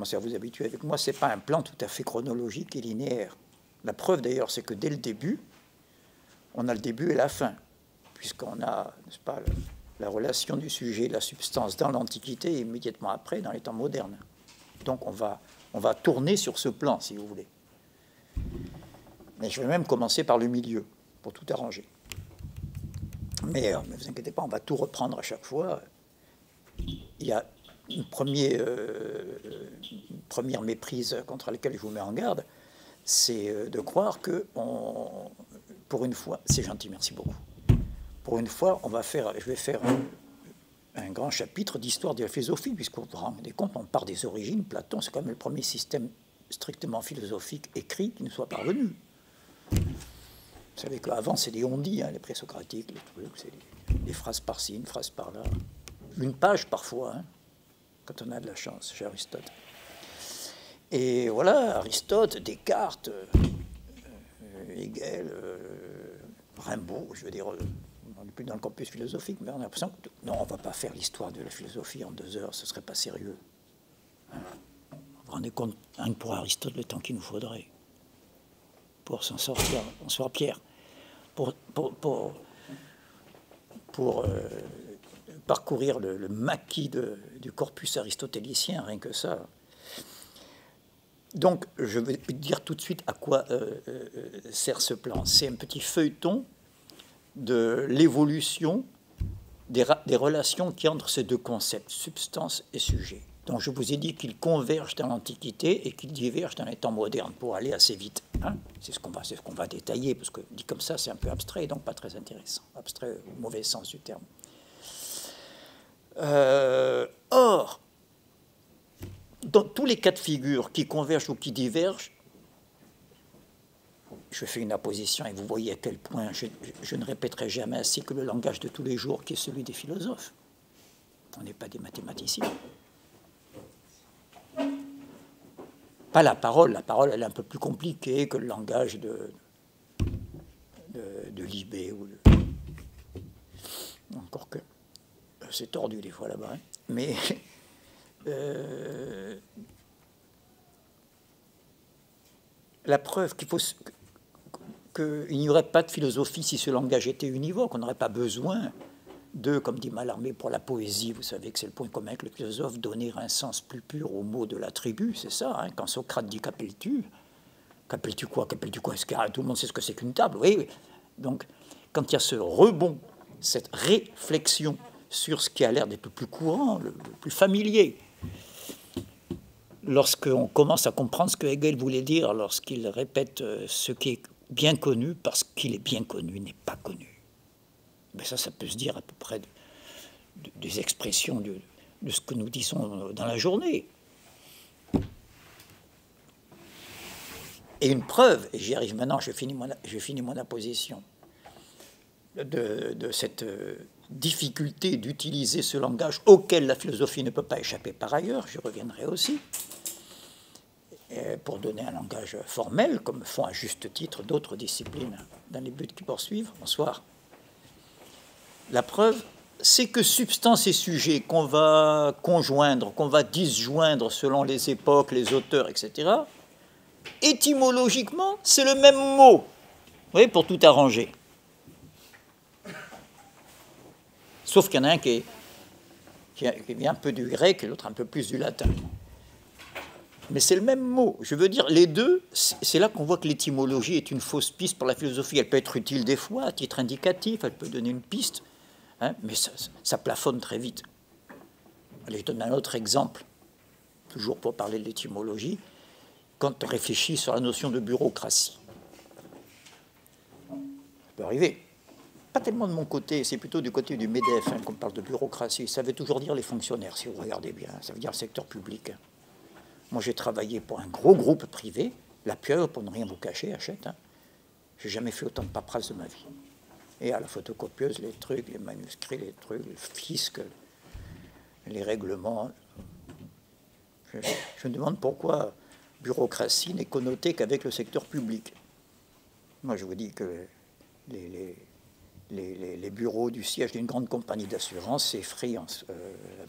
commencez à vous habituer avec moi, ce n'est pas un plan tout à fait chronologique et linéaire. La preuve d'ailleurs, c'est que dès le début, on a le début et la fin, puisqu'on a, n'est-ce pas, la relation du sujet et de la substance dans l'Antiquité et immédiatement après dans les temps modernes. Donc on va tourner sur ce plan, si vous voulez. Mais je vais même commencer par le milieu, pour tout arranger. Mais ne vous inquiétez pas, on va tout reprendre à chaque fois. Il y a une première méprise contre laquelle je vous mets en garde, c'est de croire que, pour une fois, c'est gentil, merci beaucoup. Pour une fois, je vais faire un grand chapitre d'histoire de la philosophie, puisqu'on vous rendez compte, on part des origines. Platon, c'est quand même le premier système strictement philosophique écrit qui nous soit parvenu. Vous savez qu'avant, c'est des on-dit, hein, les présocratiques, les trucs, c'est des phrases par-ci, une phrase par-là. Une page parfois, hein, quand on a de la chance, chez Aristote. Et voilà, Aristote, Descartes, Hegel, Rimbaud, je veux dire, on n'est plus dans le campus philosophique, mais on a l'impression que non, on ne va pas faire l'histoire de la philosophie en 2 heures, ce ne serait pas sérieux. Vous vous rendez compte, hein, pour Aristote, le temps qu'il nous faudrait pour s'en sortir, bonsoir Pierre, pour parcourir le maquis du corpus aristotélicien, rien que ça. Donc, je vais dire tout de suite à quoi sert ce plan. C'est un petit feuilleton de l'évolution des relations qui entre ces deux concepts, substance et sujet. Donc, je vous ai dit qu'ils convergent dans l'Antiquité et qu'ils divergent dans les temps modernes pour aller assez vite. Hein, c'est ce qu'on va détailler, parce que dit comme ça, c'est un peu abstrait et donc pas très intéressant. Abstrait au mauvais sens du terme. Or, dans tous les cas de figure qui convergent ou qui divergent, je fais une apposition et vous voyez à quel point je ne répéterai jamais assez que le langage de tous les jours, qui est celui des philosophes, on n'est pas des mathématiciens. Pas la parole elle est un peu plus compliquée que le langage de Libé. Encore que c'est tordu des fois là-bas, hein. Mais la preuve qu'il n'y aurait pas de philosophie si ce langage était univoque, on n'aurait pas besoin de, comme dit Mallarmé pour la poésie, vous savez que c'est le point commun avec le philosophe, donner un sens plus pur au mot de la tribu, c'est ça, hein, quand Socrate dit qu'appelles-tu quoi, est-ce que tout le monde sait ce que c'est qu'une table, oui. Donc, quand il y a ce rebond, cette réflexion sur ce qui a l'air d'être le plus courant, le plus familier, lorsqu'on commence à comprendre ce que Hegel voulait dire, lorsqu'il répète ce qui est bien connu, parce qu'il est bien connu, n'est pas connu. Mais ça peut se dire à peu près des expressions de ce que nous disons dans la journée. Et une preuve, et j'y arrive maintenant, je finis mon apposition, de cette difficulté d'utiliser ce langage auquel la philosophie ne peut pas échapper par ailleurs, j'y reviendrai aussi, pour donner un langage formel, comme font à juste titre d'autres disciplines dans les buts qui poursuivent. Bonsoir. La preuve, c'est que substance et sujet qu'on va conjoindre, qu'on va disjoindre selon les époques, les auteurs, etc., étymologiquement, c'est le même mot. Vous voyez, pour tout arranger. Sauf qu'il y en a un qui vient un peu du grec et l'autre un peu plus du latin. Mais c'est le même mot. Je veux dire, les deux, c'est là qu'on voit que l'étymologie est une fausse piste pour la philosophie. Elle peut être utile des fois, à titre indicatif, elle peut donner une piste, hein, mais ça plafonne très vite. Allez, je donne un autre exemple, toujours pour parler de l'étymologie, quand on réfléchit sur la notion de bureaucratie. Ça peut arriver. Pas tellement de mon côté, c'est plutôt du côté du MEDEF, hein, qu'on parle de bureaucratie. Ça veut toujours dire les fonctionnaires, si vous regardez bien. Ça veut dire le secteur public. Moi, j'ai travaillé pour un gros groupe privé, la Pieuvre, pour ne rien vous cacher, achète. Hein. J'ai jamais fait autant de paperasse de ma vie. Et à la photocopieuse, les trucs, les manuscrits, les trucs, le fisc, les règlements. Je me demande pourquoi bureaucratie n'est connotée qu'avec le secteur public. Moi, je vous dis que les les bureaux du siège d'une grande compagnie d'assurance, c'est free,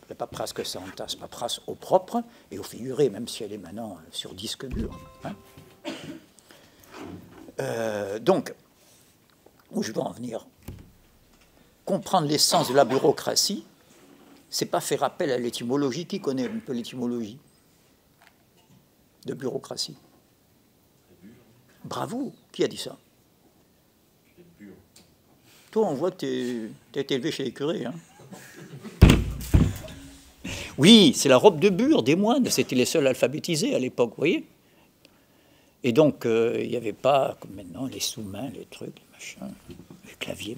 la paperasse que ça entasse, paperasse au propre et au figuré, même si elle est maintenant sur disque dur. Hein. Donc, où je veux en venir, comprendre l'essence de la bureaucratie, c'est pas faire appel à l'étymologie. Qui connaît un peu l'étymologie de bureaucratie? Bravo. Qui a dit ça? Toi, on voit que tu as été élevé chez les curés. Hein. Oui, c'est la robe de bure des moines. C'était les seuls alphabétisés à l'époque, vous voyez. Et donc, il n'y avait pas, comme maintenant, les sous-mains, les trucs, les machins, les claviers.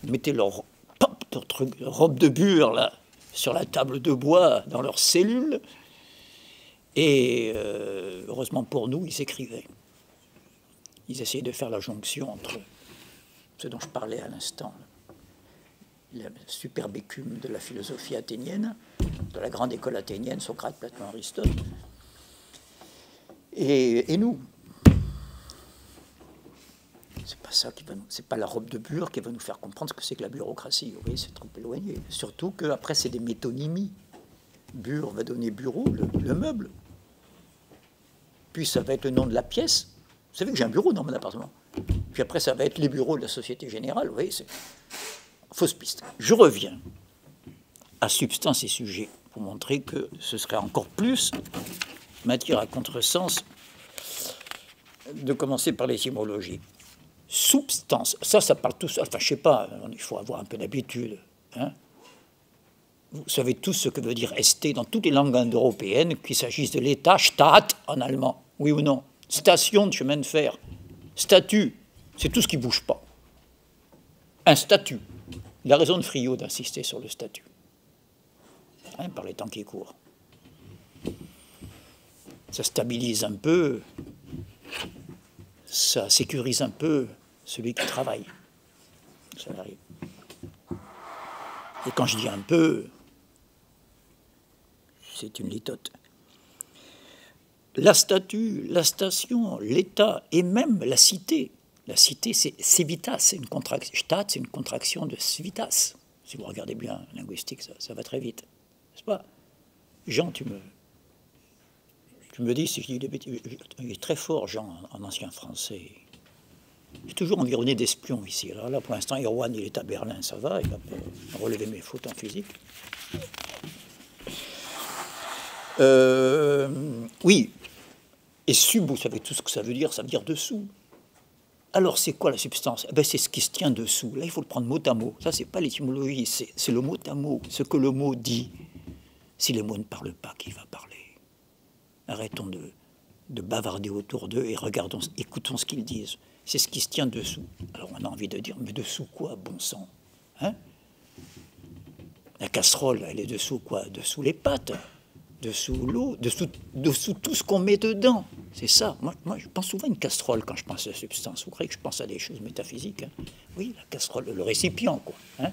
Ils mettaient leur robe de bure, là, sur la table de bois, dans leur cellule. Et heureusement pour nous, ils écrivaient. Ils essayaient de faire la jonction entre ce dont je parlais à l'instant, la superbe écume de la philosophie athénienne, de la grande école athénienne, Socrate, Platon, Aristote, et nous. C'est pas ça c'est pas la robe de bure qui va nous faire comprendre ce que c'est que la bureaucratie. Vous voyez, c'est trop éloigné. Surtout qu'après, c'est des métonymies. Bure va donner bureau, le meuble. Puis ça va être le nom de la pièce. Vous savez que j'ai un bureau dans mon appartement. Puis après, ça va être les bureaux de la Société Générale. Vous voyez, c'est fausse piste. Je reviens à substance et sujet pour montrer que ce serait encore plus matière à contresens de commencer par l'étymologie. Substance, ça parle tout ça. Enfin, je sais pas, il faut avoir un peu d'habitude. Hein. Vous savez tous ce que veut dire ST dans toutes les langues indo-européennes, qu'il s'agisse de l'État, Staat en allemand, oui ou non, station de chemin de fer, statut, c'est tout ce qui ne bouge pas. Un statut. Il a raison de Friot d'insister sur le statut, hein, par les temps qui courent. Ça stabilise un peu, ça sécurise un peu celui qui travaille. Ça arrive. Et quand je dis un peu, c'est une litote. La statue, la station, l'État et même la cité. La cité, c'est civitas, c'est une contraction. Staat, c'est une contraction de civitas. Si vous regardez bien linguistique, ça va très vite. N'est-ce pas? Jean, tu me dis si je dis des bêtises. Il est très fort, Jean, en ancien français. Je suis toujours environné d'espions ici. Alors là, pour l'instant, Erwan, il est à Berlin, ça va, il va pas relever mes fautes en physique. Oui. Et sub, vous savez tout ce que ça veut dire dessous. Alors, c'est quoi la substance? Eh bien, c'est ce qui se tient dessous. Là, il faut le prendre mot à mot. Ça, c'est pas l'étymologie, c'est le mot à mot, ce que le mot dit. Si les mots ne parlent pas, qui va parler? Arrêtons de bavarder autour d'eux et écoutons ce qu'ils disent. C'est ce qui se tient dessous. Alors, on a envie de dire, mais dessous quoi, bon sang, hein? La casserole, elle est dessous quoi? Dessous les pâtes, dessous l'eau, dessous tout ce qu'on met dedans. C'est ça. Moi, je pense souvent à une casserole quand je pense à la substance. Vous croyez que je pense à des choses métaphysiques, hein? Oui, la casserole, le récipient, quoi. Hein?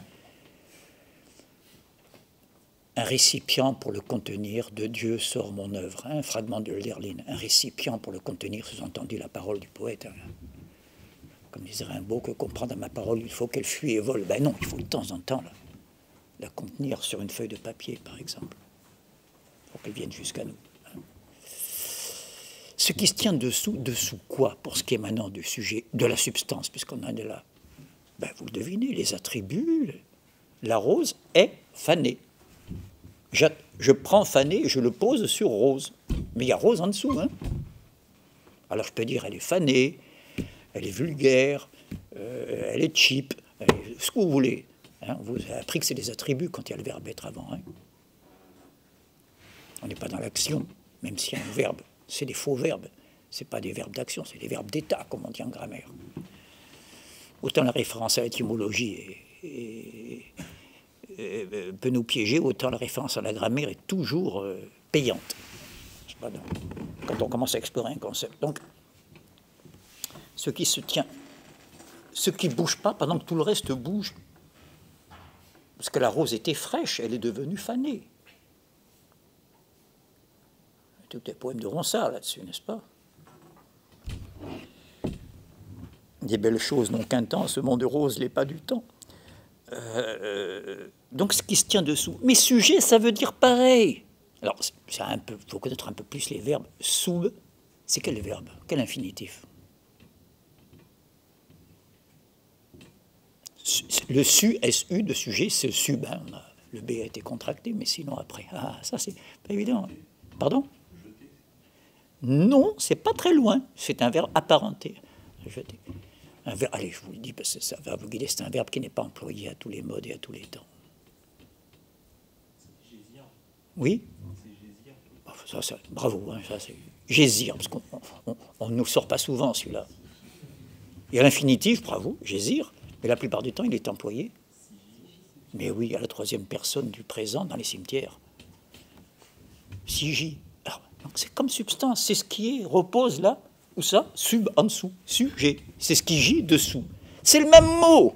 Un récipient pour le contenir, de Dieu sort mon œuvre. Hein? Un fragment de Lerline. Un récipient pour le contenir, sous-entendu la parole du poète. Hein? Comme disait Rimbaud, que comprendre à ma parole, il faut qu'elle fuit et vole. Ben non, il faut de temps en temps la contenir sur une feuille de papier, par exemple, pour qu'elle vienne jusqu'à nous. Ce qui se tient dessous quoi, pour ce qui est maintenant du sujet, de la substance, puisqu'on en est là? Ben, vous le devinez, les attributs. La rose est fanée. Je prends fané et je le pose sur rose. Mais il y a rose en dessous. Hein. Alors je peux dire, elle est fanée, elle est vulgaire, elle est cheap, ce que vous voulez. Hein. Vous avez appris que c'est des attributs quand il y a le verbe être avant. Hein. On n'est pas dans l'action, même s'il y a un verbe. C'est des faux verbes. Ce n'est pas des verbes d'action, c'est des verbes d'état, comme on dit en grammaire. Autant la référence à l'étymologie peut nous piéger, autant la référence à la grammaire est toujours payante. Pas quand on commence à explorer un concept. Donc, ce qui se tient, ce qui ne bouge pas pendant que tout le reste bouge. Parce que la rose était fraîche, elle est devenue fanée. Tout est poème de Ronsard là-dessus, n'est-ce pas? Des belles choses n'ont qu'un temps, ce monde rose l'est pas du temps. Donc ce qui se tient dessous. Mais sujet, ça veut dire pareil. Alors, il faut connaître un peu plus les verbes. Sub, c'est quel verbe? Quel infinitif? Le su, SU de sujet, c'est sub. Hein. Le B a été contracté, mais sinon après. Ah, ça c'est pas évident. Pardon? Non, c'est pas très loin. C'est un verbe apparenté. Jeter. Allez, je vous le dis parce que ça va vous guider. C'est un verbe qui n'est pas employé à tous les modes et à tous les temps. Oui? Ça, bravo, hein, ça c'est gésir, parce qu'on ne nous sort pas souvent celui-là. Et à l'infinitif, bravo, gésir, mais la plupart du temps il est employé. Mais oui, à la troisième personne du présent dans les cimetières. Siji. Donc c'est comme substance, c'est ce qui est, repose là, ou ça, sub en dessous, sujet. C'est ce qui gît dessous. C'est le même mot.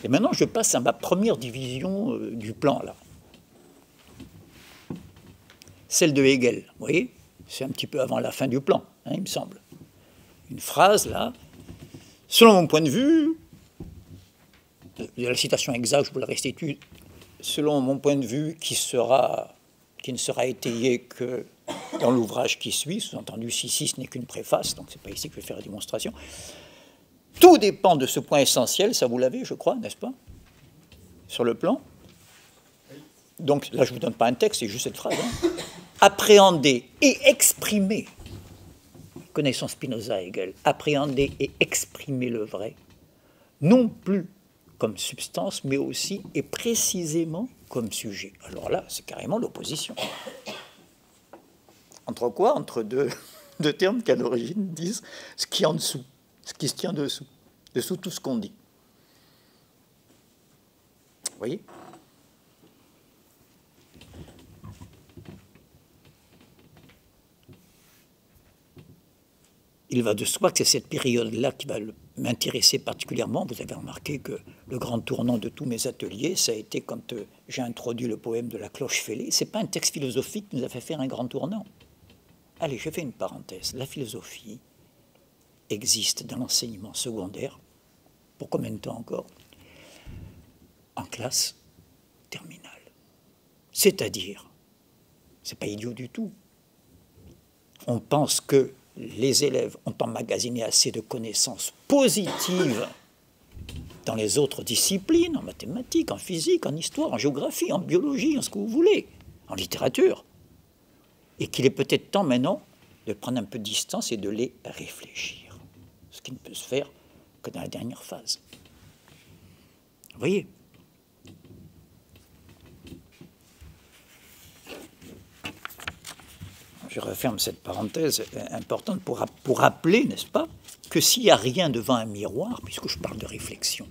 Et maintenant, je passe à ma première division du plan, là. Celle de Hegel, vous voyez, c'est un petit peu avant la fin du plan, hein, il me semble. Une phrase, là, selon mon point de vue, la citation exacte, je vous la restitue, selon mon point de vue, qui ne sera étayé que dans l'ouvrage qui suit, sous-entendu, si ce n'est qu'une préface, donc c'est pas ici que je vais faire la démonstration. Tout dépend de ce point essentiel, ça vous l'avez, je crois, n'est-ce pas? Sur le plan. Donc là, je ne vous donne pas un texte, c'est juste cette phrase. Hein. Appréhender et exprimer, connaissons Spinoza et Hegel, appréhender et exprimer le vrai, non plus comme substance, mais aussi et précisément comme sujet. Alors là, c'est carrément l'opposition. Entre quoi? Entre deux termes qui, à l'origine, disent ce qui est en dessous. Ce qui se tient dessous tout ce qu'on dit. Vous voyez? Il va de soi que c'est cette période-là qui va m'intéresser particulièrement. Vous avez remarqué que le grand tournant de tous mes ateliers, ça a été quand j'ai introduit le poème de la cloche fêlée. Ce n'est pas un texte philosophique qui nous a fait faire un grand tournant. Allez, je fais une parenthèse. La philosophie existe dans l'enseignement secondaire, pour combien de temps encore? En classe terminale. C'est-à-dire, c'est pas idiot du tout. On pense que les élèves ont emmagasiné assez de connaissances positives dans les autres disciplines, en mathématiques, en physique, en histoire, en géographie, en biologie, en ce que vous voulez, en littérature, et qu'il est peut-être temps maintenant de prendre un peu de distance et de les réfléchir. Ce qui ne peut se faire que dans la dernière phase. Vous voyez? Je referme cette parenthèse importante pour rappeler, n'est-ce pas, que s'il n'y a rien devant un miroir, puisque je parle de réflexion,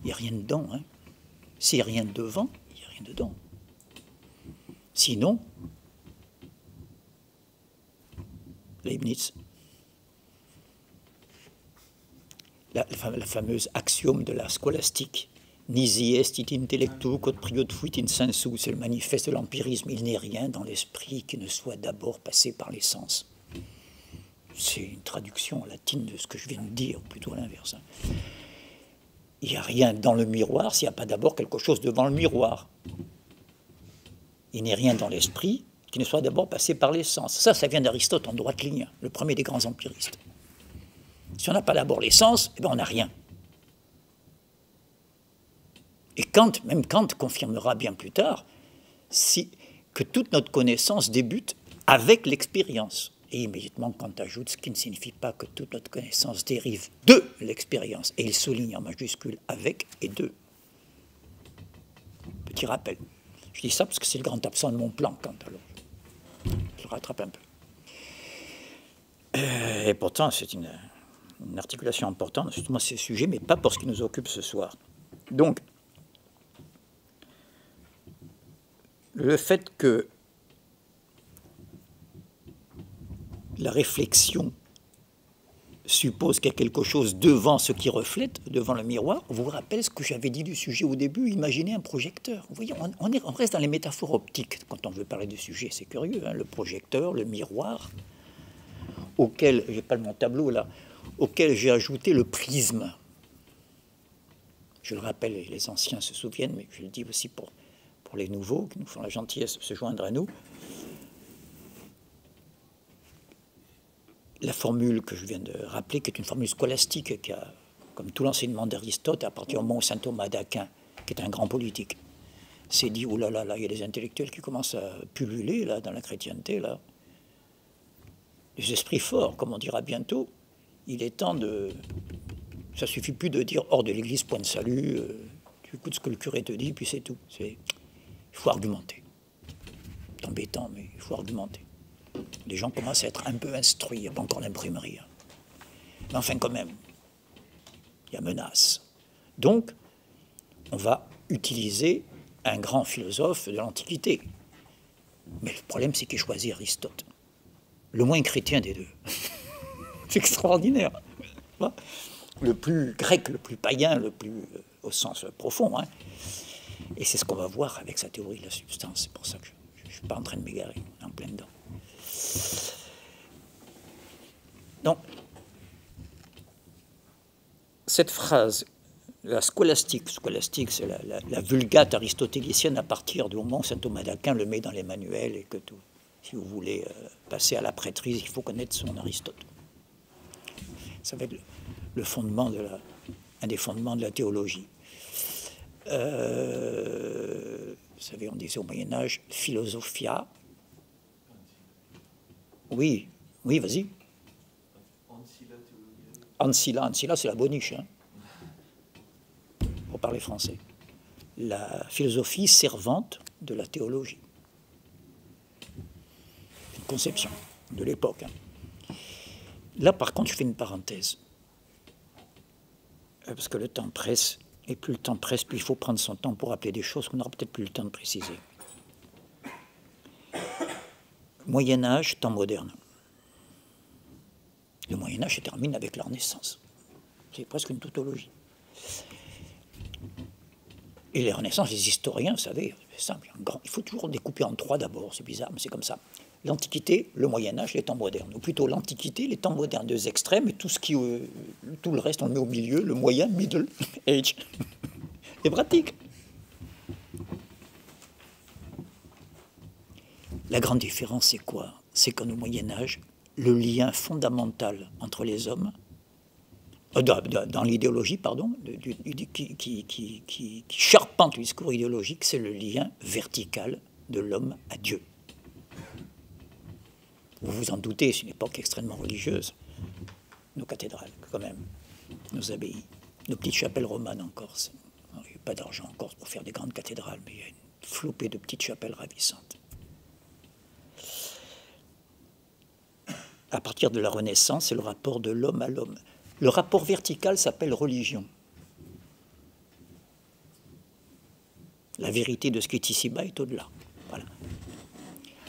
il n'y a rien dedans. Hein. S'il n'y a rien devant, il n'y a rien dedans. Sinon, Leibniz, la fameuse axiome de la scolastique, nisi est it intellectu quod priot fuit in sensu, c'est le manifeste de l'empirisme. Il n'est rien dans l'esprit qui ne soit d'abord passé par les sens. C'est une traduction latine de ce que je viens de dire, ou plutôt à l'inverse. Il n'y a rien dans le miroir s'il n'y a pas d'abord quelque chose devant le miroir. Il n'est rien dans l'esprit qui ne soit d'abord passé par les sens. Ça vient d'Aristote en droite ligne, le premier des grands empiristes. Si on n'a pas d'abord les sens, eh bien on n'a rien. Et même Kant confirmera bien plus tard que toute notre connaissance débute avec l'expérience. Et immédiatement, Kant ajoute, ce qui ne signifie pas que toute notre connaissance dérive de l'expérience. Et il souligne en majuscule avec et de. Petit rappel. Je dis ça parce que c'est le grand absent de mon plan, Kant. Alors, je le rattrape un peu. Et pourtant, c'est une articulation importante, surtout à ces sujets, mais pas pour ce qui nous occupe ce soir. Donc, le fait que la réflexion suppose qu'il y a quelque chose devant ce qui reflète, devant le miroir. Vous vous rappelez ce que j'avais dit du sujet au début? Imaginez un projecteur. Vous voyez, on reste dans les métaphores optiques quand on veut parler du sujet. C'est curieux, hein, le projecteur, le miroir, auquel, j'ai pas mon tableau là, auquel j'ai ajouté le prisme. Je le rappelle, les anciens se souviennent, mais je le dis aussi pour les nouveaux qui nous font la gentillesse de se joindre à nous. La formule que je viens de rappeler, qui est une formule scolastique, qui a, comme tout l'enseignement d'Aristote, à partir du moment où saint Thomas d'Aquin, qui est un grand politique, s'est dit, oh là là, il y a des intellectuels qui commencent à pulluler là, dans la chrétienté, là. Les esprits forts, comme on dira bientôt, il est temps de... Ça suffit plus de dire hors de l'église, point de salut, tu écoutes ce que le curé te dit, puis c'est tout. Il faut argumenter. C'est embêtant, mais il faut argumenter. Les gens commencent à être un peu instruits, il n'y a pas encore l'imprimerie. Hein. Mais enfin, quand même, il y a menace. Donc, on va utiliser un grand philosophe de l'Antiquité. Mais le problème, c'est qu'il choisit Aristote. Le moins chrétien des deux. C'est extraordinaire. Le plus grec, le plus païen, le plus au sens profond. Hein. Et c'est ce qu'on va voir avec sa théorie de la substance. C'est pour ça que je ne suis pas en train de m'égarer, en plein dedans. Donc, cette phrase, la scolastique c'est la vulgate aristotélicienne à partir du moment où saint Thomas d'Aquin le met dans les manuels et que tout, si vous voulez passer à la prêtrise, il faut connaître son Aristote. Ça va être le fondement un des fondements de la théologie. Vous savez, on disait au Moyen-Âge, philosophia. Oui, vas-y. Ancilla, c'est la boniche, hein, pour parler français. La philosophie servante de la théologie. Une conception de l'époque. Hein. Là, par contre, je fais une parenthèse. Parce que le temps presse, et plus le temps presse, plus il faut prendre son temps pour rappeler des choses qu'on n'aura peut-être plus le temps de préciser. Moyen-Âge, temps moderne. Le Moyen-Âge se termine avec la Renaissance. C'est presque une tautologie. Et les Renaissances, les historiens, vous savez, c'est simple. Il faut toujours découper en trois d'abord, c'est bizarre, mais c'est comme ça. L'Antiquité, le Moyen-Âge, les temps modernes. Ou plutôt l'Antiquité, les temps modernes, deux extrêmes, et tout le reste, on le met au milieu, le moyen, middle age. C'est pratique. La grande différence, c'est quoi? C'est qu'au Moyen-Âge, le lien fondamental entre les hommes, dans l'idéologie, pardon, qui charpente le discours idéologique, c'est le lien vertical de l'homme à Dieu. Vous vous en doutez, c'est une époque extrêmement religieuse. Nos cathédrales, quand même, nos abbayes, nos petites chapelles romanes en Corse. Il n'y a pas d'argent en Corse pour faire des grandes cathédrales, mais il y a une flopée de petites chapelles ravissantes. À partir de la Renaissance, c'est le rapport de l'homme à l'homme. Le rapport vertical s'appelle religion. La vérité de ce qui est ici-bas est au-delà. Voilà.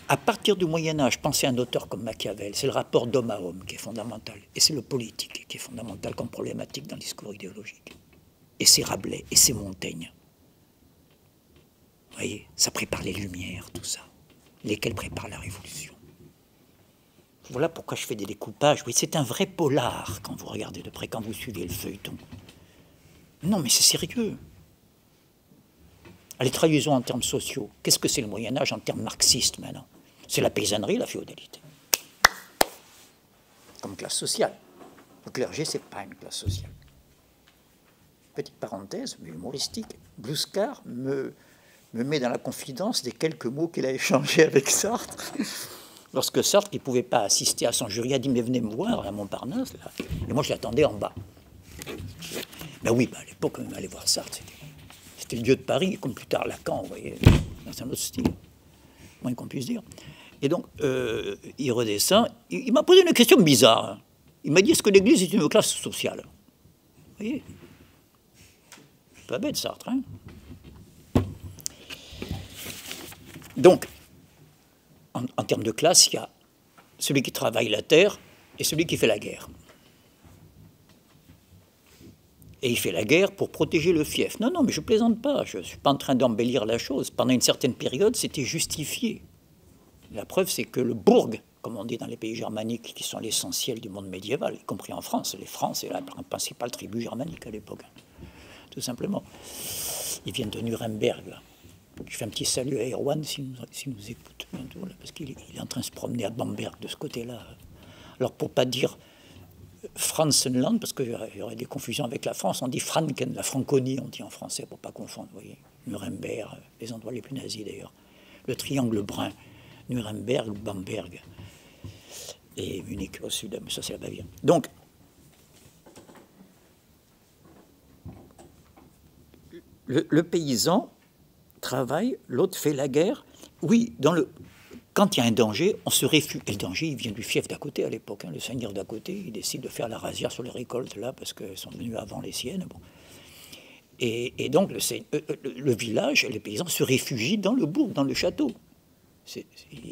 À partir du Moyen-Âge, pensez à un auteur comme Machiavel, c'est le rapport d'homme à homme qui est fondamental. Et c'est le politique qui est fondamental comme problématique dans le discours idéologique. Et c'est Rabelais, et c'est Montaigne. Vous voyez, ça prépare les Lumières, tout ça. Lesquelles préparent la Révolution. Voilà pourquoi je fais des découpages. Oui, c'est un vrai polar quand vous regardez de près, quand vous suivez le feuilleton. Non, mais c'est sérieux. Allez, traduisons en termes sociaux. Qu'est-ce que c'est le Moyen-Âge en termes marxistes maintenant? C'est la paysannerie, la féodalité. Comme classe sociale. Le clergé, ce n'est pas une classe sociale. Petite parenthèse, mais humoristique. Bluskar me met dans la confidence des quelques mots qu'il a échangés avec Sartre. Lorsque Sartre, qui ne pouvait pas assister à son jury, a dit « Mais venez me voir à Montparnasse. » Et moi, je l'attendais en bas. Ben oui, à l'époque, on allait voir Sartre. C'était le dieu de Paris, comme plus tard Lacan, vous voyez, dans un autre style. Moins qu'on puisse dire. Et donc, il redescend. Il m'a posé une question bizarre. Il m'a dit « Est-ce que l'Église est une classe sociale ?» Vous voyez, pas bête, Sartre, hein. Donc, en termes de classe, il y a celui qui travaille la terre et celui qui fait la guerre. Et il fait la guerre pour protéger le fief. Non, non, mais je plaisante pas. Je ne suis pas en train d'embellir la chose. Pendant une certaine période, c'était justifié. La preuve, c'est que le bourg, comme on dit dans les pays germaniques, qui sont l'essentiel du monde médiéval, y compris en France, les Francs, c'est la principale tribu germanique à l'époque, tout simplement. Ils viennent de Nuremberg, là. Je fais un petit salut à Erwan s'il nous écoute bientôt, là, parce qu'il est en train de se promener à Bamberg de ce côté-là. Alors, pour ne pas dire Franzenland, parce qu'il y aurait des confusions avec la France, on dit Franken, la Franconie, on dit en français, pour ne pas confondre, vous voyez. Nuremberg, les endroits les plus nazis d'ailleurs. Le triangle brun, Nuremberg, Bamberg, et Munich au sud, mais ça c'est la Bavière. Donc, le paysan travaille, l'autre fait la guerre. Oui, quand il y a un danger, on se réfugie. Et le danger, il vient du fief d'à côté à l'époque. Le seigneur d'à côté, il décide de faire la rasière sur les récoltes, là, parce qu'elles sont venues avant les siennes. Bon. Et donc, le village, les paysans se réfugient dans le bourg, dans le château.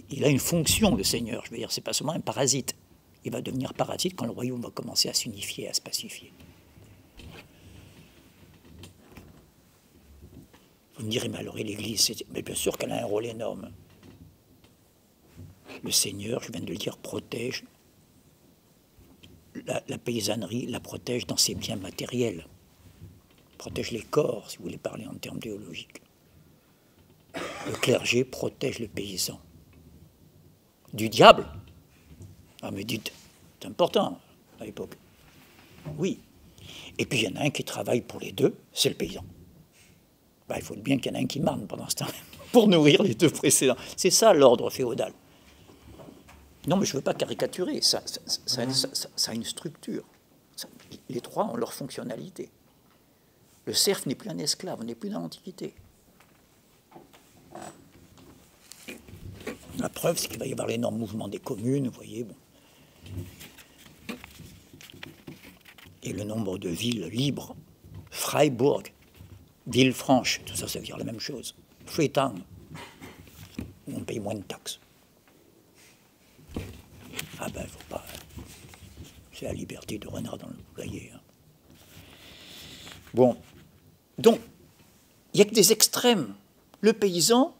Il a une fonction, le seigneur. Je veux dire, c'est pas seulement un parasite. Il va devenir parasite quand le royaume va commencer à s'unifier, à se pacifier. Vous me direz, mais alors, l'Église, mais bien sûr qu'elle a un rôle énorme. Le Seigneur, je viens de le dire, protège la paysannerie, la protège dans ses biens matériels. Protège les corps, si vous voulez parler en termes théologiques. Le clergé protège le paysan. Du diable. Ah, mais dites, c'est important à l'époque. Oui. Et puis il y en a un qui travaille pour les deux, c'est le paysan. Ben, il faut bien qu'il y en ait un qui marne pendant ce temps pour nourrir les deux précédents. C'est ça l'ordre féodal. Non, mais je ne veux pas caricaturer. Ça a une structure. Les trois ont leur fonctionnalité. Le serf n'est plus un esclave, on n'est plus dans l'Antiquité. La preuve, c'est qu'il va y avoir l'énorme mouvement des communes, vous voyez. Bon. Et le nombre de villes libres. Freiburg, Villefranche, tout ça, ça veut dire la même chose. Freetown, où on paye moins de taxes. Ah ben, faut pas. C'est la liberté de renard dans le poulailler. Hein. Bon. Donc, il n'y a que des extrêmes. Le paysan,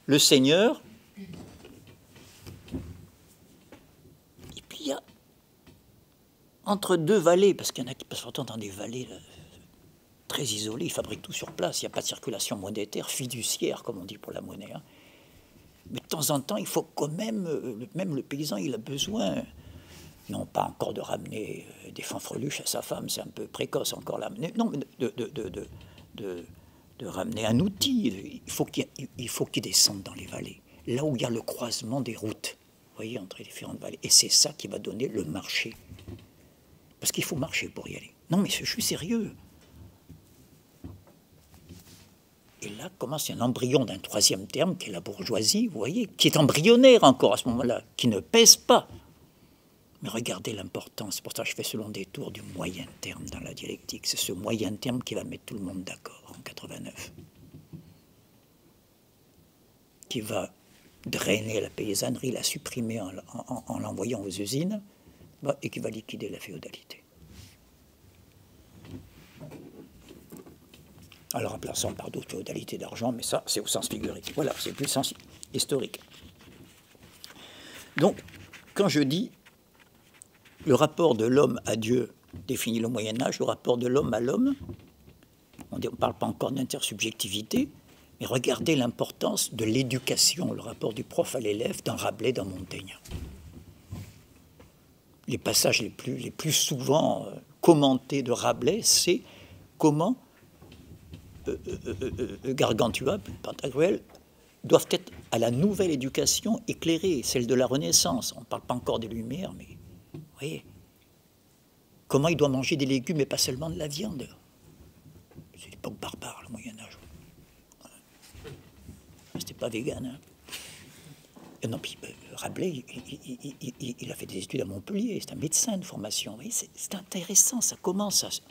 le seigneur, et puis il y a entre deux vallées, parce qu'il y en a qui passent pourtant dans des vallées là, très isolées, ils fabriquent tout sur place, il n'y a pas de circulation monétaire, fiduciaire, comme on dit pour la monnaie. Hein. Mais de temps en temps, il faut quand même le paysan, il a besoin, non pas encore de ramener des fanfreluches à sa femme, c'est un peu précoce encore là, non, mais de ramener un outil. Il faut qu'il descende dans les vallées, là où il y a le croisement des routes, vous voyez, entre les différentes vallées. Et c'est ça qui va donner le marché. Parce qu'il faut marcher pour y aller. Non, mais je suis sérieux. Et là commence un embryon d'un troisième terme, qui est la bourgeoisie, vous voyez, qui est embryonnaire encore à ce moment-là, qui ne pèse pas. Mais regardez l'importance, c'est pour ça que je fais ce long détour du moyen terme dans la dialectique. C'est ce moyen terme qui va mettre tout le monde d'accord en 89. Qui va drainer la paysannerie, la supprimer en l'envoyant aux usines, et qui va liquider la féodalité. Alors remplaçant par d'autres féodalités d'argent, mais ça, c'est au sens figuré. Voilà, c'est plus le sens historique. Donc, quand je dis le rapport de l'homme à Dieu définit le Moyen-Âge, le rapport de l'homme à l'homme, on ne parle pas encore d'intersubjectivité, mais regardez l'importance de l'éducation, le rapport du prof à l'élève dans Rabelais, dans Montaigne. Les passages les plus souvent commentés de Rabelais, c'est comment Gargantua, Pantagruel, doivent être à la nouvelle éducation éclairée, celle de la Renaissance. On ne parle pas encore des Lumières, mais vous voyez, comment il doit manger des légumes et pas seulement de la viande. C'est l'époque barbare, le Moyen-Âge. C'était pas vegan. Hein. Non, puis Rabelais, il a fait des études à Montpellier, c'est un médecin de formation. Vous voyez, c'est intéressant, ça commence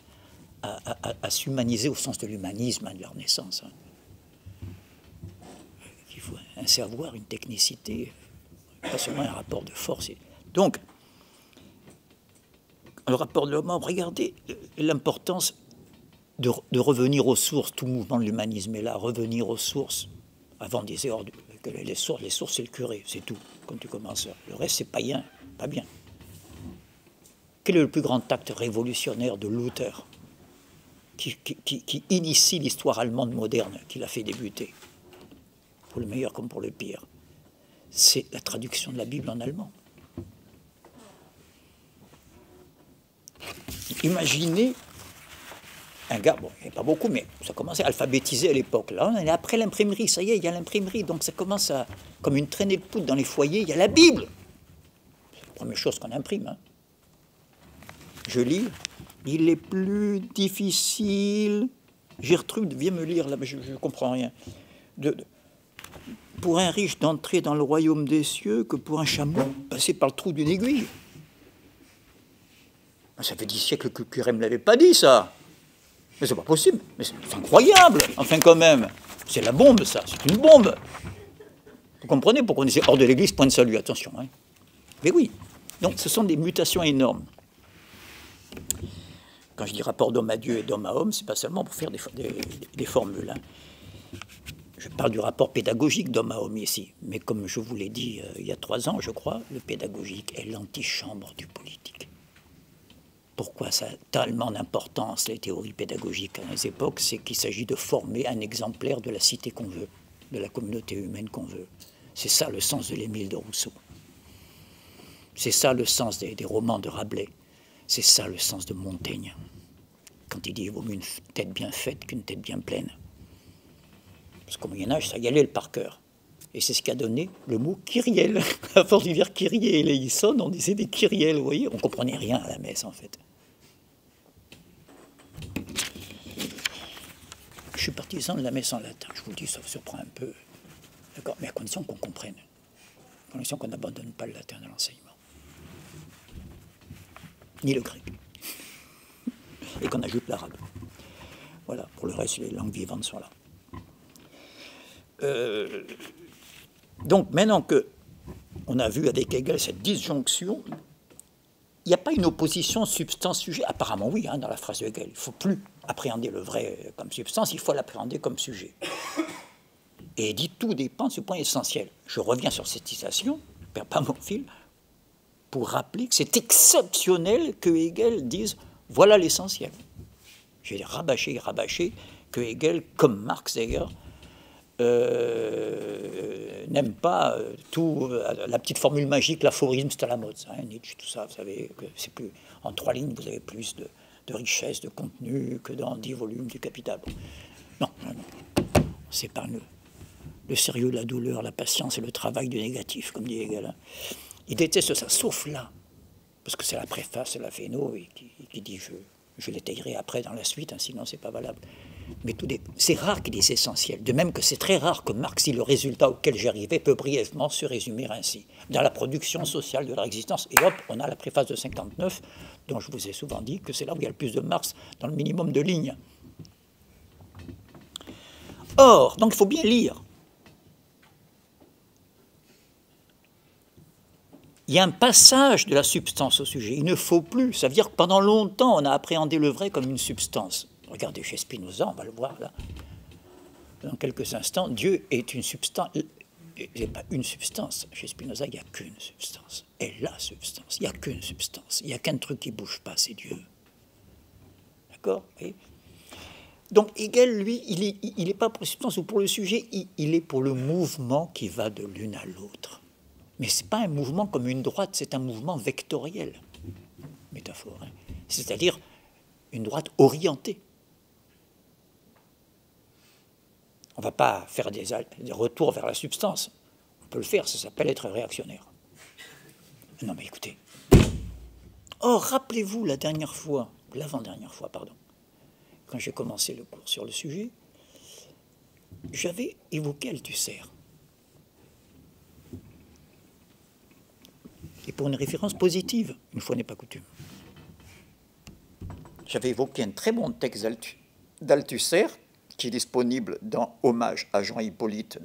à s'humaniser au sens de l'humanisme, hein, de la Renaissance. Hein. Il faut un savoir, une technicité, pas seulement un rapport de force. Donc, le rapport de l'homme, regardez l'importance de revenir aux sources. Tout mouvement de l'humanisme est là, revenir aux sources. Avant, on disait que les sources, c'est le curé, c'est tout, quand tu commences. Le reste, c'est païen, pas bien. Quel est le plus grand acte révolutionnaire de Luther, qui initie l'histoire allemande moderne, qui l'a fait débuter, pour le meilleur comme pour le pire? C'est la traduction de la Bible en allemand. Imaginez un gars, bon, il n'y en a pas beaucoup, mais ça commençait à alphabétiser à l'époque. Là, on est après l'imprimerie, ça y est, il y a l'imprimerie, donc ça commence à, comme une traînée de poudre dans les foyers, il y a la Bible. C'est la première chose qu'on imprime. Hein. Je lis, il est plus difficile. Gertrude, viens me lire, là, mais je ne comprends rien. Pour un riche d'entrer dans le royaume des cieux que pour un chameau passer par le trou d'une aiguille. Ça fait 10 siècles que le curé ne me l'avait pas dit, ça. Mais c'est pas possible. Mais c'est incroyable, enfin, quand même. C'est la bombe, ça. C'est une bombe. Vous comprenez pourquoi on disait hors de l'église, point de salut. Attention. Hein. Mais oui. Donc, ce sont des mutations énormes. Quand je dis rapport d'homme à Dieu et d'homme à homme, c'est pas seulement pour faire des formules. Hein. Je parle du rapport pédagogique d'homme à homme ici. Mais comme je vous l'ai dit il y a 3 ans, je crois, le pédagogique est l'antichambre du politique. Pourquoi ça a tellement d'importance, les théories pédagogiques à les époques? C'est qu'il s'agit de former un exemplaire de la cité qu'on veut, de la communauté humaine qu'on veut. C'est ça le sens de l'Émile de Rousseau. C'est ça le sens des romans de Rabelais. C'est ça le sens de Montaigne. Quand il dit qu'il vaut mieux une tête bien faite qu'une tête bien pleine. Parce qu'au Moyen-Âge, ça y allait le par cœur. Et c'est ce qui a donné le mot kyriel. À force de dire Kyrie et eleison, on disait des kyriels, vous voyez. On ne comprenait rien à la messe, en fait. Je suis partisan de la messe en latin. Je vous le dis, ça vous surprend un peu. D'accord, mais à condition qu'on comprenne. À condition qu'on n'abandonne pas le latin dans l'enseignement. Ni le grec. Et qu'on ajoute l'arabe. Voilà, pour le reste, les langues vivantes sont là. Donc, maintenant qu'on a vu avec Hegel cette disjonction, il n'y a pas une opposition substance-sujet. Apparemment, oui, hein, dans la phrase de Hegel. Il ne faut plus appréhender le vrai comme substance, il faut l'appréhender comme sujet. Et il dit tout dépend de ce point essentiel. Je reviens sur cette citation, je ne perds pas mon fil, pour rappeler que c'est exceptionnel que Hegel dise voilà l'essentiel. J'ai rabâché, que Hegel, comme Marx d'ailleurs, n'aime pas la petite formule magique, l'aphorisme, c'est à la mode, ça, hein, Nietzsche, tout ça, vous savez, que c'est plus, en 3 lignes, vous avez plus de richesse, de contenu que dans 10 volumes du Capital. Non. C'est pas le sérieux, la douleur, la patience et le travail du négatif, comme dit Hegel. Hein. Il déteste ça, sauf là, parce que c'est la préface, c'est la Féno, et qui dit je l'étayerai après dans la suite, hein, sinon c'est pas valable. Mais c'est rare qu'il est essentiel. De même que c'est très rare que Marx, si le résultat auquel j'arrivais peut brièvement se résumer ainsi. Dans la production sociale de leur existence, et hop, on a la préface de 59, dont je vous ai souvent dit que c'est là où il y a le plus de Marx, dans le minimum de lignes. Or, donc il faut bien lire. Il y a un passage de la substance au sujet. Il ne faut plus. Ça veut dire que pendant longtemps, on a appréhendé le vrai comme une substance. Regardez chez Spinoza, on va le voir là. Dans quelques instants, Dieu est une substance. Il n'est pas une substance. Chez Spinoza, il n'y a qu'une substance. Et la substance. Il n'y a qu'une substance. Il n'y a qu'un truc qui ne bouge pas, c'est Dieu. D'accord ? Donc Hegel, lui, il n'est pas pour la substance ou pour le sujet, il est pour le mouvement qui va de l'une à l'autre. Mais ce n'est pas un mouvement comme une droite, c'est un mouvement vectoriel. Métaphore. Hein. C'est-à-dire une droite orientée. On ne va pas faire des retours vers la substance. On peut le faire, ça s'appelle être réactionnaire. Non mais écoutez. Or, rappelez-vous la dernière fois, l'avant-dernière fois, pardon, quand j'ai commencé le cours sur le sujet, j'avais évoqué Althusser. Et pour une référence positive, une fois n'est pas coutume. J'avais évoqué un très bon texte d'Althusser, qui est disponible dans Hommage à Jean Hippolyte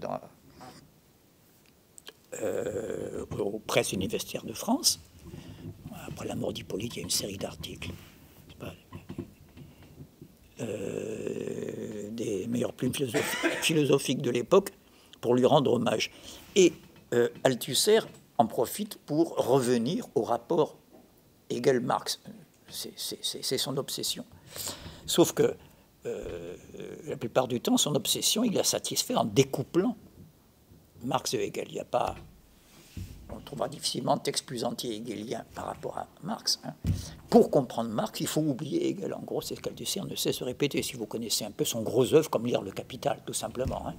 aux presses universitaires de France. Après la mort d'Hippolyte, il y a une série d'articles. des meilleures plumes philosophiques de l'époque pour lui rendre hommage. Et Althusser en profite pour revenir au rapport Hegel-Marx. C'est son obsession. Sauf que la plupart du temps, son obsession, il la satisfait en découplant Marx et Hegel. Il n'y a pas... On trouvera difficilement de texte plus anti-hegelien par rapport à Marx. Hein. Pour comprendre Marx, il faut oublier Hegel. En gros, c'est ce qu'Althusser ne cesse de répéter. Si vous connaissez un peu son gros œuvre, comme lire Le Capital, tout simplement. Hein.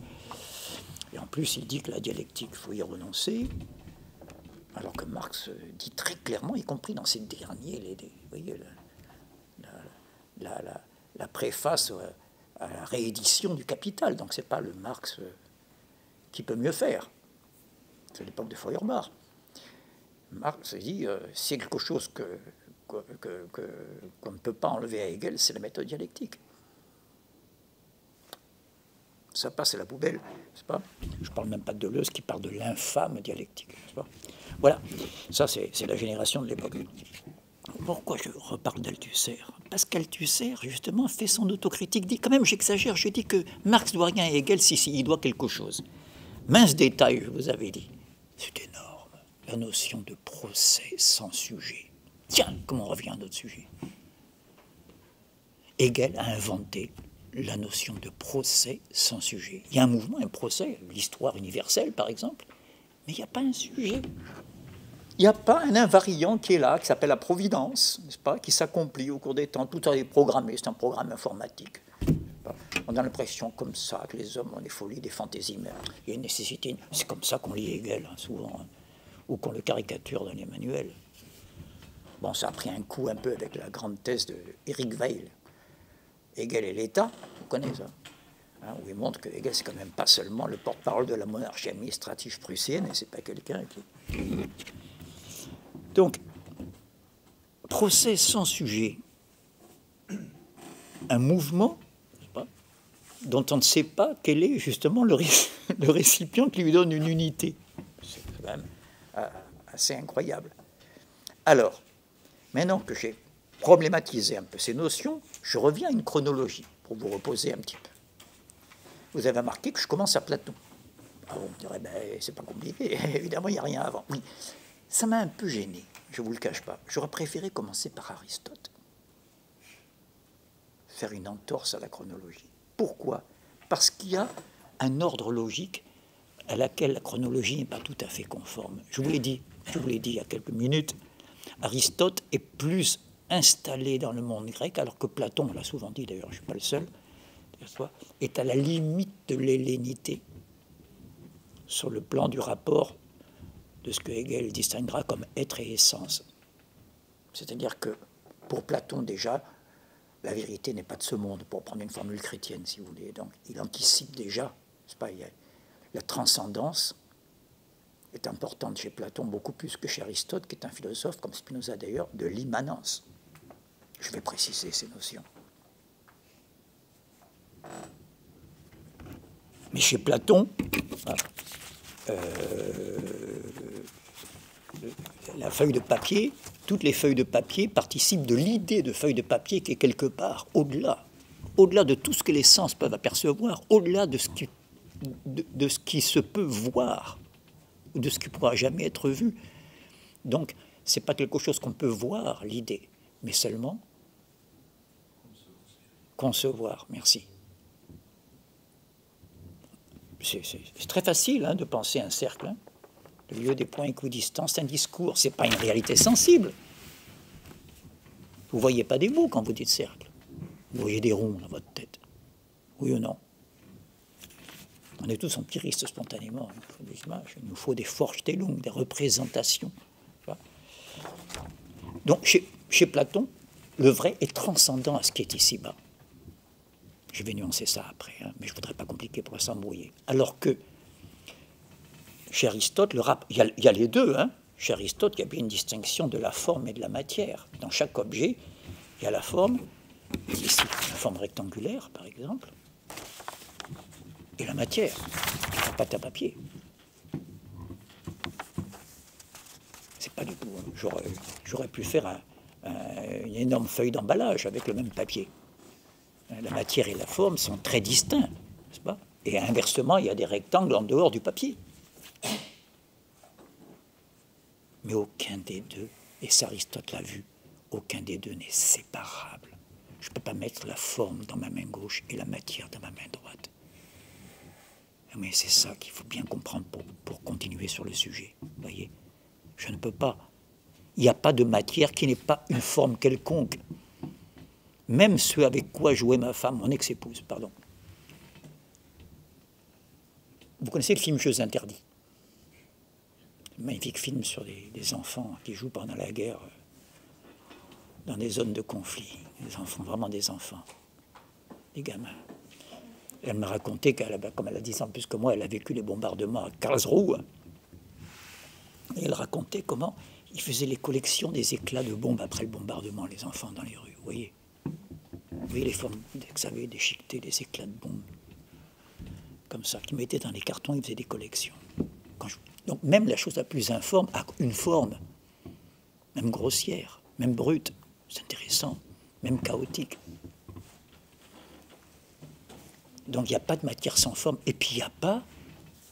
Et en plus, il dit que la dialectique, il faut y renoncer. Alors que Marx dit très clairement, y compris dans ses derniers, vous voyez, la préface à la réédition du Capital. Donc, ce n'est pas le Marx qui peut mieux faire. C'est l'époque de Feuerbach. Marx dit c'est quelque chose qu'on ne peut pas enlever à Hegel, c'est la méthode dialectique. Ça passe à la poubelle, n'est-ce pas? Je ne parle même pas de Deleuze qui parle de l'infâme dialectique, n'est-ce pas? Voilà, ça c'est la génération de l'époque. Pourquoi je reparle d'Althusser? Parce qu'Althusser, justement, fait son autocritique, dit, quand même j'exagère, je dis que Marx doit rien à Hegel, si, il doit quelque chose. Mince détail, je vous avais dit. C'est énorme, la notion de procès sans sujet. Tiens, comment on revient à notre sujet? Hegel a inventé la notion de procès sans sujet. Il y a un mouvement, un procès, l'histoire universelle par exemple, mais il n'y a pas un sujet. Il n'y a pas un invariant qui est là, qui s'appelle la providence, n'est-ce pas, qui s'accomplit au cours des temps. Tout est programmé, c'est un programme informatique. On a l'impression comme ça que les hommes ont des folies, des fantaisies, mais il y a une nécessité. C'est comme ça qu'on lit Hegel, hein, souvent, hein, ou qu'on le caricature dans les manuels. Bon, ça a pris un coup un peu avec la grande thèse de Eric Weil, Hegel et l'État, vous connaissez ça, hein, où il montre que Hegel, c'est quand même pas seulement le porte-parole de la monarchie administrative prussienne, et c'est pas quelqu'un qui... Donc, procès sans sujet, un mouvement dont on ne sait pas quel est justement le récipient qui lui donne une unité. C'est quand même assez incroyable. Alors, maintenant que j'ai problématisé un peu ces notions, je reviens à une chronologie pour vous reposer un petit peu. Vous avez remarqué que je commence à Platon. Alors on me dirait, ben, c'est pas compliqué, évidemment, il n'y a rien avant. Oui, ça m'a un peu gêné, je ne vous le cache pas. J'aurais préféré commencer par Aristote. Faire une entorse à la chronologie. Pourquoi? Parce qu'il y a un ordre logique à laquelle la chronologie n'est pas tout à fait conforme. Je vous l'ai dit il y a quelques minutes, Aristote est plus installé dans le monde grec, alors que Platon, on l'a souvent dit d'ailleurs, je ne suis pas le seul, est à la limite de l'hellénité sur le plan du rapport de ce que Hegel distinguera comme être et essence. C'est-à-dire que pour Platon déjà, la vérité n'est pas de ce monde, pour prendre une formule chrétienne, si vous voulez. Donc, il anticipe déjà, c'est pas, la transcendance est importante chez Platon, beaucoup plus que chez Aristote, qui est un philosophe, comme Spinoza d'ailleurs, de l'immanence. Je vais préciser ces notions. Mais chez Platon, la feuille de papier, toutes les feuilles de papier participent de l'idée de feuille de papier qui est quelque part au-delà de tout ce que les sens peuvent apercevoir, au-delà de ce qui se peut voir, ou de ce qui ne pourra jamais être vu. Donc, ce n'est pas quelque chose qu'on peut voir, l'idée, mais seulement concevoir. Merci. C'est très facile de penser un cercle. Le lieu des points équidistants, c'est un discours, ce n'est pas une réalité sensible. Vous ne voyez pas des mots quand vous dites cercle. Vous voyez des ronds dans votre tête. Oui ou non? On est tous empiristes spontanément. Il faut des images, il nous faut des Vorstellungen, des représentations. Donc, chez Platon, le vrai est transcendant à ce qui est ici-bas. Je vais nuancer ça après, mais je ne voudrais pas compliquer pour s'embrouiller. Alors que chez Aristote, il y a les deux. Chez Aristote, il y a bien une distinction de la forme et de la matière. Dans chaque objet, il y a la forme, ici, la forme rectangulaire, par exemple, et la matière, la pâte à papier. C'est pas du tout. J'aurais pu faire une énorme feuille d'emballage avec le même papier. La matière et la forme sont très distincts, n'est-ce pas? Et inversement, il y a des rectangles en dehors du papier. Mais aucun des deux, et ça Aristote l'a vu, aucun des deux n'est séparable. Je ne peux pas mettre la forme dans ma main gauche et la matière dans ma main droite. Mais c'est ça qu'il faut bien comprendre pour continuer sur le sujet. Vous voyez, je ne peux pas. Il n'y a pas de matière qui n'ait pas une forme quelconque. Même ceux avec quoi jouait ma femme, mon ex-épouse, pardon. Vous connaissez le film Jeux interdits? Magnifique film sur des enfants qui jouent pendant la guerre dans des zones de conflit. Des enfants, vraiment des enfants, des gamins. Elle m'a raconté comme elle a 10 ans plus que moi, elle a vécu les bombardements à Karlsruhe. Et elle racontait comment ils faisaient les collections des éclats de bombes après le bombardement, les enfants dans les rues. Vous voyez les formes, vous savez, déchiquetées, des éclats de bombes. Comme ça, qu'ils mettaient dans les cartons, ils faisaient des collections. Donc même la chose la plus informe a une forme, même grossière, même brute. C'est intéressant, même chaotique. Donc il n'y a pas de matière sans forme. Et puis il n'y a pas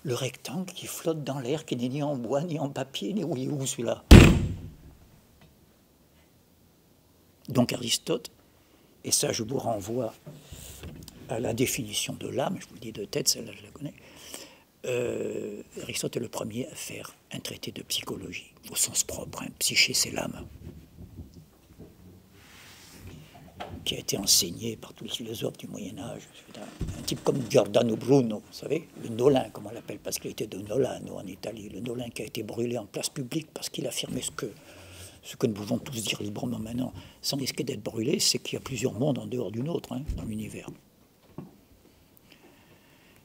le rectangle qui flotte dans l'air, qui n'est ni en bois, ni en papier, ni où celui-là. Donc Aristote, et ça je vous renvoie à la définition de l'âme, je vous le dis de tête, celle-là je la connais, Aristote est le premier à faire un traité de psychologie, au sens propre, psyché c'est l'âme, qui a été enseigné par tous les philosophes du Moyen-Âge. Un type comme Giordano Bruno, vous savez, le Nolin, comme on l'appelle, parce qu'il était de Nolano en Italie, le Nolin qui a été brûlé en place publique parce qu'il affirmait ce que nous pouvons tous dire librement maintenant, sans risquer d'être brûlé, c'est qu'il y a plusieurs mondes en dehors du nôtre, dans l'univers.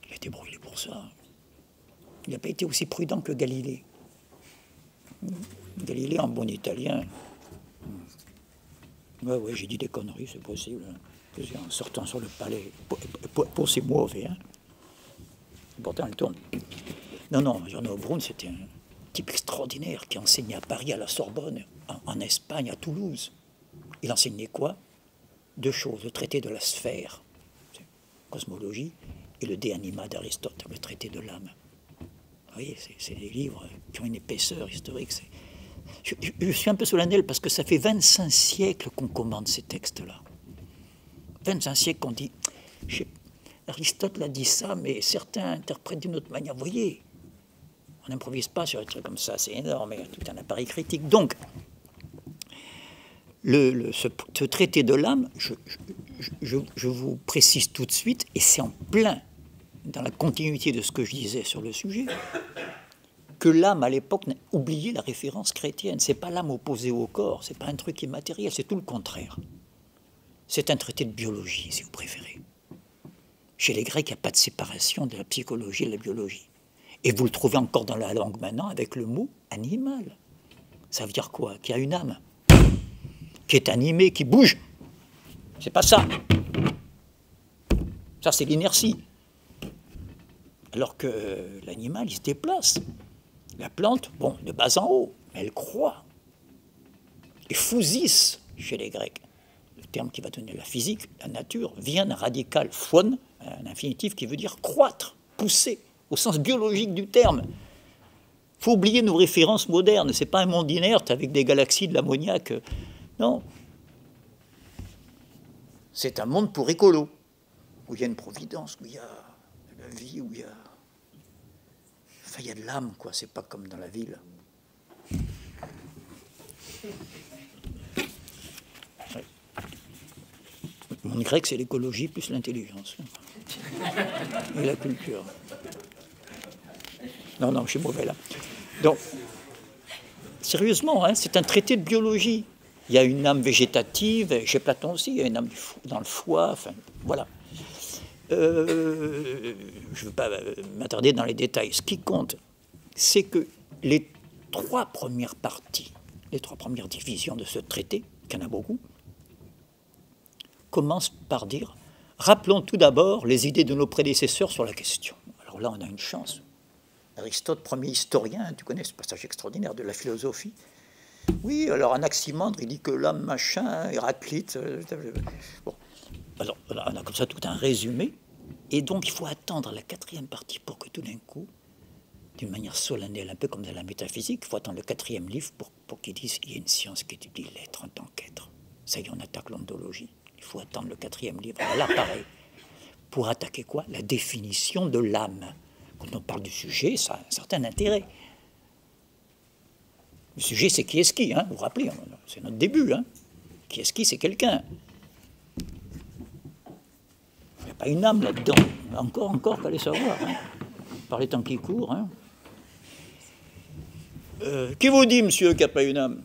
Il a été brûlé pour ça. Il n'a pas été aussi prudent que Galilée. Galilée, en bon italien... Oui, j'ai dit des conneries, c'est possible. En sortant sur le palais, pour c'est mauvais. Pourtant, elle tourne. Non, Giordano Bruno, c'était un type extraordinaire qui enseignait à Paris, à la Sorbonne, en Espagne, à Toulouse. Il enseignait quoi? 2 choses, le traité de la sphère, cosmologie, et le De Anima d'Aristote, le traité de l'âme. Vous voyez, c'est des livres qui ont une épaisseur historique. Je suis un peu solennel parce que ça fait 25 siècles qu'on commande ces textes-là. 25 siècles qu'on dit... Aristote l'a dit ça, mais certains interprètent d'une autre manière. Vous voyez, on n'improvise pas sur des trucs comme ça, c'est énorme, il y a tout un appareil critique. Donc, ce traité de l'âme, je vous précise tout de suite, et c'est en plein dans la continuité de ce que je disais sur le sujet, que l'âme, à l'époque, n'a oublié la référence chrétienne. Ce n'est pas l'âme opposée au corps, ce n'est pas un truc immatériel, c'est tout le contraire. C'est un traité de biologie, si vous préférez. Chez les Grecs, il n'y a pas de séparation de la psychologie et de la biologie. Et vous le trouvez encore dans la langue maintenant avec le mot animal. Ça veut dire quoi? Qu'il y a une âme qui est animée, qui bouge. C'est pas ça. Ça, c'est l'inertie. Alors que l'animal, il se déplace. La plante, bon, de bas en haut, mais elle croît. Et physis, chez les Grecs, le terme qui va donner la physique, la nature, vient d'un radical phon, un infinitif qui veut dire croître, pousser, au sens biologique du terme. Il faut oublier nos références modernes. Ce n'est pas un monde inerte avec des galaxies, de l'ammoniac. Non. C'est un monde pour écolo, où il y a une providence, où il y a de la vie, où il y a... Enfin, il y a de l'âme, quoi. C'est pas comme dans la ville. Ouais. Le monde grec, c'est l'écologie plus l'intelligence. Et la culture. Non, je suis mauvais là. Donc, sérieusement, c'est un traité de biologie. Il y a une âme végétative, chez Platon aussi, il y a une âme dans le foie, enfin, voilà. Je ne veux pas m'attarder dans les détails. Ce qui compte, c'est que les 3 premières parties, les 3 premières divisions de ce traité, qu'il y en a beaucoup, commencent par dire « Rappelons tout d'abord les idées de nos prédécesseurs sur la question ». Alors là, on a une chance. Aristote, premier historien, tu connais ce passage extraordinaire de la philosophie. Oui, alors Anaximandre, il dit que l'homme machin, Héraclite... Bon. Alors, on a comme ça tout un résumé, et donc il faut attendre la 4e partie pour que tout d'un coup, d'une manière solennelle, un peu comme dans la métaphysique, il faut attendre le 4e livre pour qu'ils disent qu'il y a une science qui étudie l'être en tant qu'être. Ça y est, on attaque l'ontologie. Il faut attendre le 4e livre. Alors là, pareil. Pour attaquer quoi? La définition de l'âme. Quand on parle du sujet, ça a un certain intérêt. Le sujet, c'est qui est-ce qui, hein, vous vous rappelez, c'est notre début. Hein. Qui est-ce qui, c'est quelqu'un. Il n'y a pas une âme là-dedans. Encore, qu'allez savoir. Hein. Par les temps qui courent. Hein. Qui vous dit, monsieur, qu'il n'y a pas une âme?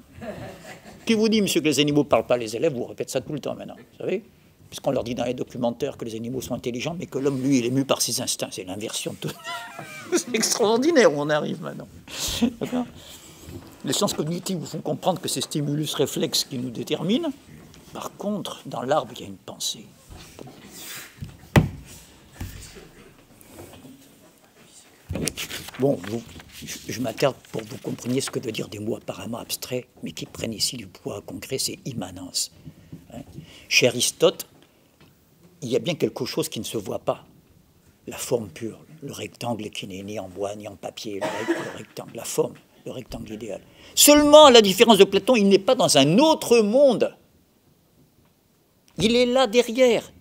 Qui vous dit, monsieur, que les animaux ne parlent pas? Les élèves vous répètent ça tout le temps maintenant, vous savez? Puisqu'on leur dit dans les documentaires que les animaux sont intelligents, mais que l'homme, lui, il est mu par ses instincts. C'est l'inversion de tout. C'est extraordinaire où on arrive maintenant. D'accord? Les sciences cognitives vous font comprendre que c'est stimulus réflexe qui nous détermine. Par contre, dans l'arbre, il y a une pensée. Bon, je m'attarde pour que vous compreniez ce que veut dire des mots apparemment abstraits, mais qui prennent ici du poids concret, c'est immanence. Hein? Chez Aristote, il y a bien quelque chose qui ne se voit pas. La forme pure, le rectangle qui n'est ni en bois ni en papier, le rectangle, la forme, le rectangle idéal. Seulement, à la différence de Platon, il n'est pas dans un autre monde. Il est là derrière.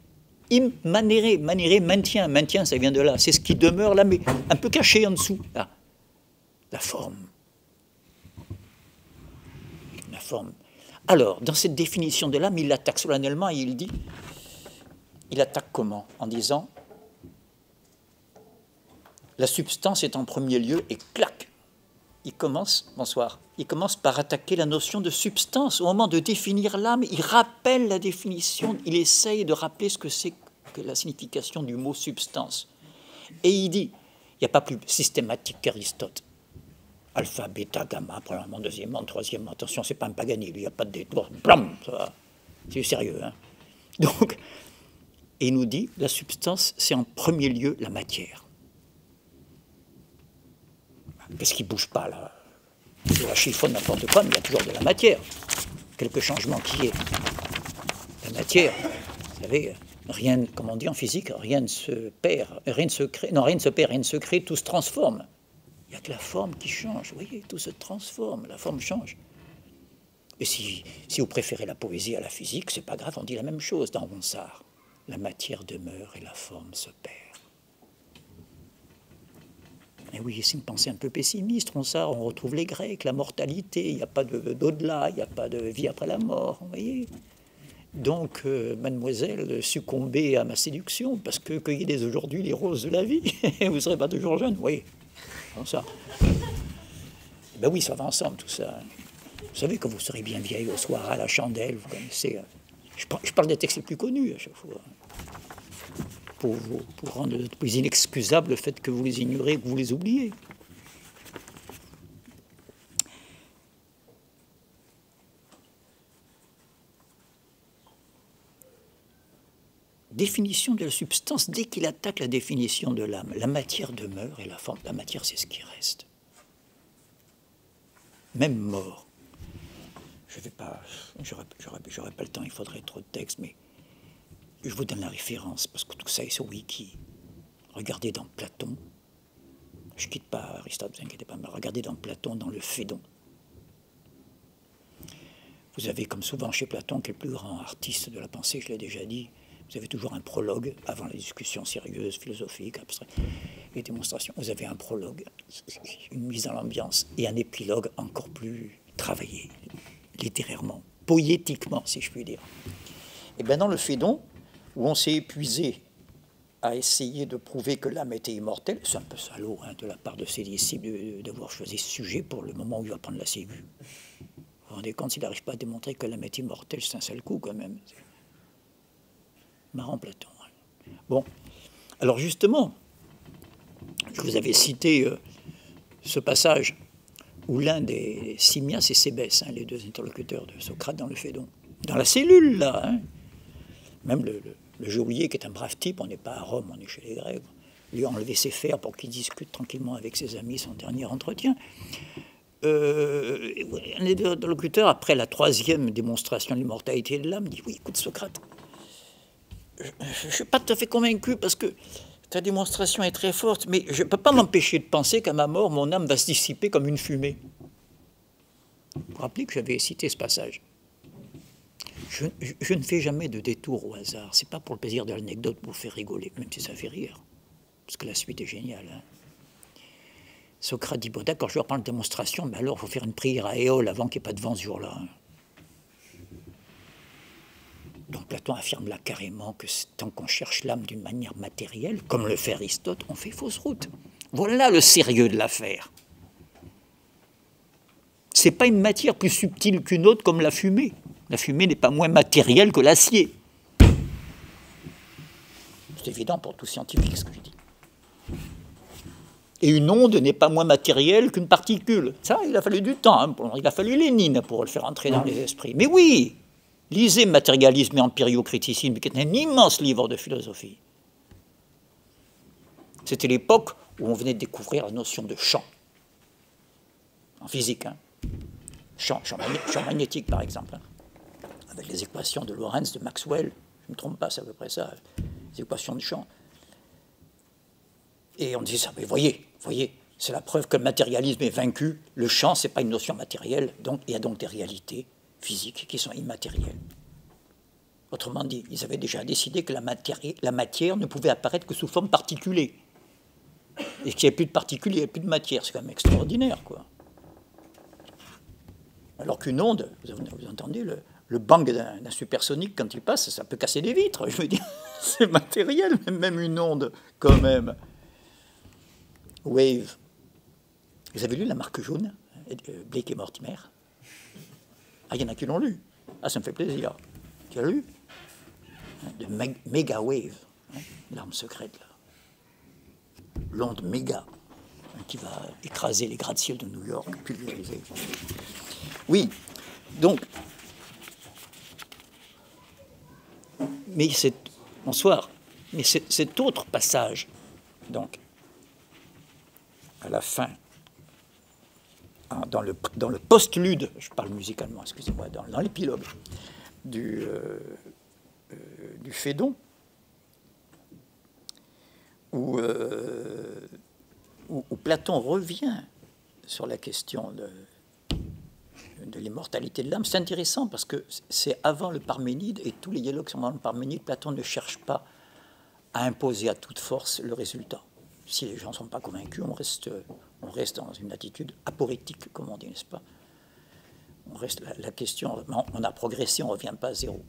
Manere, maintien, ça vient de là. C'est ce qui demeure là, mais un peu caché en dessous. Là. La forme. La forme. Alors, dans cette définition de l'âme, il l'attaque solennellement et il dit, il attaque comment? En disant, la substance est en premier lieu et clac, il commence par attaquer la notion de substance. Au moment de définir l'âme, il rappelle la définition, il essaye de rappeler ce que c'est que la signification du mot substance. Et il dit, il n'y a pas plus systématique qu'Aristote. Alpha, bêta, gamma, premièrement, deuxièmement, troisièmement. Attention, c'est pas un Paganini, il n'y a pas de détour. Blam, c'est sérieux. Hein. Donc, et il nous dit, la substance, c'est en premier lieu la matière. Parce qu'il ne bouge pas, là. C'est la chiffonne, n'importe quoi, mais il y a toujours de la matière. Quelque changement qui est. La matière, vous savez, rien, comme on dit en physique, rien ne se perd, rien ne se crée. Non, rien ne se perd, rien ne se crée, tout se transforme. Il n'y a que la forme qui change, vous voyez, tout se transforme, la forme change. Et si vous préférez la poésie à la physique, c'est pas grave, on dit la même chose dans Ronsard. La matière demeure et la forme se perd. Et oui, c'est une pensée un peu pessimiste, Ronsard, on retrouve les Grecs, la mortalité, il n'y a pas d'au-delà, il n'y a pas de vie après la mort, vous voyez. Donc, mademoiselle, succombez à ma séduction, parce que cueillez dès aujourd'hui les roses de la vie, vous ne serez pas toujours jeune, oui. Comme ça. Ben oui, ça va ensemble, tout ça. Vous savez que vous serez bien vieille au soir à la chandelle, vous connaissez. Je parle des textes les plus connus à chaque fois. Pour rendre plus inexcusable le fait que vous les ignorez, que vous les oubliez. Définition de la substance, dès qu'il attaque la définition de l'âme, la matière demeure et la forme. La matière, c'est ce qui reste. Même mort. Je vais pas, j'aurais pas le temps, il faudrait trop de textes, mais je vous donne la référence, parce que tout ça est sur Wiki. Regardez dans Platon, je quitte pas Aristote, ne vous inquiétez pas, mais regardez dans Platon, dans le Phédon. Vous avez, comme souvent chez Platon, qui est le plus grand artiste de la pensée, je l'ai déjà dit, vous avez toujours un prologue, avant la discussion sérieuse, philosophique, abstraite, les démonstrations. Vous avez un prologue, une mise en l'ambiance, et un épilogue encore plus travaillé, littérairement, poétiquement, si je puis dire. Et bien dans le Phédon, où on s'est épuisé à essayer de prouver que l'âme était immortelle, c'est un peu salaud hein, de la part de ses disciples d'avoir choisi ce sujet pour le moment où il va prendre la Ségu. Vous vous rendez compte, s'il n'arrive pas à démontrer que l'âme est immortelle, c'est un sale coup quand même. Marrant Platon. Bon, alors justement, je vous avais cité ce passage où l'un des Simias et Sébès, hein, les deux interlocuteurs de Socrate dans le Phédon, dans la cellule là, hein, même le geôlier qui est un brave type, on n'est pas à Rome, on est chez les Grecs, lui a enlevé ses fers pour qu'il discute tranquillement avec ses amis son dernier entretien. Un des interlocuteurs, après la troisième démonstration de l'immortalité de l'âme, dit « Oui, écoute Socrate, je ne suis pas tout à fait convaincu parce que ta démonstration est très forte, mais je ne peux pas m'empêcher de penser qu'à ma mort, mon âme va se dissiper comme une fumée. Vous vous rappelez que j'avais cité ce passage. Je ne fais jamais de détour au hasard. Ce n'est pas pour le plaisir de l'anecdote pour vous faire rigoler, même si ça fait rire. Parce que la suite est géniale. Hein. Socrate dit, bon, d'accord, je reprends la démonstration, mais alors il faut faire une prière à Éole avant qu'il n'y ait pas de vent ce jour-là. Hein. Donc Platon affirme là carrément que tant qu'on cherche l'âme d'une manière matérielle, comme le fait Aristote, on fait fausse route. Voilà le sérieux de l'affaire. Ce n'est pas une matière plus subtile qu'une autre comme la fumée. La fumée n'est pas moins matérielle que l'acier. C'est évident pour tout scientifique ce que je dis. Et une onde n'est pas moins matérielle qu'une particule. Ça, il a fallu du temps. Hein. Il a fallu Lénine pour le faire entrer dans les esprits. Mais oui, lisez Matérialisme et Empiriocriticisme, qui est un immense livre de philosophie. C'était l'époque où on venait de découvrir la notion de champ. En physique. Hein. Champ magnétique, par exemple. Hein. Avec les équations de Lorentz, de Maxwell. Je ne me trompe pas, c'est à peu près ça. Les équations de champ. Et on disait ça, mais voyez, c'est la preuve que le matérialisme est vaincu. Le champ, ce n'est pas une notion matérielle, donc il y a donc des réalités physiques qui sont immatérielles. Autrement dit, ils avaient déjà décidé que la matière ne pouvait apparaître que sous forme particulée. Et qu'il n'y avait plus de particules, il n'y avait plus de matière. C'est quand même extraordinaire, quoi. Alors qu'une onde, vous entendez, le bang d'un supersonique, quand il passe, ça peut casser des vitres. Je veux dire, c'est matériel, même une onde, quand même. Wave. Vous avez lu La Marque jaune, Blake et Mortimer? Ah, il y en a qui l'ont lu. Ah, ça me fait plaisir. Tu as lu? De Mega Wave, hein, l'arme secrète, là. L'onde méga, hein, qui va écraser les gratte-ciel de New York, pulvériser. Oui, donc, mais bonsoir, mais cet autre passage, donc, à la fin, dans le postlude, je parle musicalement, excusez-moi, dans l'épilogue du Phédon, où Platon revient sur la question de l'immortalité de l'âme. C'est intéressant parce que c'est avant le Parménide, et tous les dialogues sont avant le Parménide. Platon ne cherche pas à imposer à toute force le résultat. Si les gens ne sont pas convaincus, on reste dans une attitude aporétique, comme on dit, n'est-ce pas? On reste la question, on a progressé, on ne revient pas à zéro.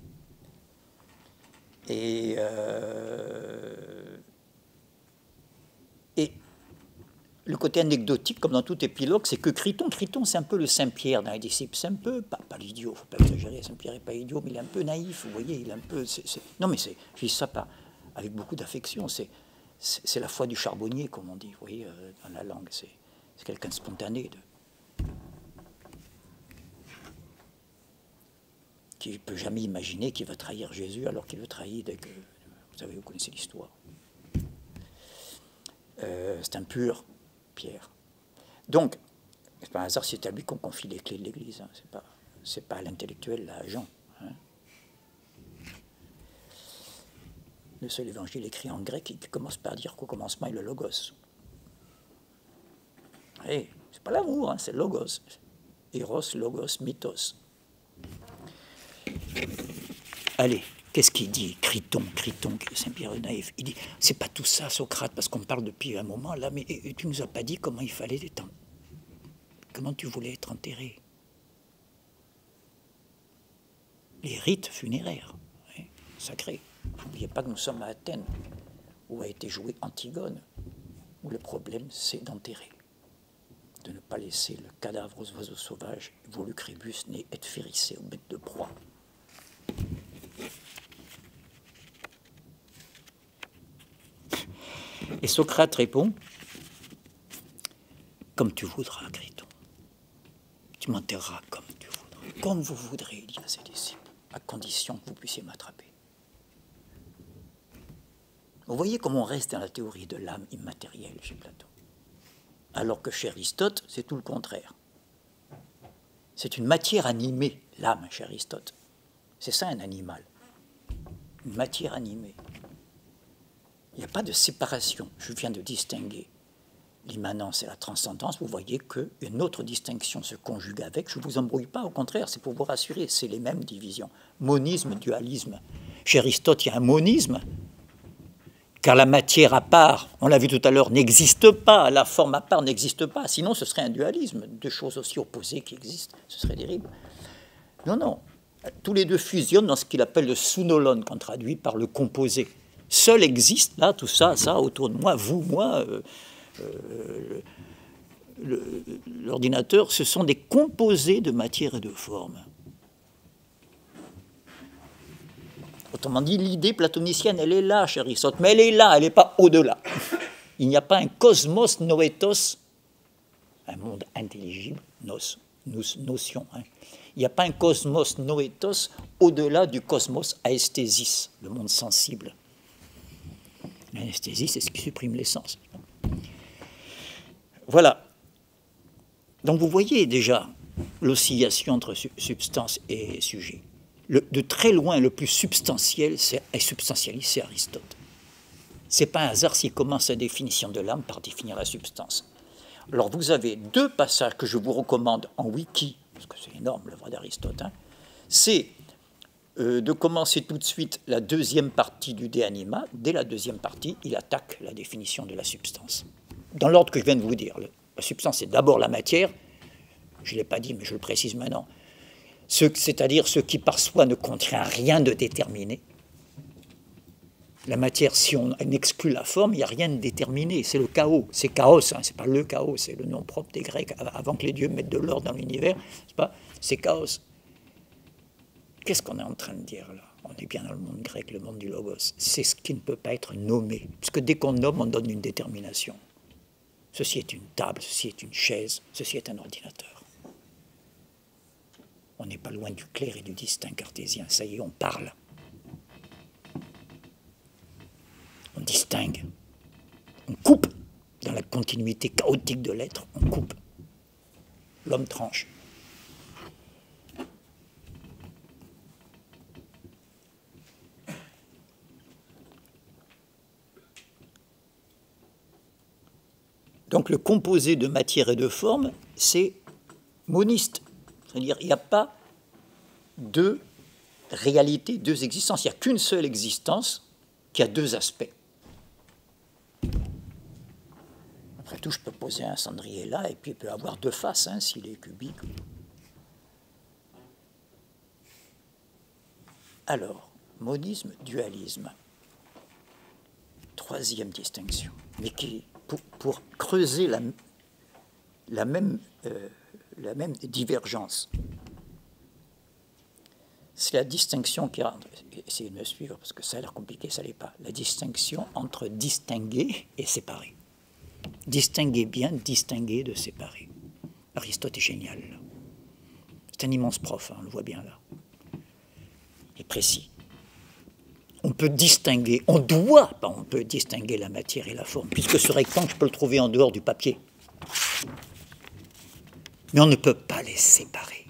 Et le côté anecdotique, comme dans tout épilogue, c'est que Criton, c'est un peu le Saint-Pierre dans les disciples. C'est un peu, pas l'idiot, il ne faut pas exagérer, Saint-Pierre n'est pas idiot, mais il est un peu naïf, vous voyez, il est un peu... Non, mais je dis ça avec beaucoup d'affection, c'est la foi du charbonnier, comme on dit, vous voyez, dans la langue, c'est quelqu'un de spontané, qui ne peut jamais imaginer qu'il va trahir Jésus alors qu'il le trahit dès que... Vous connaissez l'histoire. C'est un pur Pierre. Donc, c'est pas un hasard, c'est à lui qu'on confie les clés de l'Église. Hein. C'est pas à l'intellectuel, là, à Jean. Hein. Le seul évangile écrit en grec qui commence par dire qu'au commencement est le logos. Et c'est pas l'amour, hein, c'est le logos. Eros, logos, mythos. Allez, qu'est-ce qu'il dit, Criton, Saint-Pierre naïf? Il dit, c'est pas tout ça, Socrate, parce qu'on parle depuis un moment là, mais tu nous as pas dit comment il fallait comment tu voulais être enterré. Les rites funéraires, hein, sacrés. N'oubliez pas que nous sommes à Athènes, où a été jouée Antigone, où le problème c'est d'enterrer, de ne pas laisser le cadavre aux oiseaux sauvages, Volucrébus, ni être férissé aux bêtes de proie. Et Socrate répond, comme tu voudras, Criton. Tu m'enterreras comme tu voudras. Comme vous voudrez, il dit à ses disciples, à condition que vous puissiez m'attraper. Vous voyez comment on reste dans la théorie de l'âme immatérielle chez Platon. Alors que chez Aristote, c'est tout le contraire. C'est une matière animée, l'âme, chez Aristote. C'est ça un animal. une matière animée. Il n'y a pas de séparation. Je viens de distinguer l'immanence et la transcendance. Vous voyez qu'une autre distinction se conjugue avec. Je ne vous embrouille pas, au contraire, c'est pour vous rassurer. C'est les mêmes divisions. Monisme, dualisme. Chez Aristote, il y a un monisme, car la matière à part, on l'a vu tout à l'heure, n'existe pas. La forme à part n'existe pas. Sinon, ce serait un dualisme. Deux choses aussi opposées qui existent. Ce serait terrible. Non, non. Tous les deux fusionnent dans ce qu'il appelle le sounolone, qu'on traduit par le composé. Seul existe, là, tout ça, ça, autour de moi, vous, moi, l'ordinateur, ce sont des composés de matière et de forme. Autrement dit, l'idée platonicienne, elle est là chez Aristote, mais elle est là, elle n'est pas au-delà. Il n'y a pas un cosmos noetos, un monde intelligible, notion. Hein. Il n'y a pas un cosmos noetos au-delà du cosmos aesthésis, le monde sensible. L'anesthésie, c'est ce qui supprime l'essence. Voilà. Donc vous voyez déjà l'oscillation entre substance et sujet. De très loin, le plus substantiel, c'est Aristote. Ce n'est pas un hasard s'il commence sa définition de l'âme par définir la substance. Alors vous avez deux passages que je vous recommande en wiki, parce que c'est énorme l'œuvre d'Aristote, hein. C'est de commencer tout de suite la deuxième partie du De Anima. Dès la deuxième partie, il attaque la définition de la substance. Dans l'ordre que je viens de vous dire, la substance, c'est d'abord la matière. Je ne l'ai pas dit, mais je le précise maintenant. C'est-à-dire ce qui par soi ne contient rien de déterminé. La matière, si on exclut la forme, il n'y a rien de déterminé. C'est le chaos. C'est chaos, hein, ce n'est pas le chaos, c'est le nom propre des Grecs. Avant que les dieux mettent de l'ordre dans l'univers, c'est chaos. Qu'est-ce qu'on est en train de dire là? On est bien dans le monde grec, le monde du logos. C'est ce qui ne peut pas être nommé. Parce que dès qu'on nomme, on donne une détermination. Ceci est une table, ceci est une chaise, ceci est un ordinateur. On n'est pas loin du clair et du distinct cartésien. Ça y est, on parle. On distingue. On coupe. Dans la continuité chaotique de l'être, on coupe. L'homme tranche. Donc le composé de matière et de forme, c'est moniste. C'est-à-dire qu'il n'y a pas deux réalités, deux existences. Il n'y a qu'une seule existence qui a deux aspects. Après tout, je peux poser un cendrier là et puis il peut avoir deux faces, hein, s'il est cubique. Alors, monisme, dualisme. Troisième distinction, mais qui, pour creuser la même divergence. C'est la distinction qui a... Essayez de me suivre, parce que ça a l'air compliqué, ça ne l'est pas. La distinction entre distinguer et séparer. Distinguer bien, distinguer de séparer. Aristote est génial. Là. C'est un immense prof, hein, on le voit bien là. Il est précis. On peut distinguer, on peut distinguer la matière et la forme, puisque ce rectangle, je peux le trouver en dehors du papier. Mais on ne peut pas les séparer.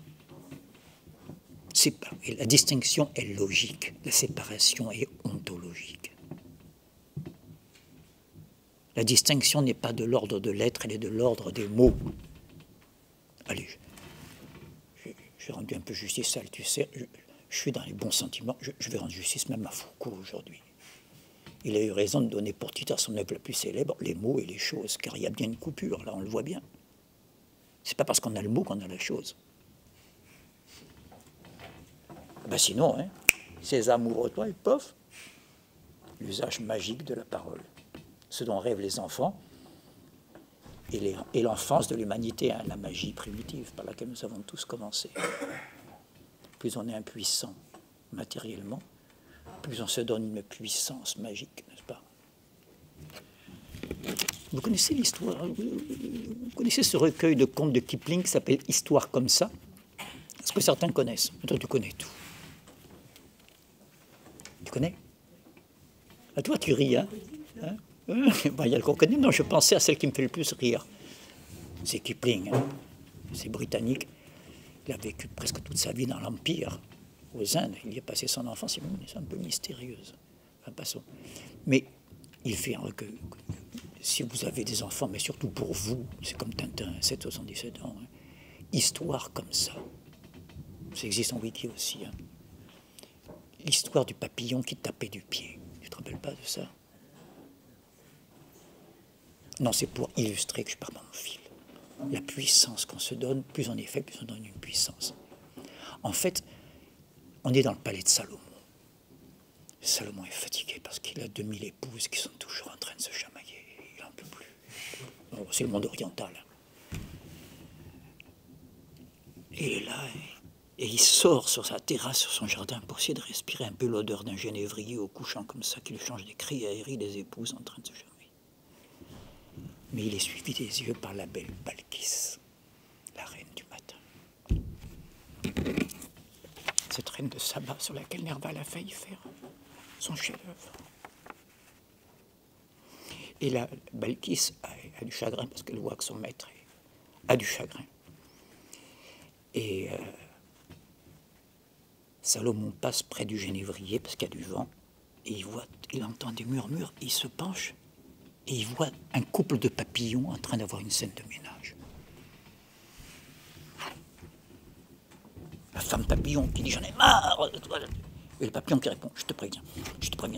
Et la distinction est logique, la séparation est ontologique. La distinction n'est pas de l'ordre de l'être, elle est de l'ordre des mots. Allez, j'ai rendu un peu justice à Althusser. Je suis dans les bons sentiments, je vais rendre justice même à Foucault aujourd'hui. Il a eu raison de donner pour titre à son œuvre la plus célèbre les mots et les choses, car il y a bien une coupure, là on le voit bien. C'est pas parce qu'on a le mot qu'on a la chose. Ben sinon, hein, ces amoureux, toi, et pof, l'usage magique de la parole, ce dont rêvent les enfants, et l'enfance de l'humanité, hein, la magie primitive par laquelle nous avons tous commencé. Plus on est impuissant matériellement, plus on se donne une puissance magique, n'est-ce pas? Vous connaissez l'histoire, vous connaissez ce recueil de contes de Kipling qui s'appelle « Histoire comme ça ». Est-ce que certains connaissent? Toi, tu connais tout. Tu connais? À toi, tu ris, hein? Ben, il y a le qu'on connaît. Non, je pensais à celle qui me fait le plus rire. C'est Kipling, hein? C'est britannique. Il a vécu presque toute sa vie dans l'Empire. aux Indes, il y a passé son enfance, c'est un peu mystérieuse. Enfin, passons. Mais il fait un recueil. Si vous avez des enfants, mais surtout pour vous, c'est comme Tintin, 7-77 ans, hein. Histoire comme ça. Ça existe en wiki aussi. Hein. L'histoire du papillon qui tapait du pied. Tu te rappelles pas de ça? Non, c'est pour illustrer que je pars dans mon fil. La puissance qu'on se donne, plus on est faible, plus on donne une puissance. En fait, on est dans le palais de Salomon. Salomon est fatigué parce qu'il a 2000 épouses qui sont toujours en train de se chamailler. Il n'en peut plus. Oh, c'est le monde oriental. Et là, et il sort sur sa terrasse, sur son jardin, pour essayer de respirer un peu l'odeur d'un genévrier au couchant comme ça, qui lui change des cris aéris des épouses en train de se chamailler. Mais il est suivi des yeux par la belle Balkis, la reine du matin. Cette reine de Saba sur laquelle Nerval a failli faire son chef-d'œuvre. Et la Balkis a du chagrin parce qu'elle voit que son maître a du chagrin. Et Salomon passe près du genévrier parce qu'il y a du vent et il entend des murmures, il se penche et il voit un couple de papillons en train d'avoir une scène de ménage. La femme papillon qui dit « j'en ai marre !» Et le papillon qui répond « je te préviens,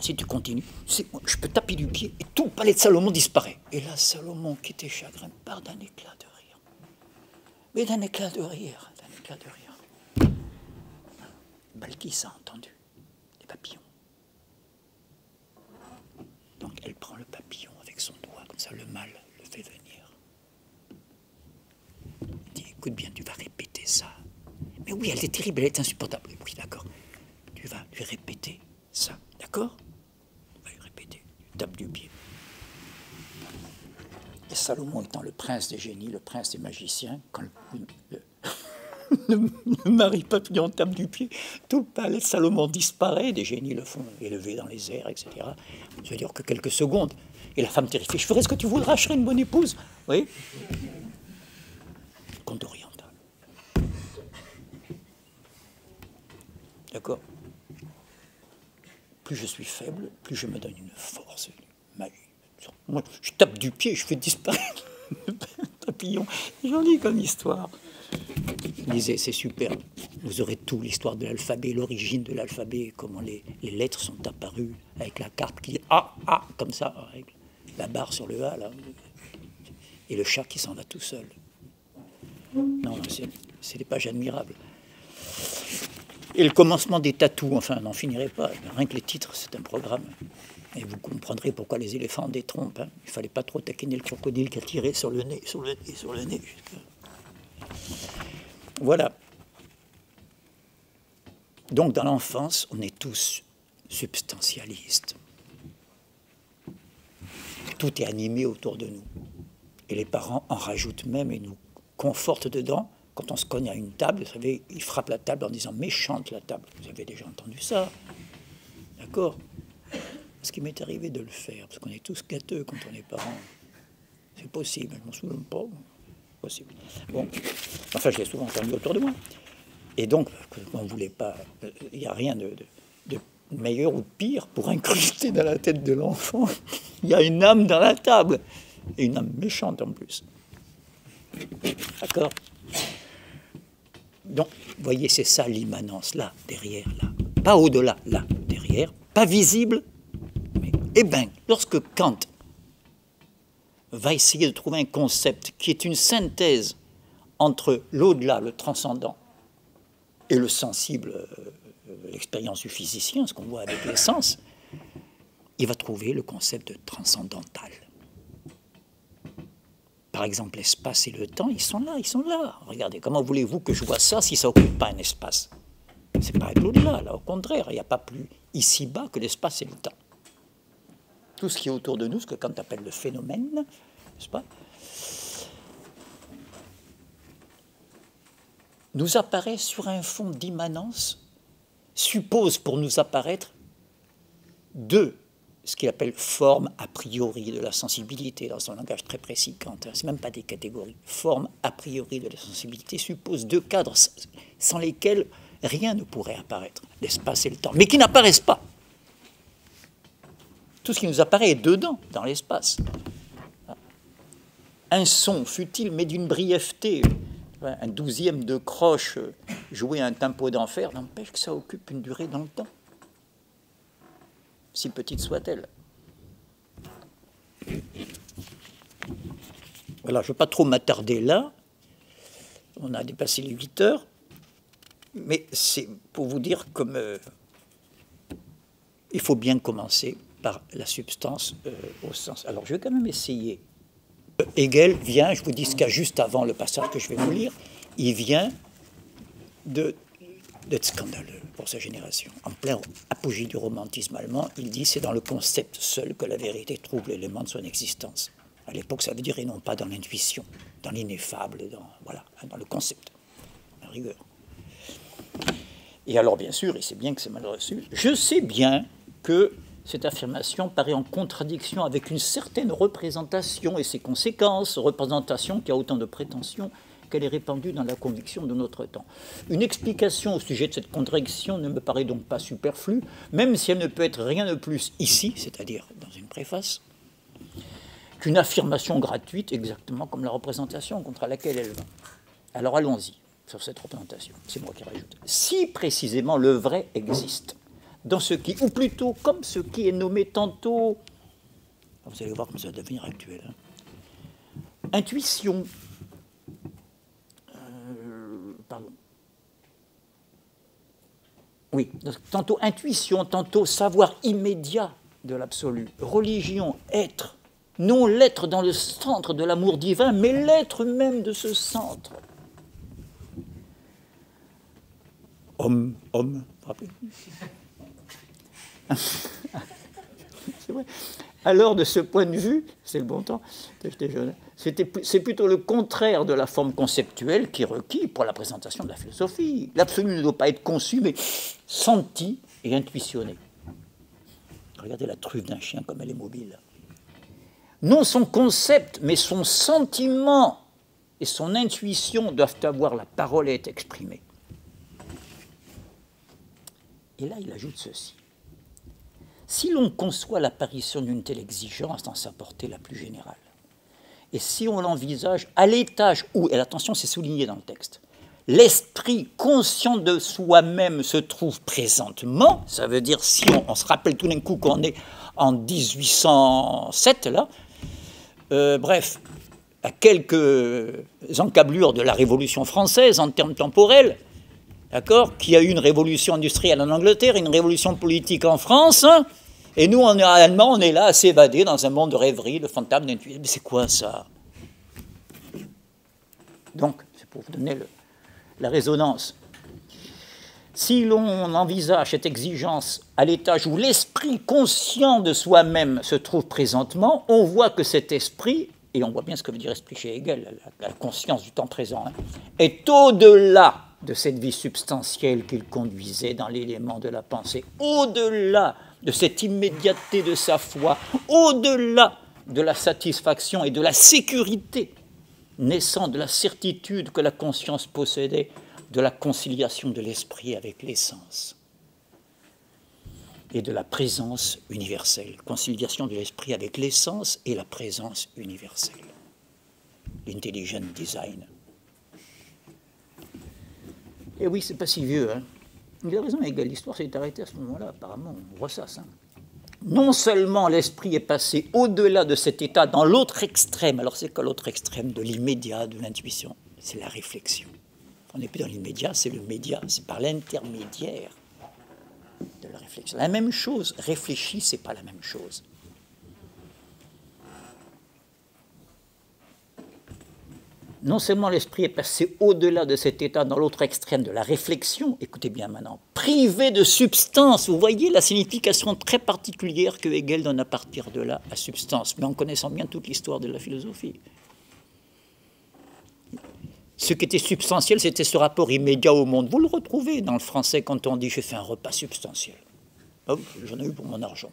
si tu continues, je peux taper du pied et tout le palais de Salomon disparaît. » Et là, Salomon, qui était chagrin, part d'un éclat de rire. Mais d'un éclat de rire. Balkis a entendu les papillons. Donc elle prend le papillon avec son doigt, comme ça le mâle le fait venir. Elle dit, écoute bien, tu vas répéter ça. Mais oui, elle est terrible, elle est insupportable. Oui, d'accord. Tu vas lui répéter ça, d'accord? Tu vas lui répéter, tu tapes du pied. Et Salomon étant le prince des génies, le prince des magiciens, quand le mari papillon tape du pied, tout le palais de Salomon disparaît, des génies le font élever dans les airs, etc. Ça veut dire que quelques secondes. Et la femme terrifiée, je ferai ce que tu voudras, je serai une bonne épouse. Oui. Conte oriental. D'accord? Plus je suis faible, plus je me donne une force, une magie. Moi, je tape du pied, je fais disparaître le papillon. Joli comme histoire. Je disais, c'est superbe. Vous aurez tout, l'histoire de l'alphabet, l'origine de l'alphabet, comment les lettres sont apparues, avec la carte qui dit A, comme ça, avec la barre sur le A, là, et le chat qui s'en va tout seul. Non, c'est des pages admirables. Et le commencement des tatous, enfin, n'en finirait pas. Rien que les titres, c'est un programme. Et vous comprendrez pourquoi les éléphants ont des trompes. Hein. Il ne fallait pas trop taquiner le crocodile qui a tiré sur le nez, sur le nez. Voilà. Donc, dans l'enfance, on est tous substantialistes. Tout est animé autour de nous. Et les parents en rajoutent même et nous confortent dedans. Quand on se cogne à une table, vous savez, ils frappent la table en disant « méchante la table ». Vous avez déjà entendu ça. D'accord? Ce qui m'est arrivé de le faire, parce qu'on est tous gâteux quand on est parents. C'est possible, je m'en souviens pas. Possible. Bon, enfin, je l'ai souvent entendu autour de moi. Et donc, on ne voulait pas... Il n'y a rien de meilleur ou de pire pour incruster dans la tête de l'enfant. Il y a une âme dans la table. Et une âme méchante en plus. D'accord? Donc, vous voyez, c'est ça l'immanence, là, derrière, là. Pas au-delà, là, derrière. Pas visible, mais eh bien, lorsque Kant va essayer de trouver un concept qui est une synthèse entre l'au-delà, le transcendant, et le sensible, l'expérience du physicien, ce qu'on voit avec les sens, il va trouver le concept de transcendantal. Par exemple, l'espace et le temps, ils sont là. Regardez, comment voulez-vous que je vois ça si ça n'occupe pas un espace? C'est pas l'au-delà, là, au contraire, il n'y a pas plus ici-bas que l'espace et le temps. Tout ce qui est autour de nous, ce que Kant appelle le phénomène, n'est-ce pas, nous apparaît sur un fond d'immanence, suppose pour nous apparaître de ce qu'il appelle forme a priori de la sensibilité, dans son langage très précis, Kant, hein, c'est même pas des catégories. Forme a priori de la sensibilité suppose deux cadres sans lesquels rien ne pourrait apparaître, l'espace et le temps, mais qui n'apparaissent pas. Tout ce qui nous apparaît est dedans, dans l'espace. Un son futile, mais d'une brièveté, un 12e de croche joué à un tempo d'enfer, n'empêche que ça occupe une durée dans le temps, si petite soit-elle. Voilà, je ne veux pas trop m'attarder là, on a dépassé les 8 heures, mais c'est pour vous dire comme il faut bien commencer par la substance au sens. Alors je vais quand même essayer. Hegel vient, je vous dis ce qu'il y a juste avant le passage que je vais vous lire, il vient d'être scandaleux pour sa génération. En plein apogée du romantisme allemand, il dit c'est dans le concept seul que la vérité trouve l'élément de son existence. À l'époque, ça veut dire et non pas dans l'intuition, dans l'ineffable, dans le concept, à rigueur. Et alors, bien sûr, et c'est bien que c'est mal reçu, je sais bien que cette affirmation paraît en contradiction avec une certaine représentation et ses conséquences, représentation qui a autant de prétentions qu'elle est répandue dans la conviction de notre temps. Une explication au sujet de cette contradiction ne me paraît donc pas superflue, même si elle ne peut être rien de plus ici, c'est-à-dire dans une préface, qu'une affirmation gratuite, exactement comme la représentation contre laquelle elle va. Alors allons-y sur cette représentation, c'est moi qui rajoute. Si précisément le vrai existe, dans ce qui, ou plutôt comme ce qui est nommé tantôt, vous allez voir comment ça va devenir actuel, intuition, oui, tantôt intuition, tantôt savoir immédiat de l'absolu, religion, être, non l'être dans le centre de l'amour divin, mais l'être même de ce centre. Homme, rappelez-vous. C'est vrai. Alors, de ce point de vue, c'est le bon temps, j'étais jeune, c'est plutôt le contraire de la forme conceptuelle qui est requis pour la présentation de la philosophie. L'absolu ne doit pas être conçu, mais senti et intuitionné. Regardez la truffe d'un chien comme elle est mobile. Non son concept, mais son sentiment et son intuition doivent avoir la parole à être exprimée. Et là, il ajoute ceci. Si l'on conçoit l'apparition d'une telle exigence dans sa portée la plus générale, et si on l'envisage à l'étage où, et attention, c'est souligné dans le texte, l'esprit conscient de soi-même se trouve présentement, ça veut dire si on se rappelle tout d'un coup qu'on est en 1807, là, bref, à quelques encablures de la Révolution française en termes temporels, d'accord, qui a eu une révolution industrielle en Angleterre, une révolution politique en France, hein, et nous, en allemand, on est là à s'évader dans un monde de rêverie, de fantasmes, d'intuition. Mais c'est quoi ça? Donc, c'est pour vous donner la résonance. Si l'on envisage cette exigence à l'étage où l'esprit conscient de soi-même se trouve présentement, on voit que cet esprit, et on voit bien ce que veut dire esprit chez Hegel, la conscience du temps présent, hein, est au-delà de cette vie substantielle qu'il conduisait dans l'élément de la pensée, au-delà de cette immédiateté de sa foi, au-delà de la satisfaction et de la sécurité naissant de la certitude que la conscience possédait de la conciliation de l'esprit avec l'essence et de la présence universelle, conciliation de l'esprit avec l'essence et la présence universelle, l'intelligent design. Et oui, c'est pas si vieux, hein. Il a raison, Hegel, l'histoire s'est arrêtée à ce moment-là, apparemment, on ressasse. Hein. Non seulement l'esprit est passé au-delà de cet état dans l'autre extrême, alors c'est quoi l'autre extrême de l'immédiat, de l'intuition? C'est la réflexion. On n'est plus dans l'immédiat, c'est le média, c'est par l'intermédiaire de la réflexion. La même chose, réfléchir, c'est pas la même chose. Non seulement l'esprit est passé au-delà de cet état dans l'autre extrême de la réflexion, écoutez bien maintenant, privé de substance, vous voyez la signification très particulière que Hegel donne à partir de là à substance, mais en connaissant bien toute l'histoire de la philosophie. Ce qui était substantiel, c'était ce rapport immédiat au monde. Vous le retrouvez dans le français quand on dit « j'ai fait un repas substantiel ». Oh, j'en ai eu pour mon argent.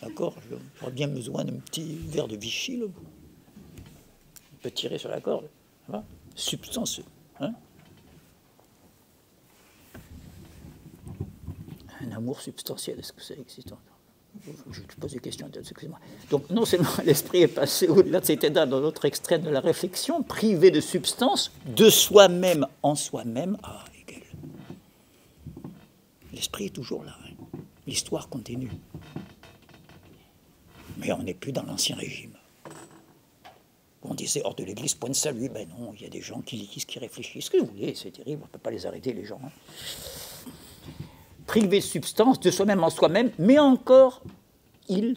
D'accord? J'aurais bien besoin d'un petit verre de Vichy, là. On peut tirer sur la corde. Substancieux. Hein? amour substantiel, est-ce que ça existe? Je te pose des questions, excusez-moi. Donc non seulement l'esprit est passé au-delà de cet état dans l'autre extrême de la réflexion, privé de substance, de soi-même en soi-même, ah, Hegel. L'esprit est toujours là, hein. L'histoire continue. Mais on n'est plus dans l'Ancien Régime. On disait hors de l'Église, point de salut. Ben non, il y a des gens qui lisent, qui réfléchissent. Ce que vous voulez, c'est terrible, on ne peut pas les arrêter, les gens. Hein. Privé de substance, de soi-même en soi-même, mais encore,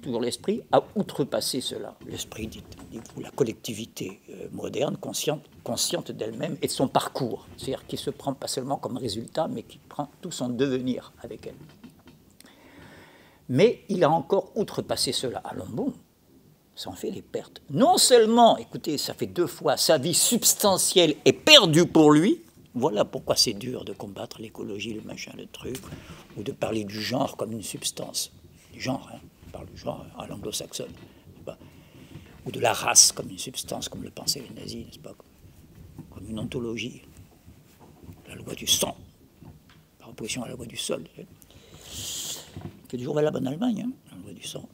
toujours l'esprit, a outrepassé cela. L'esprit, dites-vous, la collectivité moderne, consciente d'elle-même et de son parcours. C'est-à-dire qui se prend pas seulement comme résultat, mais qui prend tout son devenir avec elle. Mais il a encore outrepassé cela. Alors bon, ça en fait des pertes. Non seulement, écoutez, ça fait 2 fois, sa vie substantielle est perdue pour lui. Voilà pourquoi c'est dur de combattre l'écologie, le machin, le truc, ou de parler du genre comme une substance. Du genre, hein, on parle du genre à l'anglo-saxonne, ou de la race comme une substance, comme le pensaient les nazis, n'est-ce pas, comme une ontologie, la loi du sang, par opposition à la loi du sol, qui est toujours valable en Allemagne, hein, la loi du sang.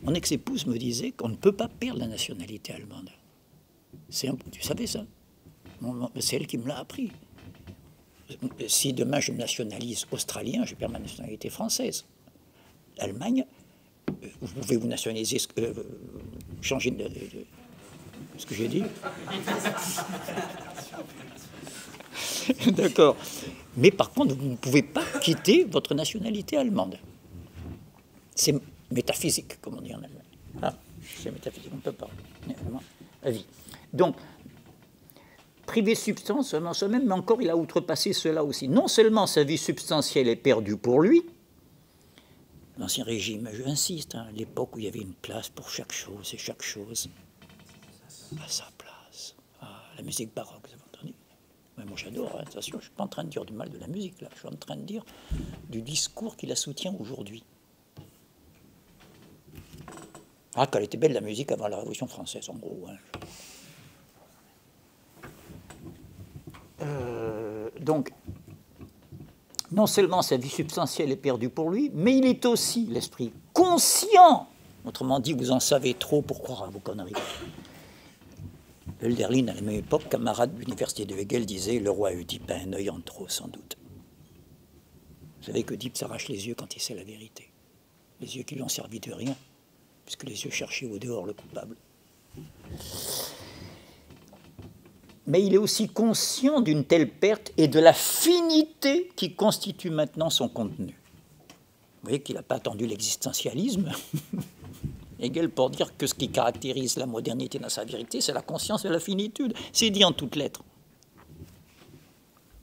Mon ex-épouse me disait qu'on ne peut pas perdre la nationalité allemande. Tu savais ça? C'est elle qui me l'a appris. Si demain je me nationalise australien, je perds ma nationalité française. L'Allemagne, vous pouvez vous nationaliser, changer de ce que j'ai dit. D'accord. Mais par contre, vous ne pouvez pas quitter votre nationalité allemande. C'est métaphysique, comme on dit en allemand. Ah, c'est métaphysique, on ne peut pas. La vie. Donc, privé de substance seulement soi-même, mais encore il a outrepassé cela aussi. Non seulement sa vie substantielle est perdue pour lui, l'Ancien Régime, je insiste, hein, l'époque où il y avait une place pour chaque chose, et chaque chose à sa place. Ah, la musique baroque, vous avez entendu? Ouais, moi j'adore, hein, attention, je ne suis pas en train de dire du mal de la musique, là. Je suis en train de dire du discours qui la soutient aujourd'hui. Ah, qu'elle était belle la musique avant la Révolution française, en gros. Hein. Donc, non seulement sa vie substantielle est perdue pour lui, mais il est aussi, l'esprit, conscient. Autrement dit, vous en savez trop pour croire à vos conneries. Hölderlin, à la même époque, camarade de l'université de Hegel, disait « Le roi Oedipe a un œil en trop, sans doute. » Vous savez qu'Oedipe s'arrache les yeux quand il sait la vérité. Les yeux qui lui ont servi de rien, puisque les yeux cherchaient au dehors le coupable. Mais il est aussi conscient d'une telle perte et de la finité qui constitue maintenant son contenu. Vous voyez qu'il n'a pas attendu l'existentialisme, Hegel, pour dire que ce qui caractérise la modernité dans sa vérité, c'est la conscience de la finitude. C'est dit en toutes lettres.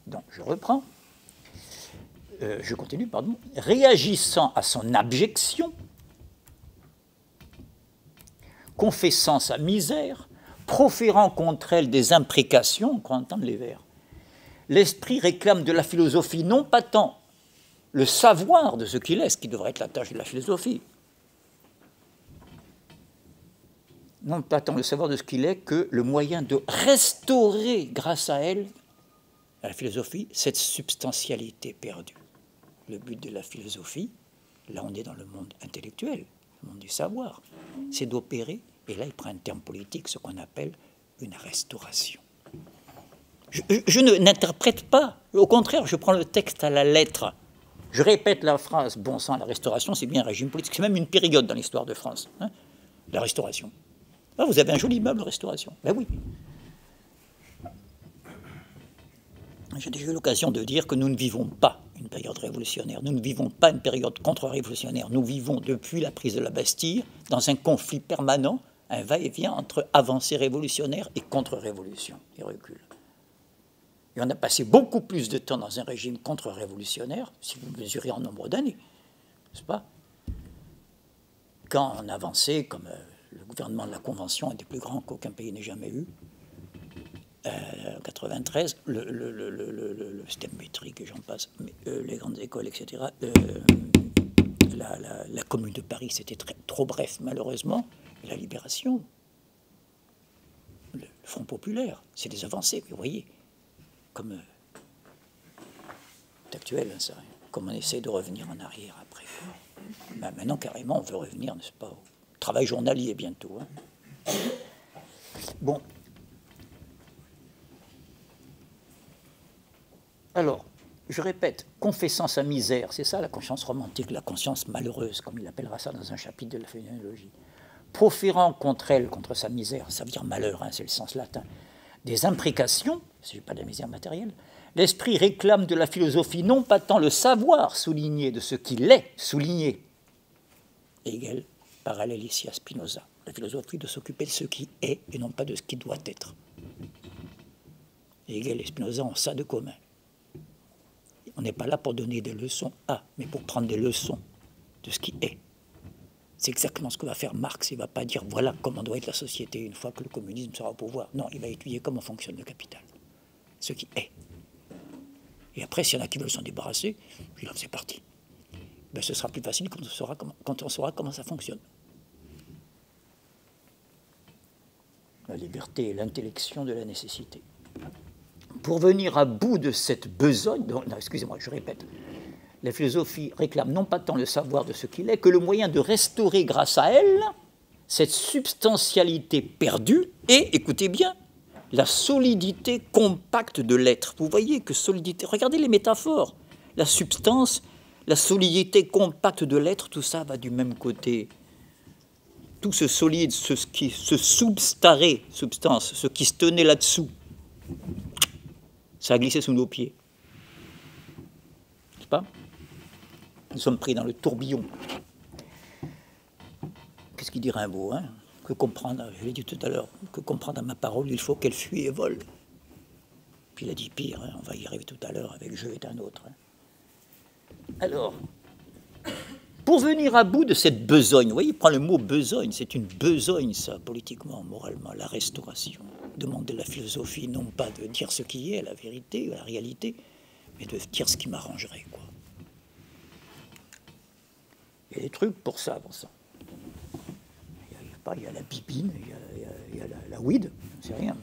Donc, je reprends. Je continue, pardon. Réagissant à son abjection, confessant sa misère, proférant contre elle des imprécations, on croit entendre les vers. L'esprit réclame de la philosophie non pas tant le savoir de ce qu'il est, ce qui devrait être la tâche de la philosophie, non pas tant le savoir de ce qu'il est que le moyen de restaurer, grâce à elle, à la philosophie, cette substantialité perdue. Le but de la philosophie, là on est dans le monde intellectuel, le monde du savoir, c'est d'opérer, et là il prend un terme politique, ce qu'on appelle une restauration. Je n'interprète pas, au contraire, je prends le texte à la lettre. Je répète la phrase, bon sang, la restauration, c'est bien un régime politique, c'est même une période dans l'histoire de France, hein, la restauration. Ah, vous avez un joli meuble restauration. Ben oui. J'ai déjà eu l'occasion de dire que nous ne vivons pas une période révolutionnaire, nous ne vivons pas une période contre-révolutionnaire, nous vivons depuis la prise de la Bastille dans un conflit permanent, un va-et-vient entre avancée révolutionnaire et contre-révolution, et recul. Et on a passé beaucoup plus de temps dans un régime contre-révolutionnaire, si vous mesurez en nombre d'années, n'est-ce pas, quand on avançait, comme le gouvernement de la Convention est des plus grands qu'aucun pays n'ait jamais eu, en 93, le système métrique, et j'en passe, les grandes écoles, etc., la Commune de Paris, c'était trop bref, malheureusement, et la Libération, le Front populaire, c'est des avancées, vous voyez, comme c'est actuel, hein, ça, comme on essaie de revenir en arrière après. Ben maintenant, carrément, on veut revenir, n'est-ce pas, au travail journalier bientôt. Hein. Bon. Alors, je répète, confessant sa misère, c'est ça la conscience romantique, la conscience malheureuse, comme il appellera ça dans un chapitre de la phénoménologie. Proférant contre elle, contre sa misère, ça veut dire malheur, hein, c'est le sens latin, des imprécations, il ne s'agit pas de la misère matérielle, l'esprit réclame de la philosophie non pas tant le savoir souligné de ce qu'il est souligné. Hegel, parallèle ici à Spinoza. La philosophie de s'occuper de ce qui est et non pas de ce qui doit être. Hegel et Spinoza ont ça de commun. On n'est pas là pour donner des leçons à, mais pour prendre des leçons de ce qui est. C'est exactement ce que va faire Marx. Il ne va pas dire voilà comment doit être la société une fois que le communisme sera au pouvoir. Non, il va étudier comment fonctionne le capital. Ce qui est. Et après, s'il y en a qui veulent s'en débarrasser, puis là, c'est parti. Ben, ce sera plus facile quand on saura comment ça fonctionne. La liberté et l'intellection de la nécessité. Pour venir à bout de cette besogne, excusez-moi, je répète, la philosophie réclame non pas tant le savoir de ce qu'il est, que le moyen de restaurer grâce à elle cette substantialité perdue et, écoutez bien, la solidité compacte de l'être. Vous voyez que solidité, regardez les métaphores, la substance, la solidité compacte de l'être, tout ça va du même côté. Tout ce solide, ce qui se substarait, substance, ce qui se tenait là-dessous, ça a glissé sous nos pieds. N'est-ce pas? Nous sommes pris dans le tourbillon. Qu'est-ce qu'il dit Rimbaud, hein? Que comprendre, je l'ai dit tout à l'heure, que comprendre à ma parole, il faut qu'elle fuit et vole. Puis il a dit pire, hein, on va y arriver tout à l'heure avec je est un autre. Hein. Alors, pour venir à bout de cette besogne, vous voyez, il prend le mot besogne, c'est une besogne ça, politiquement, moralement, la restauration. Demander la philosophie, non pas de dire ce qui est, la vérité, la réalité, mais de dire ce qui m'arrangerait, quoi. Il y a des trucs pour ça, bon sang. Il y a la bibine, il y a la weed, c'est rien.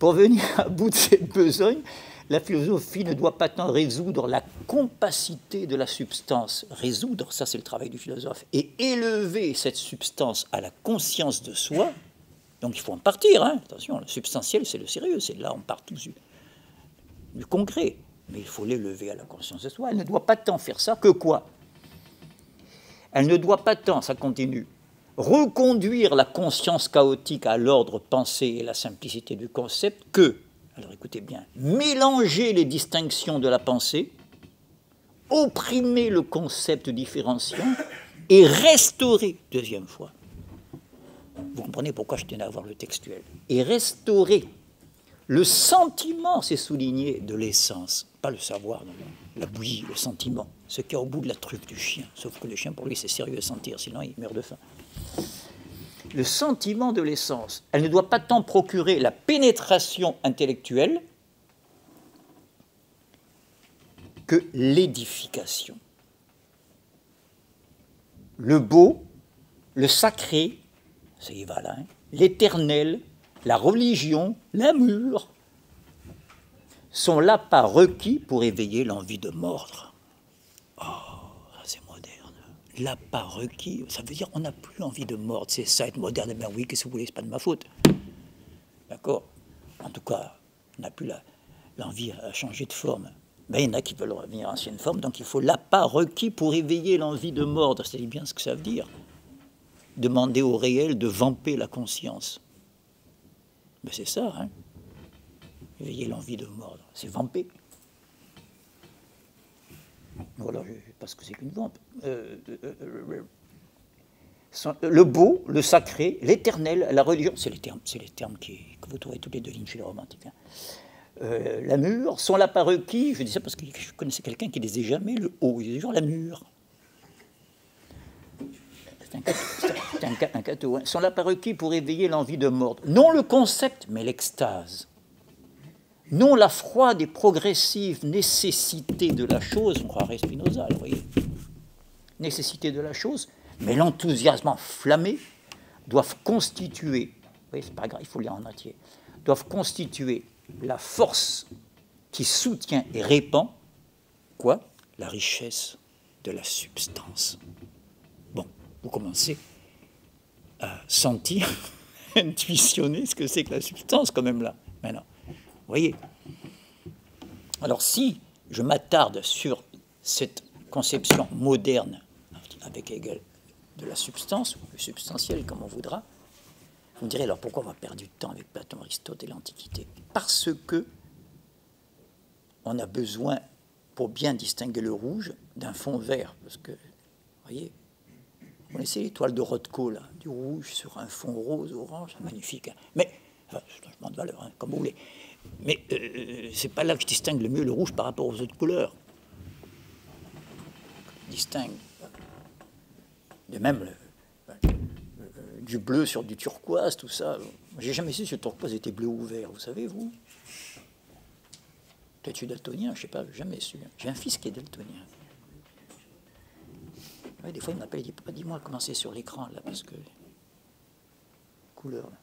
Pour venir à bout de cette besogne, la philosophie ne doit pas tant résoudre la compacité de la substance. Résoudre, ça c'est le travail du philosophe. Et élever cette substance à la conscience de soi. Donc il faut en partir, hein. Attention, le substantiel c'est le sérieux, c'est là on part tout du concret. Mais il faut l'élever à la conscience de soi. Elle ne doit pas tant faire ça que quoi? Elle ne doit pas tant, ça continue, reconduire la conscience chaotique à l'ordre pensée et la simplicité du concept que, alors écoutez bien, mélanger les distinctions de la pensée, opprimer le concept différenciant et restaurer, deuxième fois. Vous comprenez pourquoi je tenais à avoir le textuel. Et restaurer le sentiment, c'est souligné, de l'essence, pas le savoir, non, la bouillie, le sentiment, ce qu'il y a au bout de la truffe du chien. Sauf que le chien, pour lui, c'est sérieux à sentir, sinon il meurt de faim. Le sentiment de l'essence, elle ne doit pas tant procurer la pénétration intellectuelle que l'édification. Le beau, le sacré, c'est Yvalin, l'éternel, la religion, l'amour, sont là pas requis pour éveiller l'envie de mordre. Oh, ça c'est moderne. Là pas requis, ça veut dire qu'on n'a plus envie de mordre. C'est ça être moderne. Ben oui, qu'est-ce que vous voulez, c'est pas de ma faute. D'accord? En tout cas, on n'a plus l'envie à changer de forme. Ben, il y en a qui veulent revenir à l'ancienne forme, donc il faut là pas requis pour éveiller l'envie de mordre. C'est bien ce que ça veut dire. Demander au réel de vamper la conscience. Ben c'est ça, hein. Éveiller l'envie de mordre, c'est vamper. Voilà, je ne sais pas ce que c'est qu'une vampe. Le beau, le sacré, l'éternel, la religion, c'est les termes que vous trouvez toutes les deux lignes chez les romantiques. Hein. L'amour sont là pas requis, je dis ça parce que je connaissais quelqu'un qui ne disait jamais le haut, il disait toujours l'amour. C'est un cateau, hein. Sont là pas requis pour éveiller l'envie de mordre. Non le concept, mais l'extase. Non la froide et progressive nécessité de la chose, on croirait Spinoza, vous voyez. Nécessité de la chose, mais l'enthousiasme enflammé doivent constituer, vous voyez, c'est pas grave, il faut lire en entier, doivent constituer la force qui soutient et répand Quoi? La richesse de la substance. Bon, vous commencez à sentir, intuitionner ce que c'est que la substance quand même là. Maintenant, vous voyez. Alors si je m'attarde sur cette conception moderne avec Hegel de la substance, ou du substantiel comme on voudra, vous me direz alors pourquoi on va perdre du temps avec Platon, Aristote et l'Antiquité? Parce que on a besoin, pour bien distinguer le rouge, d'un fond vert. Parce que, vous voyez, vous connaissez l'étoile de Rothko, là, du rouge sur un fond rose, orange, c'est magnifique. Hein. Mais, enfin, c'est un changement de valeur, hein, comme vous voulez. Mais c'est pas là que je distingue le mieux le rouge par rapport aux autres couleurs. Je distingue. De même, du bleu sur du turquoise, tout ça. J'ai jamais su si le turquoise était bleu ou vert, vous savez, vous? Peut-être je suis daltonien, je sais pas, jamais su. J'ai un fils qui est daltonien. Ouais, des fois, il m'appelle, il dit, dis-moi comment c'est sur l'écran, là, parce que... Couleur, là.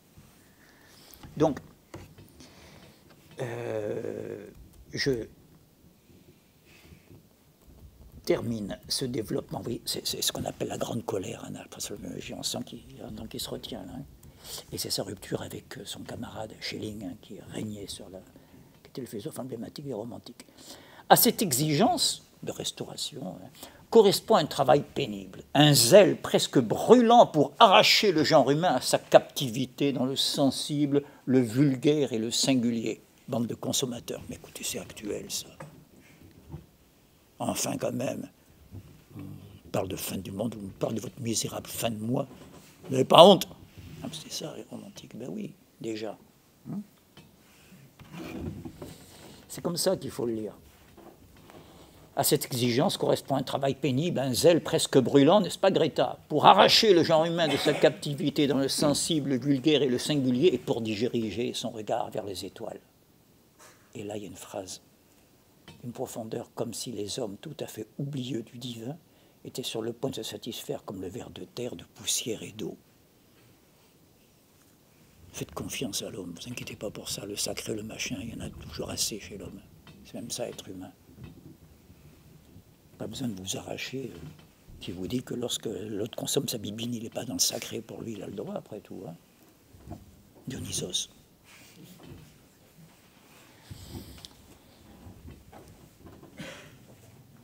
Donc, je termine ce développement, oui, c'est ce qu'on appelle la grande colère, hein, on sent qu'il se retient, là, hein. Et c'est sa rupture avec son camarade Schelling, hein, qui régnait qui était le philosophe emblématique des romantiques. À cette exigence de restauration, hein, correspond un travail pénible, un zèle presque brûlant pour arracher le genre humain à sa captivité dans le sensible, le vulgaire et le singulier. Bande de consommateurs. Mais écoutez, c'est actuel, ça. Enfin, quand même, on parle de fin du monde, on parle de votre misérable fin de mois. Vous n'avez pas honte? Ah, c'est ça, les romantiques. Ben oui, déjà. C'est comme ça qu'il faut le lire. À cette exigence correspond un travail pénible, un zèle presque brûlant, n'est-ce pas, Greta? Pour arracher le genre humain de sa captivité dans le sensible, le vulgaire et le singulier, et pour diriger son regard vers les étoiles. Et là, il y a une phrase, une profondeur, comme si les hommes tout à fait oublieux du divin étaient sur le point de se satisfaire comme le ver de terre, de poussière et d'eau. Faites confiance à l'homme, ne vous inquiétez pas pour ça, le sacré, le machin, il y en a toujours assez chez l'homme. C'est même ça, être humain. Pas besoin de vous arracher. Qui vous dit que lorsque l'autre consomme sa bibine, il n'est pas dans le sacré, pour lui, il a le droit, après tout. Hein. Dionysos.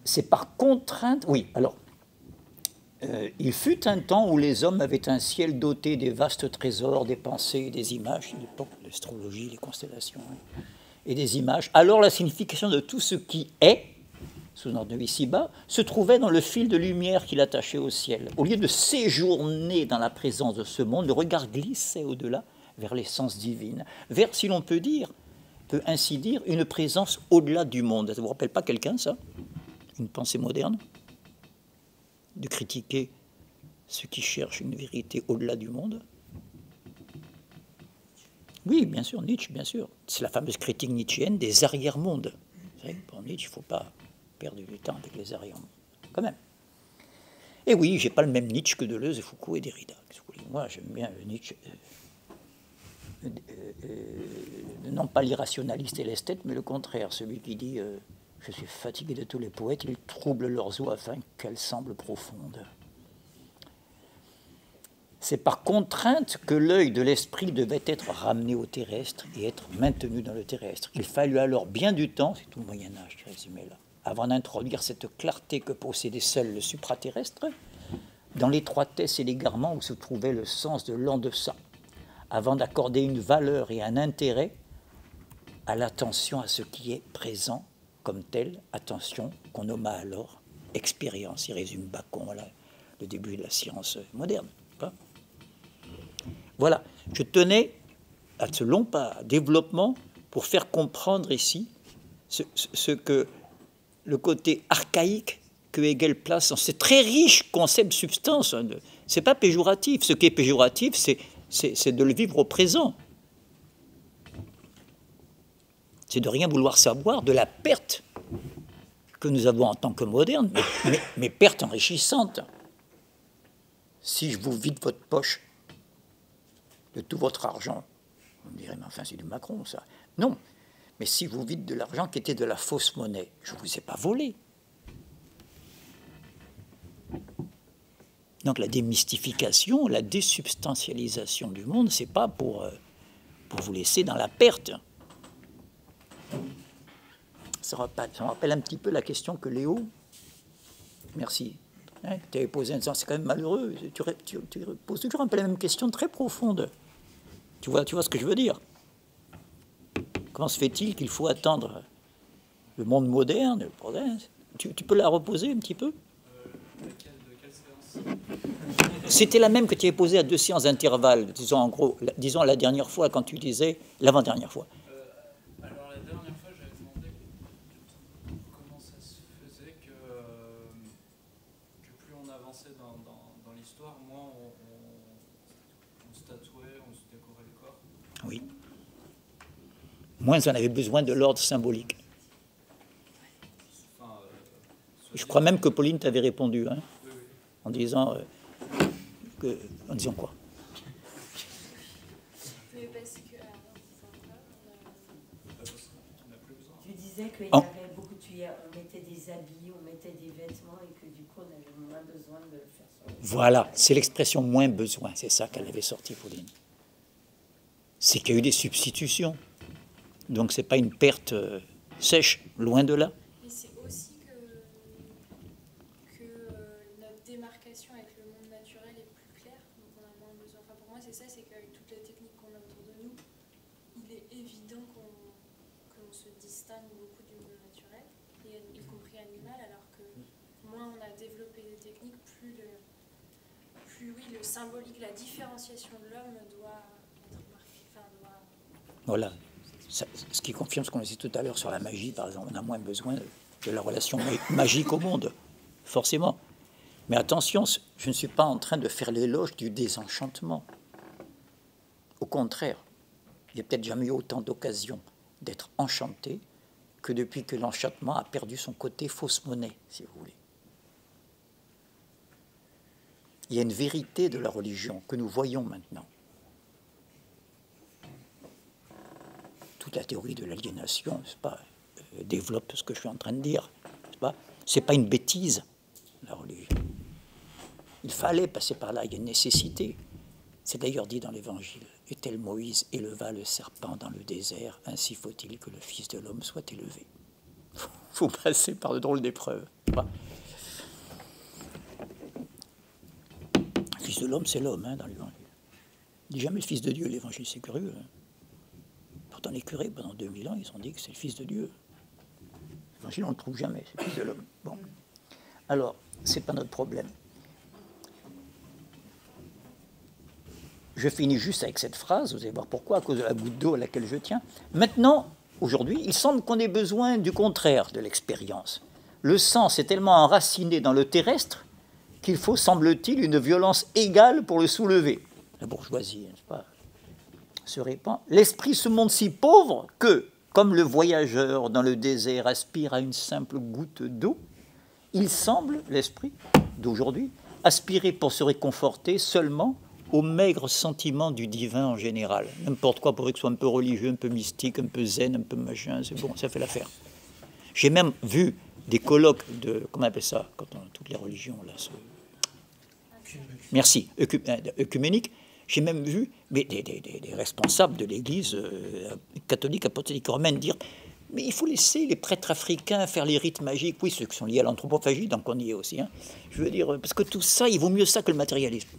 C'est par contrainte... Oui, alors, il fut un temps où les hommes avaient un ciel doté des vastes trésors, des pensées, des images, l'époque, l'astrologie, les constellations, hein, et des images. Alors la signification de tout ce qui est, sous-entendu ici-bas, se trouvait dans le fil de lumière qu'il attachait au ciel. Au lieu de séjourner dans la présence de ce monde, le regard glissait au-delà vers l'essence divine, vers, si l'on peut ainsi dire, une présence au-delà du monde. Ça ne vous rappelle pas quelqu'un, ça? Une pensée moderne, de critiquer ceux qui cherchent une vérité au-delà du monde. Oui, bien sûr, Nietzsche, bien sûr. C'est la fameuse critique nietzschéenne des arrière-mondes. Vous savez, pour Nietzsche, il ne faut pas perdre du temps avec les arrière-mondes, quand même. Et oui, je n'ai pas le même Nietzsche que Deleuze et Foucault et Derrida. Moi, j'aime bien Nietzsche, non pas l'irrationaliste et l'esthète, mais le contraire, celui qui dit je suis fatigué de tous les poètes, ils troublent leurs eaux afin qu'elles semblent profondes. C'est par contrainte que l'œil de l'esprit devait être ramené au terrestre et être maintenu dans le terrestre. Il fallut alors bien du temps, c'est tout le Moyen-Âge qui résumé là, avant d'introduire cette clarté que possédait seul le supraterrestre, dans l'étroitesse et l'égarement où se trouvait le sens de l'en-deçà, avant d'accorder une valeur et un intérêt à l'attention à ce qui est présent comme tel, attention qu'on nomma alors expérience. Il résume Bacon, voilà, le début de la science moderne. Voilà, je tenais à ce long développement pour faire comprendre ici ce que le côté archaïque que Hegel place dans ce très riche concept substance. C'est pas péjoratif. Ce qui est péjoratif, c'est de le vivre au présent. C'est de rien vouloir savoir de la perte que nous avons en tant que modernes, mais perte enrichissante. Si je vous vide votre poche de tout votre argent, vous me direz, mais enfin c'est du Macron ça. Non, mais si vous vide de l'argent qui était de la fausse monnaie, je ne vous ai pas volé, Donc la démystification, la désubstantialisation du monde, c'est pas pour vous laisser dans la perte. Ça me rappelle un petit peu la question que Léo, merci, hein, tu avais posée en disant c'est quand même malheureux, tu poses toujours un peu la même question très profonde. Tu vois ce que je veux dire? Comment se fait-il qu'il faut attendre le monde moderne, le progrès? Tu peux la reposer un petit peu? De quelle séance? C'était la même que tu avais posée à 2 séances d'intervalle, disons en gros, disons la dernière fois quand tu disais, l'avant-dernière fois. Alors la dernière fois, j'avais demandé comment ça se faisait que plus on avançait dans l'histoire, moins on se tatouait, on se décorait le corps. Oui. Moins on avait besoin de l'ordre symbolique. Je crois même que Pauline t'avait répondu, hein, oui. En disant quoi? Tu disais qu'il y avait beaucoup de tuyaux, on mettait des habits, on mettait des vêtements et que du coup on avait moins besoin de le faire sur les... Voilà, c'est l'expression moins besoin, c'est ça qu'elle avait sorti, Pauline. C'est qu'il y a eu des substitutions. Donc c'est pas une perte sèche, loin de là. Mais c'est aussi que notre démarcation avec le monde naturel est plus claire, donc on a moins besoin. Enfin pour moi c'est ça, c'est qu'avec toutes les techniques qu'on a autour de nous, il est évident qu'on se distingue beaucoup du monde naturel, y compris animal, alors que moins on a développé des techniques, plus le symbolique, la différenciation de l'homme doit être marquée. Voilà. Ce qui confirme ce qu'on disait tout à l'heure sur la magie, par exemple. On a moins besoin de la relation magique au monde, forcément. Mais attention, je ne suis pas en train de faire l'éloge du désenchantement. Au contraire, il n'y a peut-être jamais eu autant d'occasions d'être enchanté que depuis que l'enchantement a perdu son côté fausse monnaie, si vous voulez. Il y a une vérité de la religion que nous voyons maintenant. Toute la théorie de l'aliénation, c'est pas, développe ce que je suis en train de dire. C'est pas une bêtise, la religion. Il fallait passer par là, il y a une nécessité. C'est d'ailleurs dit dans l'Évangile. Et tel Moïse éleva le serpent dans le désert, ainsi faut-il que le Fils de l'homme soit élevé. Il faut passer par de drôles d'épreuves. Le Fils de l'homme, c'est l'homme, hein, dans l'Évangile. Il dit jamais le Fils de Dieu, l'Évangile, c'est curieux. Hein. Pourtant, les curés, pendant 2000 ans, ils ont dit que c'est le Fils de Dieu. L'Évangile, on ne le trouve jamais, c'est le Fils de l'homme. Bon. Alors, c'est pas notre problème. Je finis juste avec cette phrase, vous allez voir pourquoi, à cause de la goutte d'eau à laquelle je tiens. Maintenant, aujourd'hui, il semble qu'on ait besoin du contraire de l'expérience. Le sens est tellement enraciné dans le terrestre qu'il faut, semble-t-il, une violence égale pour le soulever. La bourgeoisie, n'est-ce pas, se répand. L'esprit se montre si pauvre que, comme le voyageur dans le désert aspire à une simple goutte d'eau, il semble, l'esprit d'aujourd'hui, aspirer pour se réconforter seulement au maigre sentiment du divin en général. N'importe quoi, pourrait que ce soit un peu religieux, un peu mystique, un peu zen, un peu machin, c'est bon, ça fait l'affaire. J'ai même vu des colloques de, comment on appelle ça, quand toutes les religions, là, merci, œcuménique. J'ai même vu mais des responsables de l'Église catholique, apostolique romaine dire « Mais il faut laisser les prêtres africains faire les rites magiques. » Oui, ceux qui sont liés à l'anthropophagie, donc on y est aussi. Hein. Je veux dire, parce que tout ça, il vaut mieux ça que le matérialisme.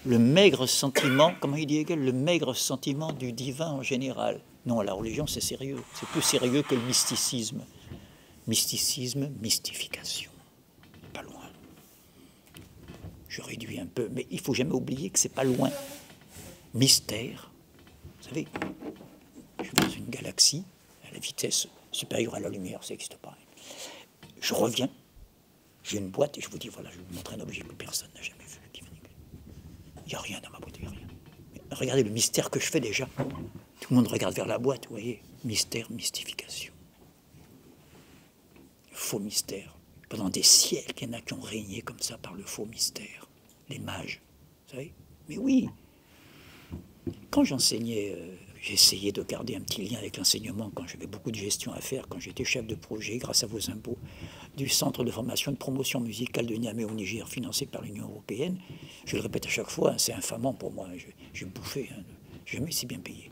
Le maigre sentiment, comment il dit Hegel, le maigre sentiment du divin en général. Non, la religion, c'est sérieux. C'est plus sérieux que le mysticisme. Mysticisme, mystification. Pas loin. Je réduis un peu, mais il ne faut jamais oublier que c'est pas loin. Mystère, vous savez, je suis dans une galaxie, à la vitesse supérieure à la lumière, ça n'existe pas. Je reviens, j'ai une boîte et je vous dis, voilà, je vais vous montrer un objet que personne n'a jamais vu. Il n'y a rien dans ma boîte, il n'y a rien. Mais regardez le mystère que je fais déjà. Tout le monde regarde vers la boîte, vous voyez. Mystère, mystification. Faux mystère. Pendant des siècles, il y en a qui ont régné comme ça par le faux mystère. Les mages, vous savez. Mais oui. Quand j'enseignais, J'ai essayé de garder un petit lien avec l'enseignement quand j'avais beaucoup de gestion à faire, quand j'étais chef de projet, grâce à vos impôts, du centre de formation et de promotion musicale de Niamey au Niger, financé par l'Union européenne. Je le répète à chaque fois, hein, c'est infamant pour moi. J'ai bouffé, hein, jamais si bien payé.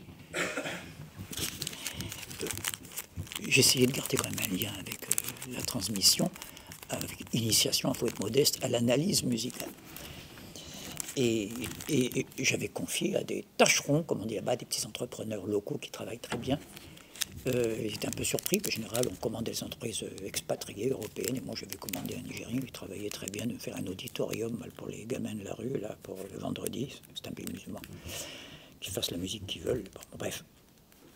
J'ai essayé de garder quand même un lien avec la transmission, avec initiation, il faut être modeste, à l'analyse musicale. Et j'avais confié à des tâcherons, comme on dit là-bas, des petits entrepreneurs locaux qui travaillent très bien. J'étais un peu surpris, en général, on commande des entreprises expatriées européennes, et moi j'avais commandé un Nigérien qui travaillait très bien, de me faire un auditorium pour les gamins de la rue, là, pour le vendredi, c'est un pays musulman, qu'ils fassent la musique qu'ils veulent, bon, bref,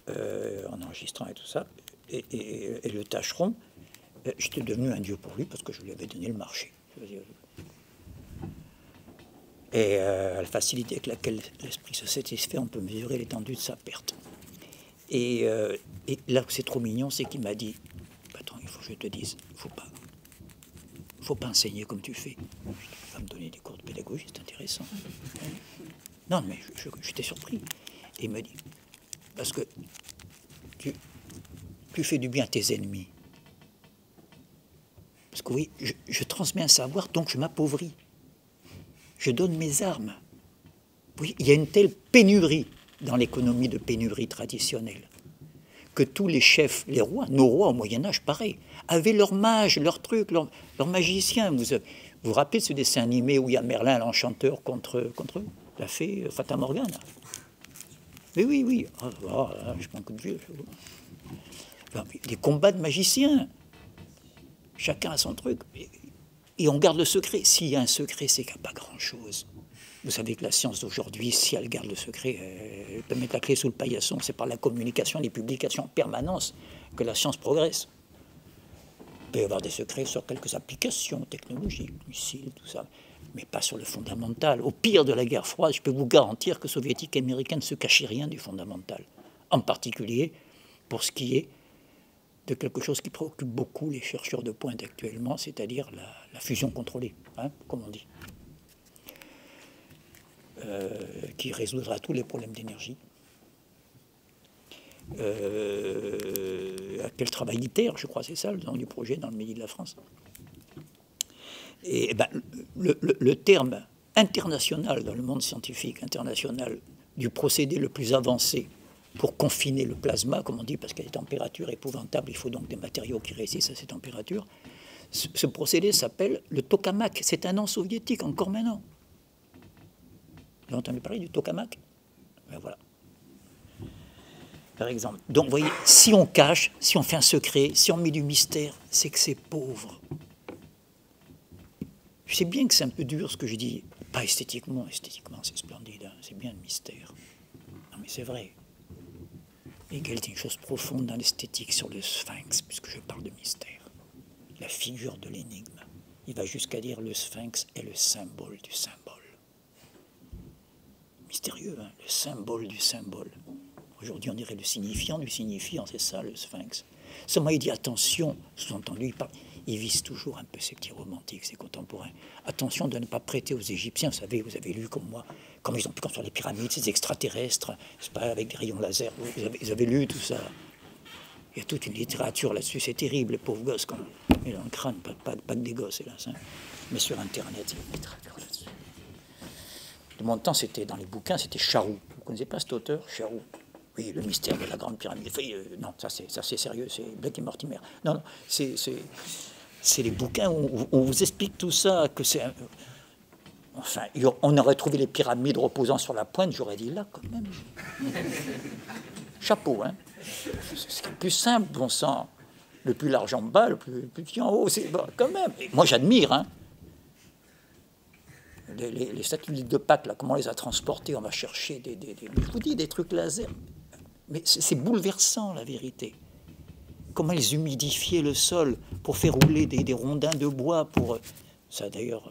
en enregistrant et tout ça. Et le tâcheron, j'étais devenu un dieu pour lui, parce que je lui avais donné le marché. Et à la facilité avec laquelle l'esprit se satisfait, on peut mesurer l'étendue de sa perte. Et là où c'est trop mignon, c'est qu'il m'a dit « Attends, il faut que je te dise, il ne faut pas enseigner comme tu fais. Tu vas me donner des cours de pédagogie, c'est intéressant. » Non, mais j'étais surpris. Et il me dit « Parce que tu fais du bien à tes ennemis. Parce que oui, je transmets un savoir, donc je m'appauvris. Je donne mes armes. Oui, il y a une telle pénurie dans l'économie de pénurie traditionnelle que tous les chefs, les rois, nos rois au Moyen-Âge, pareil, avaient leurs mages, leurs trucs, leurs magiciens. Vous vous rappelez de ce dessin animé où il y a Merlin, l'enchanteur, contre la fée Fata Morgana? Mais oui. Je prends un coup de vieux. Enfin, des combats de magiciens. Chacun a son truc. Et on garde le secret. S'il y a un secret, c'est qu'il n'y a pas grand-chose. Vous savez que la science d'aujourd'hui, si elle garde le secret, elle peut mettre la clé sous le paillasson. C'est par la communication, les publications en permanence que la science progresse. Il peut y avoir des secrets sur quelques applications technologiques, missiles, tout ça, mais pas sur le fondamental. Au pire de la guerre froide, je peux vous garantir que soviétiques et américains ne se cachaient rien du fondamental. En particulier pour ce qui est de quelque chose qui préoccupe beaucoup les chercheurs de pointe actuellement, c'est-à-dire la fusion contrôlée, hein, comme on dit, qui résoudra tous les problèmes d'énergie. Appelle travail ITER, je crois, c'est ça le nom du projet dans le Midi de la France. Et ben, le terme international dans le monde scientifique international du procédé le plus avancé pour confiner le plasma, comme on dit, parce qu'à des températures épouvantables, il faut donc des matériaux qui résistent à ces températures. Ce procédé s'appelle le tokamak. C'est un nom soviétique, encore maintenant. Vous avez entendu parler du tokamak? Ben voilà. Par exemple. Donc, vous voyez, si on cache, si on fait un secret, si on met du mystère, c'est que c'est pauvre. Je sais bien que c'est un peu dur ce que je dis. Pas esthétiquement, c'est splendide, hein, c'est bien le mystère. Non, mais c'est vrai. Et il y a une chose profonde dans l'esthétique sur le sphinx, puisque je parle de mystère. La figure de l'énigme. Il va jusqu'à dire le sphinx est le symbole du symbole. Mystérieux, hein, le symbole du symbole. Aujourd'hui, on dirait le signifiant du signifiant, c'est ça le sphinx. Seulement, il dit attention, sous-entendu, il vise toujours un peu ces petits romantiques, ces contemporains. Attention de ne pas prêter aux Égyptiens, vous savez, vous avez lu comme moi, comment ils ont pu construire les pyramides, ces extraterrestres, c'est pas avec des rayons laser, vous avez lu tout ça. Il y a toute une littérature là-dessus, c'est terrible, les pauvres gosses, quand ils ont un crâne, pas que des gosses, hélas. Hein. Mais sur Internet, il y a une littérature là-dessus. De mon temps, c'était dans les bouquins, c'était Charroux. Vous ne connaissez pas cet auteur, Charroux? Oui, le mystère de la grande pyramide. Enfin, non, ça c'est sérieux, c'est Blake et Mortimer. Non, c'est les bouquins où on vous explique tout ça, que c'est... Enfin, on aurait trouvé les pyramides reposant sur la pointe, j'aurais dit là, quand même. Chapeau, hein. C'est le plus simple, bon sang. Le plus large en bas, le plus petit en haut, c'est bon, quand même. Et moi, j'admire, hein. Les satellites de Pâques, là, comment on les a transportés? On va chercher je vous dis, des trucs laser. Mais c'est bouleversant, la vérité. Comment ils humidifiaient le sol pour faire rouler des rondins de bois pour... Ça, d'ailleurs,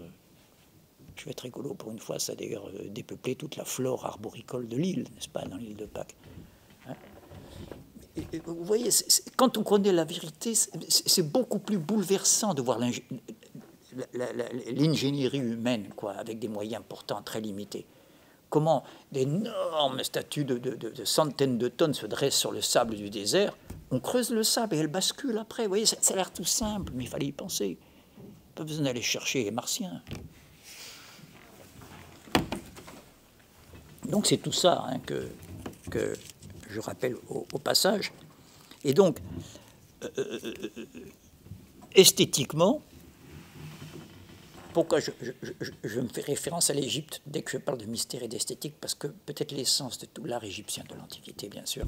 je vais être rigolo pour une fois, ça a d'ailleurs dépeuplé toute la flore arboricole de l'île, n'est-ce pas, dans l'île de Pâques. Hein? Et vous voyez, quand on connaît la vérité, c'est beaucoup plus bouleversant de voir l'ingénierie humaine, quoi, avec des moyens pourtant très limités. comment d'énormes statues de centaines de tonnes se dressent sur le sable du désert. On creuse le sable et elle bascule après. Vous voyez, ça a l'air tout simple, mais il fallait y penser. Pas besoin d'aller chercher les martiens. Donc c'est tout ça hein, que je rappelle au passage. Et donc, esthétiquement, pourquoi je me fais référence à l'Égypte dès que je parle de mystère et d'esthétique? Parce que peut-être l'essence de tout l'art égyptien de l'Antiquité, bien sûr,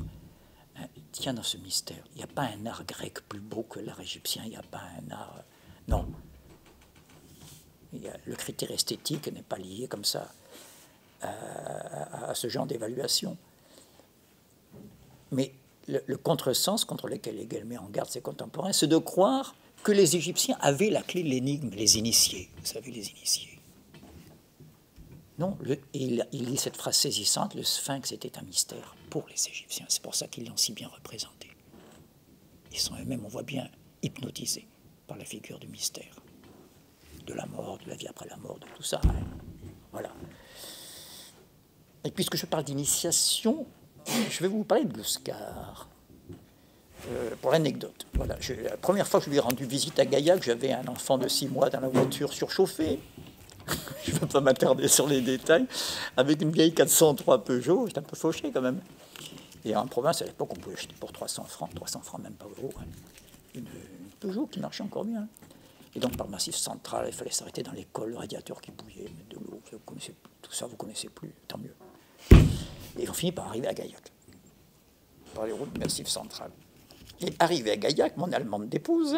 hein, tient dans ce mystère. Il n'y a pas un art grec plus beau que l'art égyptien, il n'y a pas un art... non. Le critère esthétique n'est pas lié comme ça à ce genre d'évaluation. Mais le contresens contre lequel Hegel met en garde ses contemporains, c'est de croire que les Égyptiens avaient la clé de l'énigme, les initiés. Vous savez, les initiés. Non, il lit cette phrase saisissante, le sphinx était un mystère pour les Égyptiens. C'est pour ça qu'ils l'ont si bien représenté. Ils sont eux-mêmes, on voit bien, hypnotisés par la figure du mystère. De la mort, de la vie après la mort, de tout ça. Hein. Voilà. Et puisque je parle d'initiation, je vais vous parler de Gluskar. Pour l'anecdote. Voilà. La première fois que je lui ai rendu visite à Gaillac, j'avais un enfant de 6 mois dans la voiture surchauffée. Je ne vais pas m'attarder sur les détails. Avec une vieille 403 Peugeot, j'étais un peu fauché quand même. Et en province, à l'époque, on pouvait acheter pour 300 francs même pas euros, hein. Une Peugeot qui marchait encore bien. Et donc, par le Massif central, il fallait s'arrêter dans l'école, le radiateur qui bouillait, mettre de l'eau. Tout ça, vous ne connaissez plus, tant mieux. Et on finit par arriver à Gaillac, par les routes du Massif central. Et arrivé à Gaillac, mon allemande d'épouse,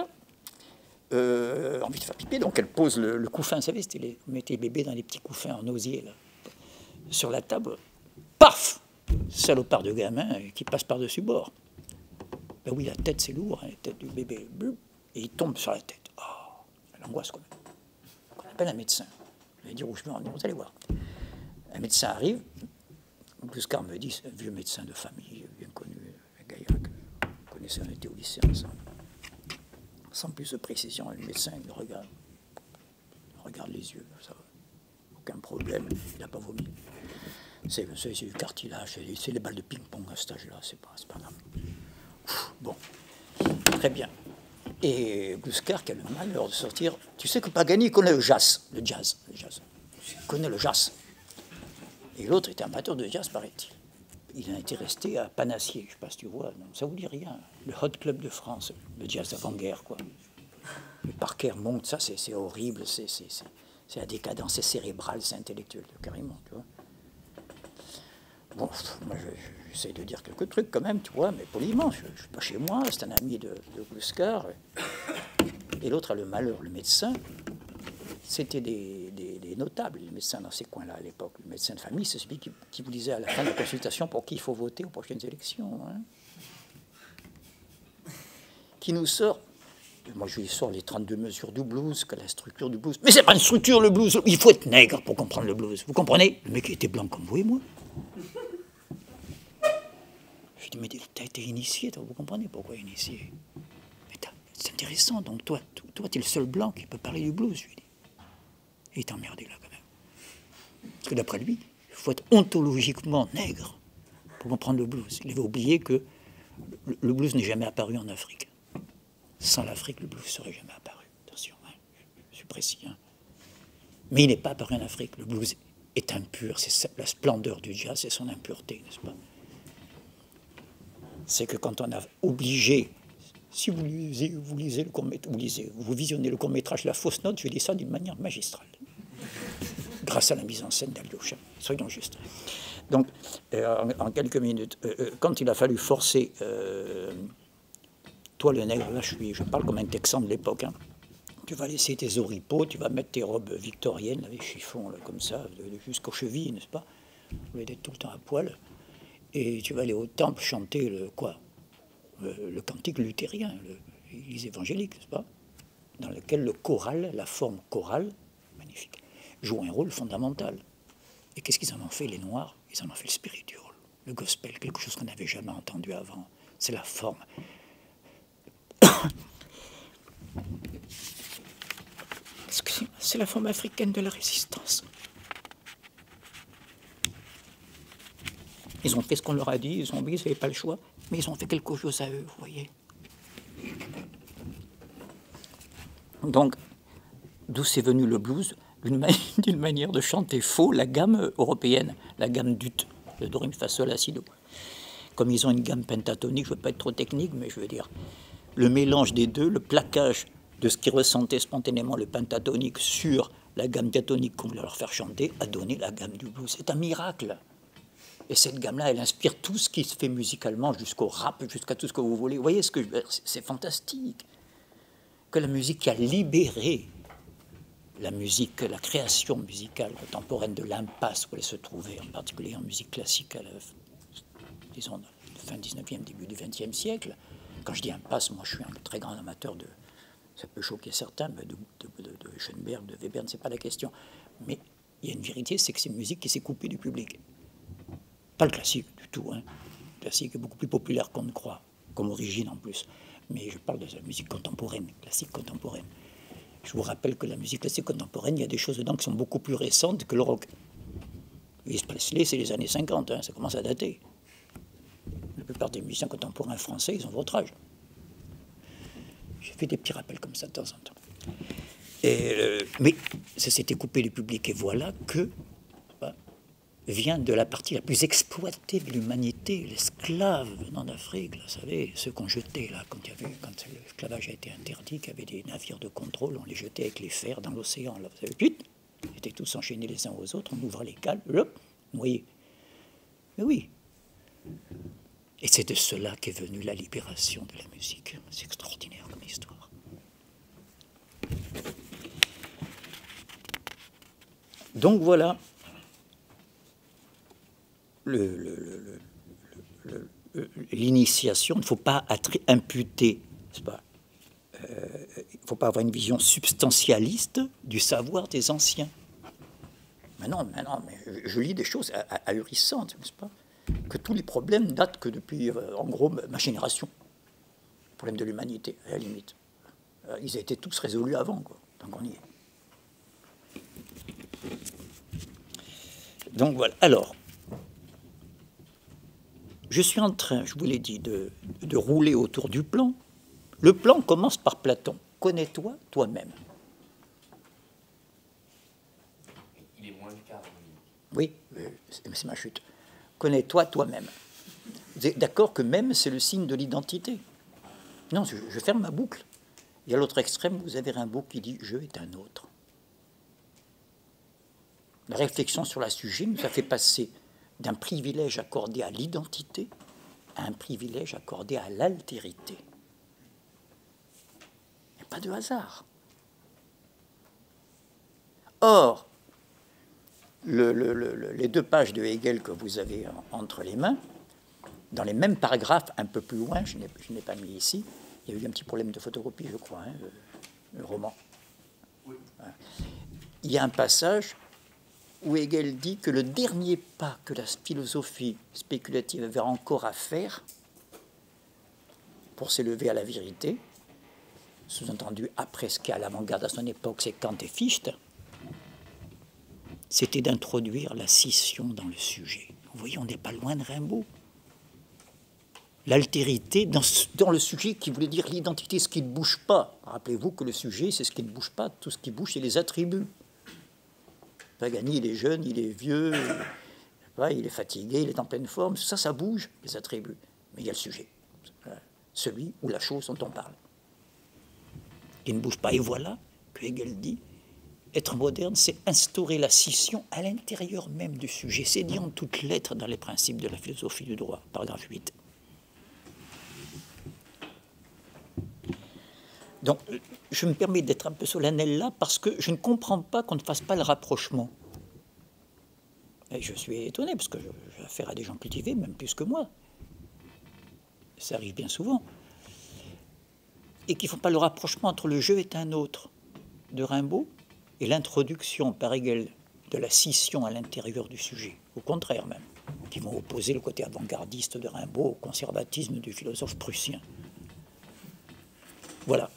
envie de faire pipi, donc elle pose le couffin, vous savez, vous mettez les bébés dans les petits couffins en osier, là, sur la table, paf, salopard de gamin qui passe par-dessus bord. Ben oui, la tête, c'est lourd, hein, la tête du bébé, et il tombe sur la tête. Oh, l'angoisse, quand même. On appelle un médecin. Je vais dire où je vais en venir, vous allez voir. Un médecin arrive, Gluskar me dit, un vieux médecin de famille, bien connu à Gaillac. On était au lycée ensemble. Sans plus de précision, le médecin il regarde les yeux, ça va. Aucun problème, il n'a pas vomi. C'est du cartilage, c'est les balles de ping-pong à cet âge-là, c'est pas grave. Bon, très bien. Et Gluskar qui a le malheur de sortir, tu sais que Pagani connaît le jazz. Il connaît le jazz. Et l'autre était amateur de jazz, paraît-il. Il en était resté à Panassier, je ne sais pas si tu vois, non, ça ne vous dit rien. Le Hot Club de France, le jazz avant-guerre, quoi. Le Parker monte, ça c'est horrible, c'est la décadence, c'est cérébral, c'est intellectuel, carrément, tu vois. Bon, moi j'essaie de dire quelques trucs quand même, tu vois, mais poliment, je ne suis pas chez moi, c'est un ami de Gluskar. Et l'autre a le malheur, le médecin. C'était des notables, les médecins dans ces coins-là à l'époque. Le médecin de famille, c'est celui qui vous disait à la fin de la consultation pour qui il faut voter aux prochaines élections. Hein. Qui nous sort, moi je lui sors les 32 mesures du blues, que la structure du blues. Mais c'est pas une structure le blues, il faut être nègre pour comprendre le blues. Vous comprenez? Le mec était blanc comme vous et moi. Je lui dis, mais t'as été initié, vous comprenez pourquoi initié? C'est intéressant, donc toi t'es le seul blanc qui peut parler du blues, je lui dis. Il est emmerdé là quand même. Parce que d'après lui, il faut être ontologiquement nègre pour comprendre le blues. Il avait oublié que le blues n'est jamais apparu en Afrique. Sans l'Afrique, le blues ne serait jamais apparu. Attention, hein, je suis précis. Hein. Mais il n'est pas apparu en Afrique. Le blues est impur. C'est la splendeur du jazz, c'est son impureté, n'est-ce pas? C'est que quand on a obligé... Si vous lisez le court-métrage, vous visionnez le court-métrage La Fausse Note, je dis ça d'une manière magistrale. Grâce à la mise en scène d'Alyosha. Soyons justes. Donc, en quelques minutes, quand il a fallu forcer toi le nègre, là je parle comme un texan de l'époque, hein. Tu vas laisser tes oripeaux, tu vas mettre tes robes victoriennes, avec chiffon, là, comme ça, jusqu'aux chevilles, n'est-ce pas? Vous allez être tout le temps à poil. Et tu vas aller au temple chanter le cantique luthérien, l'Église évangélique, n'est-ce pas? Dans lequel le choral, la forme chorale, magnifique, joue un rôle fondamental. Et qu'est-ce qu'ils en ont fait, les Noirs? Ils en ont fait le spiritual, le gospel, quelque chose qu'on n'avait jamais entendu avant. C'est la forme. C'est la forme africaine de la résistance. Ils ont fait ce qu'on leur a dit, ils ont dit, ils n'avaient pas le choix, mais ils ont fait quelque chose à eux, vous voyez. Donc, d'où c'est venu le blues? D'une manière de chanter faux la gamme européenne, la gamme d'ut, le do, ré, mi, fa, sol, la, si, do. Comme ils ont une gamme pentatonique, je ne veux pas être trop technique, mais je veux dire, le mélange des deux, le plaquage de ce qui ressentait spontanément le pentatonique sur la gamme diatonique qu'on voulait leur faire chanter, a donné la gamme du blues. C'est un miracle. Et cette gamme-là, elle inspire tout ce qui se fait musicalement, jusqu'au rap, jusqu'à tout ce que vous voulez. Vous voyez ce que c'est fantastique. Que la musique qui a libéré la musique, la création musicale contemporaine de l'impasse où elle se trouvait, en particulier en musique classique, à la, disons, fin 19e, début du 20e siècle. Quand je dis impasse, moi je suis un très grand amateur de, ça peut choquer certains, mais de Schoenberg, de Webern, c'est pas la question. Mais il y a une vérité, c'est que c'est une musique qui s'est coupée du public. Pas le classique du tout, hein. Le classique est beaucoup plus populaire qu'on ne croit, comme origine en plus. Mais je parle de la musique contemporaine, classique contemporaine. Je vous rappelle que la musique classique contemporaine, il y a des choses dedans qui sont beaucoup plus récentes que le rock. Elvis Presley, c'est les années 50, hein, ça commence à dater. La plupart des musiciens contemporains français, ils ont votre âge. J'ai fait des petits rappels comme ça de temps en temps. Mais ça s'était coupé du public, et voilà que vient de la partie la plus exploitée de l'humanité, l'esclave venant d'Afrique, vous savez, ceux qu'on jetait là, quand l'esclavage a été interdit, qu'il y avait des navires de contrôle, on les jetait avec les fers dans l'océan, là, vous savez, puis, ils étaient tous enchaînés les uns aux autres, on ouvrait les cales, hop, noyés. Mais oui. Et c'est de cela qu'est venue la libération de la musique. C'est extraordinaire comme histoire. Donc voilà. L'initiation, il ne faut pas imputer, il ne faut pas avoir une vision substantialiste du savoir des anciens. Mais non, mais je lis des choses ahurissantes, n'est-ce pas? Que tous les problèmes datent que depuis, en gros, ma génération. Les problèmes de l'humanité, à la limite. Ils étaient tous résolus avant, quoi, tant qu'on y est. Donc voilà. Alors, je suis en train, je vous l'ai dit, de rouler autour du plan. Le plan commence par Platon. Connais-toi toi-même. Il est moins le cas. Oui, c'est ma chute. Connais-toi toi-même. Vous êtes d'accord que même, c'est le signe de l'identité? Non, je ferme ma boucle. Et à l'autre extrême, vous avez Rimbaud qui dit « je est un autre ». La réflexion sur le sujet nous a fait passer d'un privilège accordé à l'identité à un privilège accordé à l'altérité. Il n'y a pas de hasard. Or, les deux pages de Hegel que vous avez entre les mains, dans les mêmes paragraphes, un peu plus loin, je n'ai pas mis ici, il y a eu un petit problème de photocopie, je crois, hein, le roman. Oui. Il y a un passage où Hegel dit que le dernier pas que la philosophie spéculative avait encore à faire pour s'élever à la vérité, sous-entendu après ce qu'est à l'avant-garde à son époque, c'est Kant et Fichte, c'était d'introduire la scission dans le sujet. Vous voyez, on n'est pas loin de Rimbaud. L'altérité dans le sujet qui voulait dire l'identité, ce qui ne bouge pas. Rappelez-vous que le sujet, c'est ce qui ne bouge pas. Tout ce qui bouge, c'est les attributs. Pagani, il est jeune, il est vieux, il est fatigué, il est en pleine forme. Ça, ça bouge, les attributs. Mais il y a le sujet, celui ou la chose dont on parle. Il ne bouge pas. Et voilà que Hegel dit, être moderne, c'est instaurer la scission à l'intérieur même du sujet. C'est dit en toutes lettres dans les principes de la philosophie du droit, paragraphe 8. Donc, je me permets d'être un peu solennel là parce que je ne comprends pas qu'on ne fasse pas le rapprochement. Et je suis étonné parce que j'ai affaire à des gens cultivés, même plus que moi. Ça arrive bien souvent. Et qu'ils ne font pas le rapprochement entre le jeu est un autre de Rimbaud et l'introduction par Hegel de la scission à l'intérieur du sujet. Au contraire même, qui vont opposer le côté avant-gardiste de Rimbaud au conservatisme du philosophe prussien. Voilà.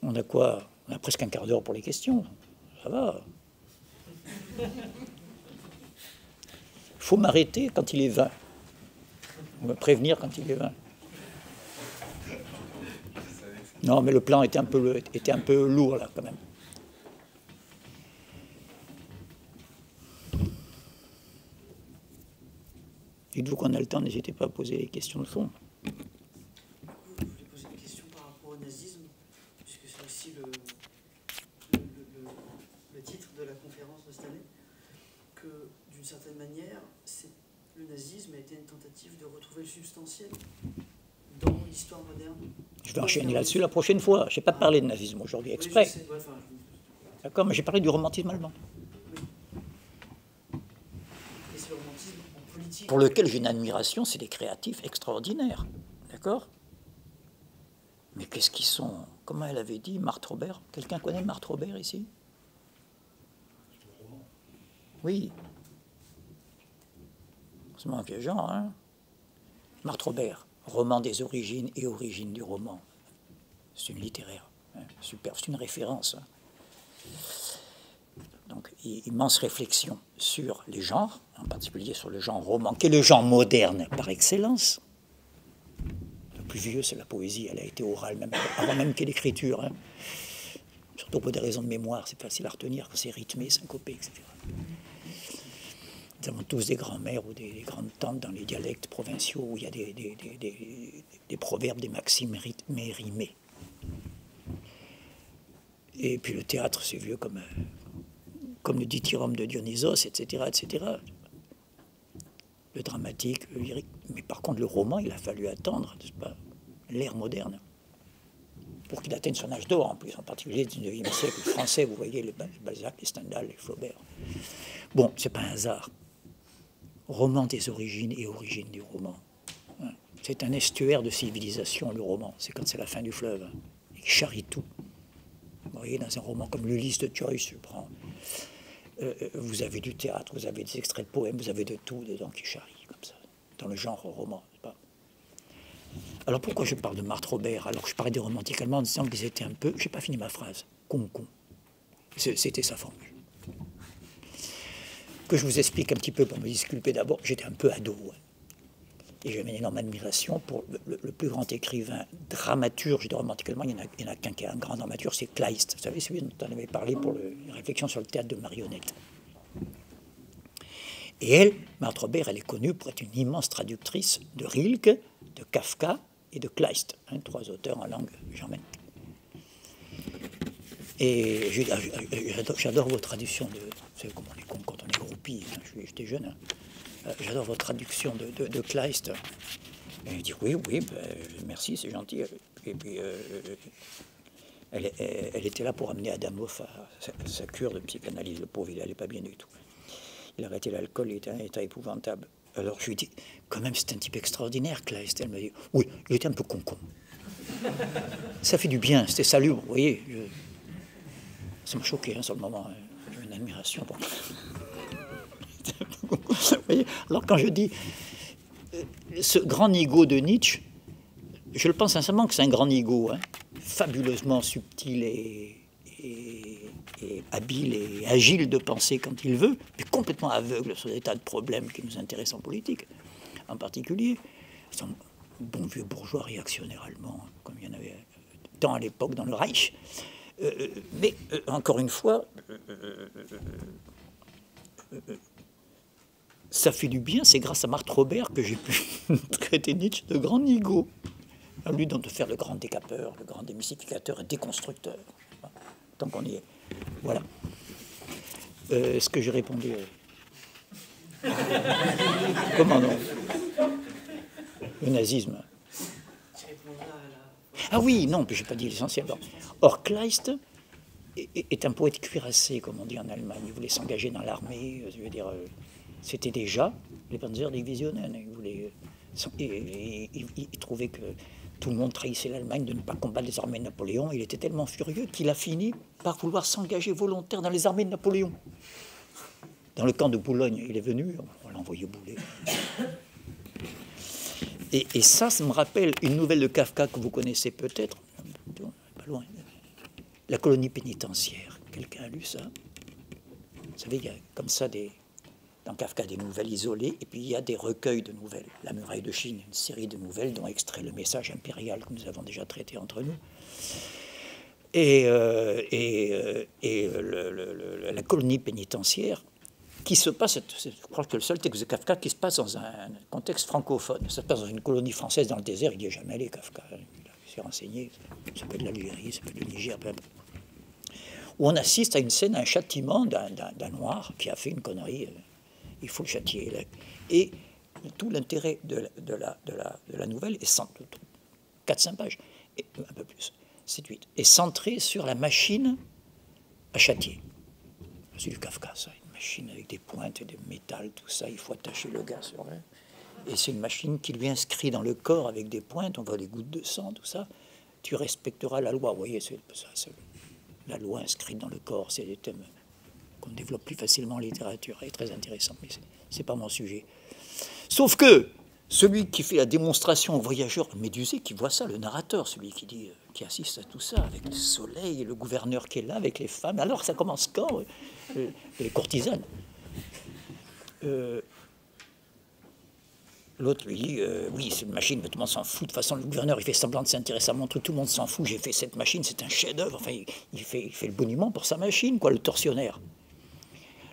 On a quoi? On a presque un quart d'heure pour les questions. Ça va. faut m'arrêter quand il est 20. Ou me prévenir quand il est 20. Non, mais le plan était un peu lourd, là, quand même. Dites-vous qu'on a le temps, n'hésitez pas à poser les questions de fond. Je voulais poser une question par rapport au nazisme, puisque c'est aussi le titre de la conférence de cette année, que d'une certaine manière, le nazisme a été une tentative de retrouver le substantiel dans l'histoire moderne. Je vais enchaîner là-dessus la prochaine fois. Je n'ai pas parlé de nazisme aujourd'hui, exprès. Oui, ouais, D'accord, mais j'ai parlé du romantisme allemand. Et c'est le romantisme en politique. Pour lequel j'ai une admiration, c'est des créatifs extraordinaires. D'accord? Mais qu'est-ce qu'ils sont? Comment elle avait dit, Marthe Robert? Quelqu'un connaît Marthe Robert ici? Oui. C'est un vieux genre, hein? Marthe Robert, roman des origines et origines du roman. C'est une littéraire. Hein, super, c'est une référence. Hein. Donc, immense réflexion sur les genres, en particulier sur le genre roman, qui est le genre moderne par excellence. Le plus vieux, c'est la poésie. Elle a été orale, même, avant même qu'il y ait l'écriture. Hein. Surtout pour des raisons de mémoire, c'est facile à retenir quand c'est rythmé, syncopé, etc. Nous avons tous des grands-mères ou des grandes tantes dans les dialectes provinciaux où il y a des proverbes, des maximes rythmées, rimées. Et puis le théâtre, c'est vieux comme le dithyrambe de Dionysos, etc., etc. Le dramatique, le lyrique. Mais par contre, le roman, il a fallu attendre, n'est-ce pas, l'ère moderne, pour qu'il atteigne son âge d'or, en plus, en particulier du 19e siècle français. Vous voyez, les Balzac, les Stendhal, les Flaubert. Bon, c'est pas un hasard. Roman des origines et origines du roman. C'est un estuaire de civilisation, le roman. C'est quand c'est la fin du fleuve. Il charrie tout. Vous voyez, dans un roman comme l'Ulysse de Joyce, je prends, vous avez du théâtre, vous avez des extraits de poèmes, vous avez de tout dedans qui charrie, comme ça, dans le genre roman. Pas. Alors pourquoi je parle de Marthe Robert alors que je parlais des romantiques allemands en disant qu'ils étaient un peu, je n'ai pas fini ma phrase, con-con. C'était sa formule. Que je vous explique un petit peu pour me disculper d'abord, j'étais un peu ado. Hein. Et j'avais une énorme admiration pour le plus grand écrivain dramaturge de romantique allemand. Il y en a qu'un qui est un grand dramaturge, c'est Kleist. Vous savez, celui dont on avait parlé pour les réflexions sur le théâtre de marionnettes. Et elle, Marthe Robert, elle est connue pour être une immense traductrice de Rilke, de Kafka et de Kleist, hein, 3 auteurs en langue germanique. Et j'adore vos traductions de... Vous savez comment on est con quand on est groupie, hein, j'étais jeune. Hein. J'adore votre traduction de Kleist. Et je dis oui, merci, c'est gentil. Et puis, elle était là pour amener Adamov à sa cure de psychanalyse. Le pauvre, il n'allait pas bien du tout. Il a arrêté l'alcool, il était à un état épouvantable. Alors je lui dis, quand même, c'est un type extraordinaire, Kleist. Elle m'a dit, oui, il était un peu con-con. Ça fait du bien, c'était salubre, vous voyez. Ça m'a choqué, hein, sur le moment. J'ai une admiration pour... Vous voyez. Alors quand je dis ce grand nigaud de Nietzsche, je le pense sincèrement que c'est un grand nigaud, hein, fabuleusement subtil et habile et agile de penser quand il veut, mais complètement aveugle sur des tas de problèmes qui nous intéressent en politique, en particulier. C'est un bon vieux bourgeois réactionnaire allemand, comme il y en avait tant à l'époque dans le Reich. Mais encore une fois, ça fait du bien, c'est grâce à Marthe Robert que j'ai pu traiter Nietzsche de grand nigaud. À lui donc de faire le grand décapeur, le grand démystificateur et déconstructeur. Tant qu'on y est. Voilà. Est-ce que j'ai répondu Comment non? Le nazisme. Ah oui, non, je n'ai pas dit l'essentiel. Or, Kleist est un poète cuirassé, comme on dit en Allemagne. Il voulait s'engager dans l'armée, je veux dire... C'était déjà les Panzerdivisionen. Il trouvait que tout le monde trahissait l'Allemagne de ne pas combattre les armées de Napoléon. Il était tellement furieux qu'il a fini par vouloir s'engager volontaire dans les armées de Napoléon. Dans le camp de Boulogne, il est venu, on l'a envoyé bouler. Et ça me rappelle une nouvelle de Kafka que vous connaissez peut-être, pas loin, La colonie pénitentiaire. Quelqu'un a lu ça? Vous savez, il y a comme ça des dans Kafka des nouvelles isolées, et puis il y a des recueils de nouvelles. La Muraille de Chine, une série de nouvelles dont extrait le message impérial que nous avons déjà traité entre nous. Et la colonie pénitentiaire, qui se passe, je crois que le seul texte de Kafka qui se passe dans un contexte francophone. Ça se passe dans une colonie française dans le désert, il n'y est jamais allé, Kafka. Il s'est renseigné, ça peut être l'Algérie, ça peut être le Niger, peu importe. Où on assiste à une scène, à un châtiment d'un noir qui a fait une connerie. Il faut le châtier. Et tout l'intérêt de la nouvelle est 4-5 pages, et un peu plus, 7-8, est centré sur la machine à châtier. C'est du Kafka, ça, une machine avec des pointes et des métal, tout ça, il faut attacher le gars sur elle. Et c'est une machine qui lui inscrit dans le corps avec des pointes, on voit des gouttes de sang, tout ça. Tu respecteras la loi. Vous voyez, c'est la loi inscrite dans le corps, c'est des thèmes qu'on développe plus facilement en littérature, et très intéressant, mais c'est pas mon sujet. Sauf que celui qui fait la démonstration aux voyageurs, Médusée, qui voit ça, le narrateur, celui qui dit, qui assiste à tout ça, avec le soleil, et le gouverneur qui est là, avec les femmes. Alors ça commence quand les courtisanes. L'autre lui dit, oui, c'est une machine, mais tout le monde s'en fout. De toute façon, le gouverneur, il fait semblant de s'intéresser à mon truc, tout le monde s'en fout. J'ai fait cette machine, c'est un chef-d'œuvre. Enfin, il fait le boniment pour sa machine, quoi, le tortionnaire.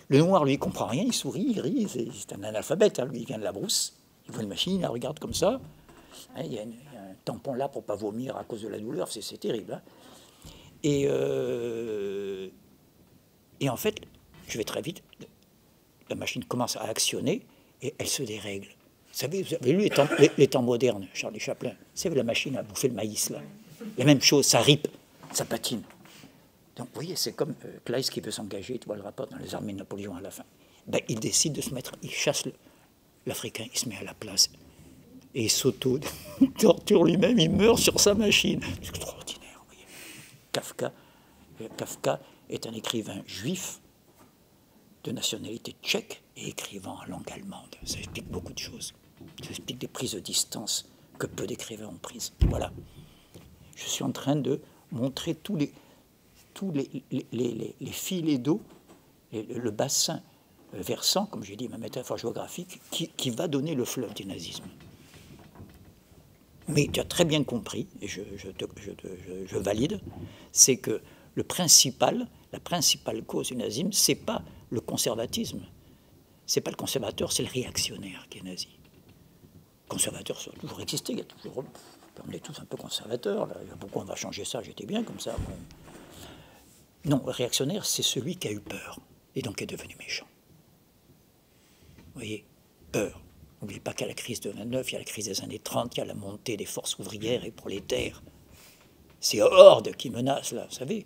Le noir, lui, il comprend rien, il sourit, il rit. C'est un analphabète, hein, lui, il vient de la brousse. Il voit une machine, il la regarde comme ça. Hein, il y a un tampon là pour ne pas vomir à cause de la douleur, c'est terrible. Hein. Et en fait, je vais très vite, la machine commence à actionner et elle se dérègle. Vous avez lu les temps modernes, Charlie Chaplin. Vous savez, la machine à bouffer le maïs, là. La même chose, ça ripe, ça patine. Donc, vous voyez, c'est comme Claes qui veut s'engager, tu vois le rapport dans les armées de Napoléon à la fin. Ben, il décide de se mettre, il chasse l'Africain, il se met à la place. Et il s'auto-torture lui-même, il meurt sur sa machine. C'est extraordinaire, vous voyez. Kafka est un écrivain juif de nationalité tchèque et écrivant en langue allemande. Ça explique beaucoup de choses. Ça explique des prises de distance que peu d'écrivains ont prises. Voilà. Je suis en train de montrer tous les filets d'eau, le bassin versant, comme j'ai dit, ma métaphore géographique, qui va donner le fleuve du nazisme. Mais tu as très bien compris, et je valide, c'est que la principale cause du nazisme, c'est pas le conservatisme. C'est pas le conservateur, c'est le réactionnaire qui est nazi. Le conservateur, ça a toujours existé, il y a toujours... On est tous un peu conservateurs, là. Pourquoi on va changer ça? J'étais bien comme ça. Bon. Non, le réactionnaire, c'est celui qui a eu peur, et donc est devenu méchant. Vous voyez, peur. N'oubliez pas qu'à la crise de 29, il y a la crise des années 30, il y a la montée des forces ouvrières et prolétaires. C'est Horde qui menace, là, vous savez.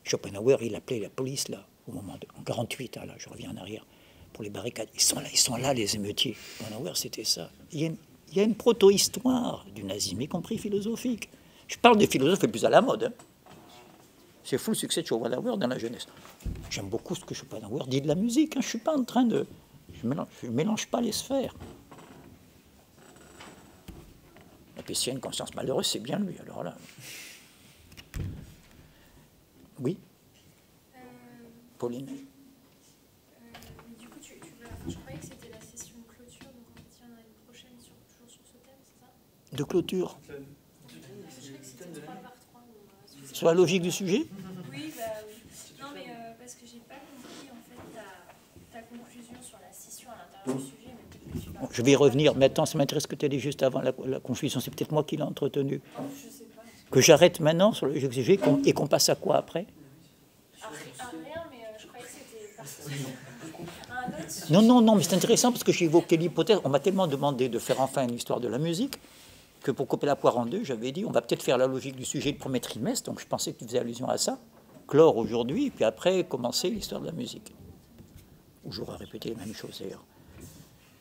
Schopenhauer, il appelait la police, là, au moment de... En 48, hein, là, je reviens en arrière, pour les barricades. Ils sont là, les émeutiers. Schopenhauer, c'était ça. Il y a une proto-histoire du nazisme, y compris philosophique. Je parle des philosophes les plus à la mode. Hein. C'est fou le succès de Schopenhauer dans la jeunesse. J'aime beaucoup ce que Schopenhauer dit de la musique. Hein. Je ne suis pas en train de... Je ne mélange pas les sphères. Et puis s'il y a une conscience malheureuse, c'est bien lui. Alors là... Oui Pauline Du coup, je croyais que c'était la session de clôture, donc en fait, il y en a une prochaine toujours sur ce thème, c'est ça? De clôture. Je croyais que c'était 3 par 3. Sur la logique du sujet? Oui, bah oui. Non, mais parce que j'ai pas compris en fait ta conclusion sur la scission à l'intérieur du sujet. Mais Bon, je vais y revenir. Maintenant, ça m'intéresse que tu as dit juste avant la confusion. C'est peut-être moi qui l'ai entretenu. je sais pas. Que j'arrête maintenant sur le sujet et qu'on passe à quoi après? Rien, mais je croyais que c'était parti à un autre sujet. Non, mais c'est intéressant parce que j'ai évoqué l'hypothèse. On m'a tellement demandé de faire enfin une histoire de la musique que pour couper la poire en deux, j'avais dit on va peut-être faire la logique du sujet le premier trimestre. Donc je pensais que tu faisais allusion à ça. Clore aujourd'hui, puis après commencer l'histoire de la musique. Ou j'aurais répété les mêmes choses d'ailleurs.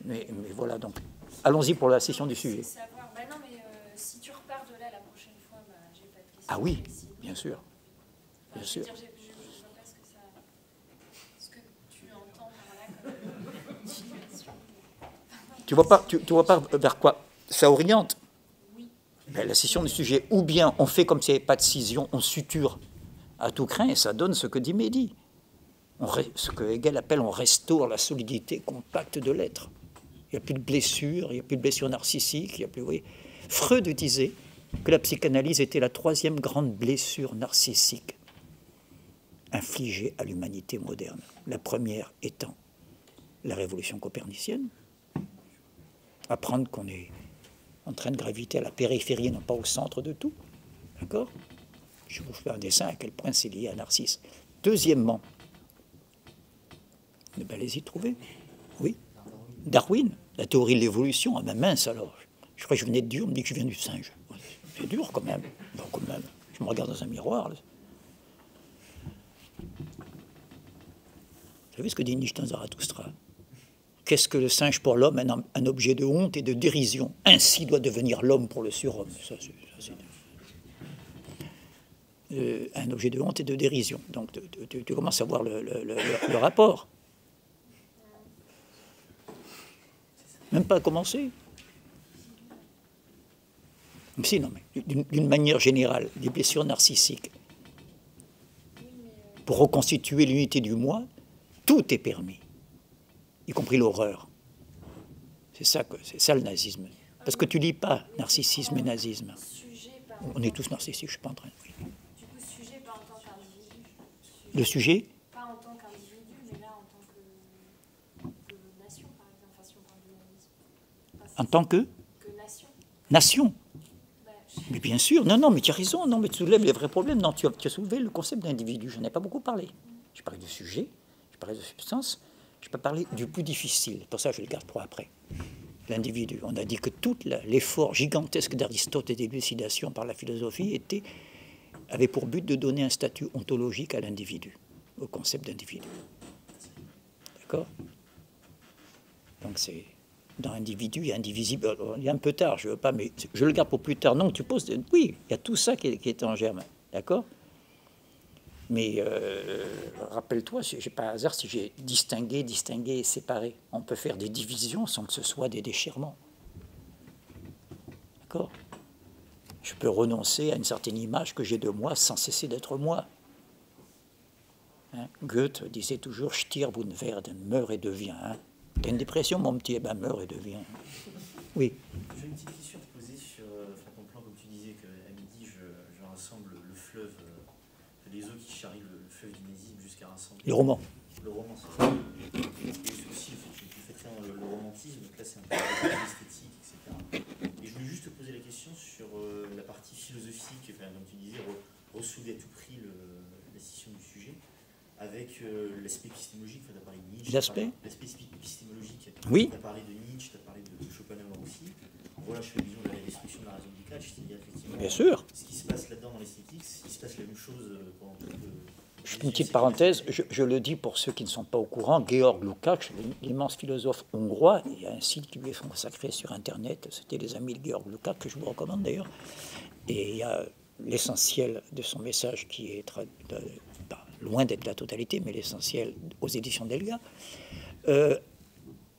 Mais voilà, donc allons-y pour la session du sujet. Savoir. Bah non, mais si tu repars de là la prochaine fois, bah, j'ai pas de questions. Ah oui, bien sûr. Bien sûr. Je vois pas ce que tu entends par là comme continuation. Tu vois pas vers quoi ça oriente? Oui. Ben, la scission du sujet, ou bien on fait comme s'il n'y avait pas de scission, on suture à tout crin et ça donne ce que dit Mehdi. Ce que Hegel appelle on restaure la solidité compacte de l'être. Il n'y a plus de blessures, il n'y a plus de blessures narcissiques, il n'y a plus. Oui. Freud disait que la psychanalyse était la troisième grande blessure narcissique infligée à l'humanité moderne. La première étant la révolution copernicienne, apprendre qu'on est en train de graviter à la périphérie, non pas au centre de tout. D'accord? Je vous fais un dessin à quel point c'est lié à Narcisse. Deuxièmement, allez-y trouver. Oui. Darwin, la théorie de l'évolution. Ah ben mince alors. Je crois que je venais de Dieu, on me dit que je viens du singe. C'est dur quand même. Bon, quand même. Je me regarde dans un miroir. Là. Vous savez ce que dit Nietzsche dans Zarathustra? Qu'est-ce que le singe pour l'homme? Un objet de honte et de dérision. Ainsi doit devenir l'homme pour le surhomme. Ça, c'est un objet de honte et de dérision. Donc tu commences à voir le rapport. Même pas commencé. Si, non, mais d'une manière générale, les blessures narcissiques, pour reconstituer l'unité du moi, tout est permis, y compris l'horreur. C'est ça le nazisme. Parce que tu lis pas narcissisme et nazisme. On est tous narcissiques, je suis pas en train de... Oui. Du coup, sujet pas en tant qu'individu. Le sujet? Pas en tant qu'individu, mais là en tant que nation, par exemple, enfin, si on parle de nazisme. En tant que nation. Nation. Mais bien sûr, non, mais tu as raison, non, mais tu soulèves les vrais problèmes. Non, tu as soulevé le concept d'individu, je n'en ai pas beaucoup parlé. J'ai parlé du sujet, j'ai parlé de substance, je peux parler du plus difficile, pour ça je le garde pour après. L'individu. On a dit que tout l'effort gigantesque d'Aristote et d'élucidation par la philosophie avait pour but de donner un statut ontologique à l'individu, au concept d'individu. D'accord? Donc c'est... Dans l'individu, il y a indivisible. Il y a un peu tard, je ne veux pas, mais je le garde pour plus tard. Non, tu poses... Oui, il y a tout ça qui est en germe. D'accord? Mais rappelle-toi, je n'ai pas hasard si j'ai distingué et séparé. On peut faire des divisions sans que ce soit des déchirements. D'accord? Je peux renoncer à une certaine image que j'ai de moi sans cesser d'être moi. Hein? Goethe disait toujours « Stirb und werden », meurt et devient. Hein? T'as une dépression, mon petit, eh ben meurt et devient. Oui. J'ai une petite question à te poser sur ton plan, comme tu disais, qu'à midi, je rassemble le fleuve, les eaux qui charrient le fleuve du nazisme jusqu'à rassembler. Le roman. Le roman, c'est ça. Et aussi, tu fais très bien le romantisme, donc là, c'est un peu l'esthétique, etc. Et je voulais juste te poser la question sur la partie philosophique, enfin, comme tu disais, ressouder à tout prix la scission du sujet. Avec l'aspect épistémologique, tu as parlé de Nietzsche. L'aspect épistémologique. Oui. Tu as parlé de Nietzsche, tu as parlé de Schopenhauer aussi. Voilà, je fais vision de la destruction de la raison du catch, c'est-à-dire effectivement. Bien sûr. Ce qui se passe là-dedans dans l'esthétique, il se passe la même chose pendant tout Juste une petite parenthèse, je le dis pour ceux qui ne sont pas au courant, Georg Lukács, l'immense philosophe hongrois, il y a un site qui lui est consacré sur Internet, c'était les amis de Georg Lukács, que je vous recommande d'ailleurs, et il y a l'essentiel de son message qui est loin d'être la totalité, mais l'essentiel aux éditions d'Elga.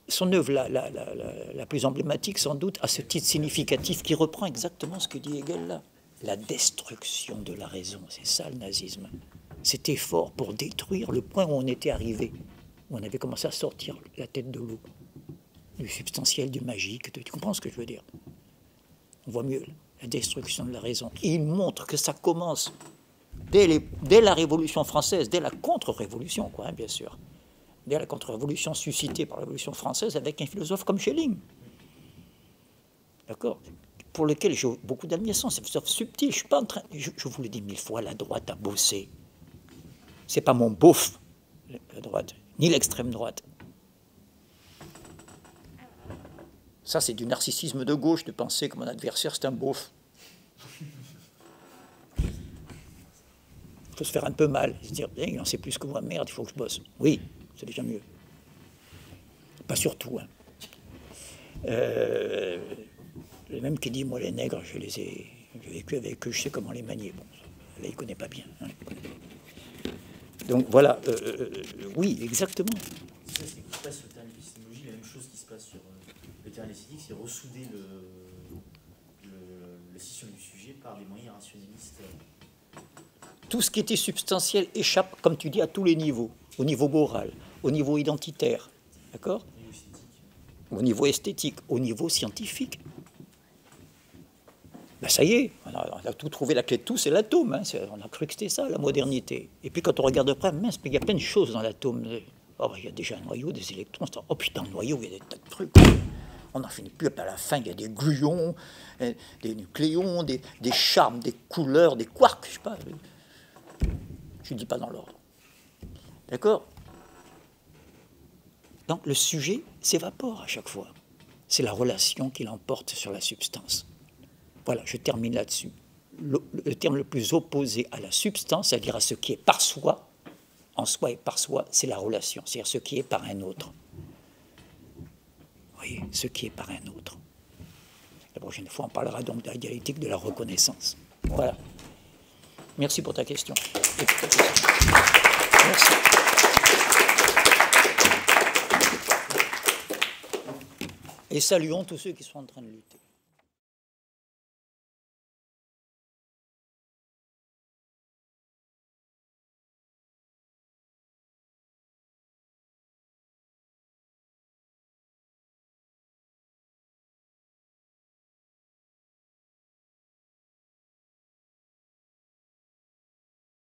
Son œuvre la plus emblématique, sans doute, a ce titre significatif qui reprend exactement ce que dit Hegel là. La destruction de la raison, c'est ça le nazisme. Cet effort pour détruire le point où on était arrivé, où on avait commencé à sortir la tête de l'eau, du substantiel, du magique, tu comprends ce que je veux dire? On voit mieux la destruction de la raison. Et il montre que ça commence dès la Révolution française, dès la contre-révolution, quoi, hein, bien sûr. Dès la contre-révolution suscitée par la Révolution française avec un philosophe comme Schelling. D'accord? Pour lequel j'ai beaucoup d'admiration, c'est un philosophe subtil. Je suis pas en train, je vous le dis 1000 fois, la droite a bossé. C'est pas mon beauf, la droite, ni l'extrême droite. Ça, c'est du narcissisme de gauche de penser que mon adversaire, c'est un beauf. Il faut se faire un peu mal, se dire, il en sait plus que moi, merde, il faut que je bosse. Oui, c'est déjà mieux. Pas surtout. Hein. Le même qui dit, moi, les nègres, j'ai vécu avec eux, je sais comment les manier. Bon, là, il ne connaît pas bien. Hein. Donc, voilà. Oui, exactement. C'est ça, c'est qu'il se passe sur le terrain de l'épistémologie, la même chose qui se passe sur le terrain de l'esthétique, c'est ressouder la scission du sujet par des moyens rationalistes. tout ce qui était substantiel échappe, comme tu dis, à tous les niveaux, au niveau moral, au niveau identitaire, d'accord ? Au niveau esthétique, au niveau scientifique. Ben ça y est, on a tout trouvé, la clé de tout, c'est l'atome. Hein, on a cru que c'était ça, la modernité. Et puis quand on regarde de près, mince, mais il y a plein de choses dans l'atome. Oh, il y a déjà un noyau, des électrons. Oh putain, le noyau, il y a des tas de trucs. On n'en finit plus. À la fin, il y a des gluons, des nucléons, des charmes, des couleurs, des quarks, je sais pas. Je ne dis pas dans l'ordre. D'accord ? Donc le sujet s'évapore à chaque fois. C'est la relation qui l'emporte sur la substance. Voilà, je termine là-dessus. Le terme le plus opposé à la substance, c'est-à-dire à ce qui est par soi, en soi et par soi, c'est la relation, c'est-à-dire ce qui est par un autre. Vous voyez, ce qui est par un autre. La prochaine fois, on parlera donc de la dialectique de la reconnaissance. Voilà. Merci pour ta question. Merci. Et saluons tous ceux qui sont en train de lutter.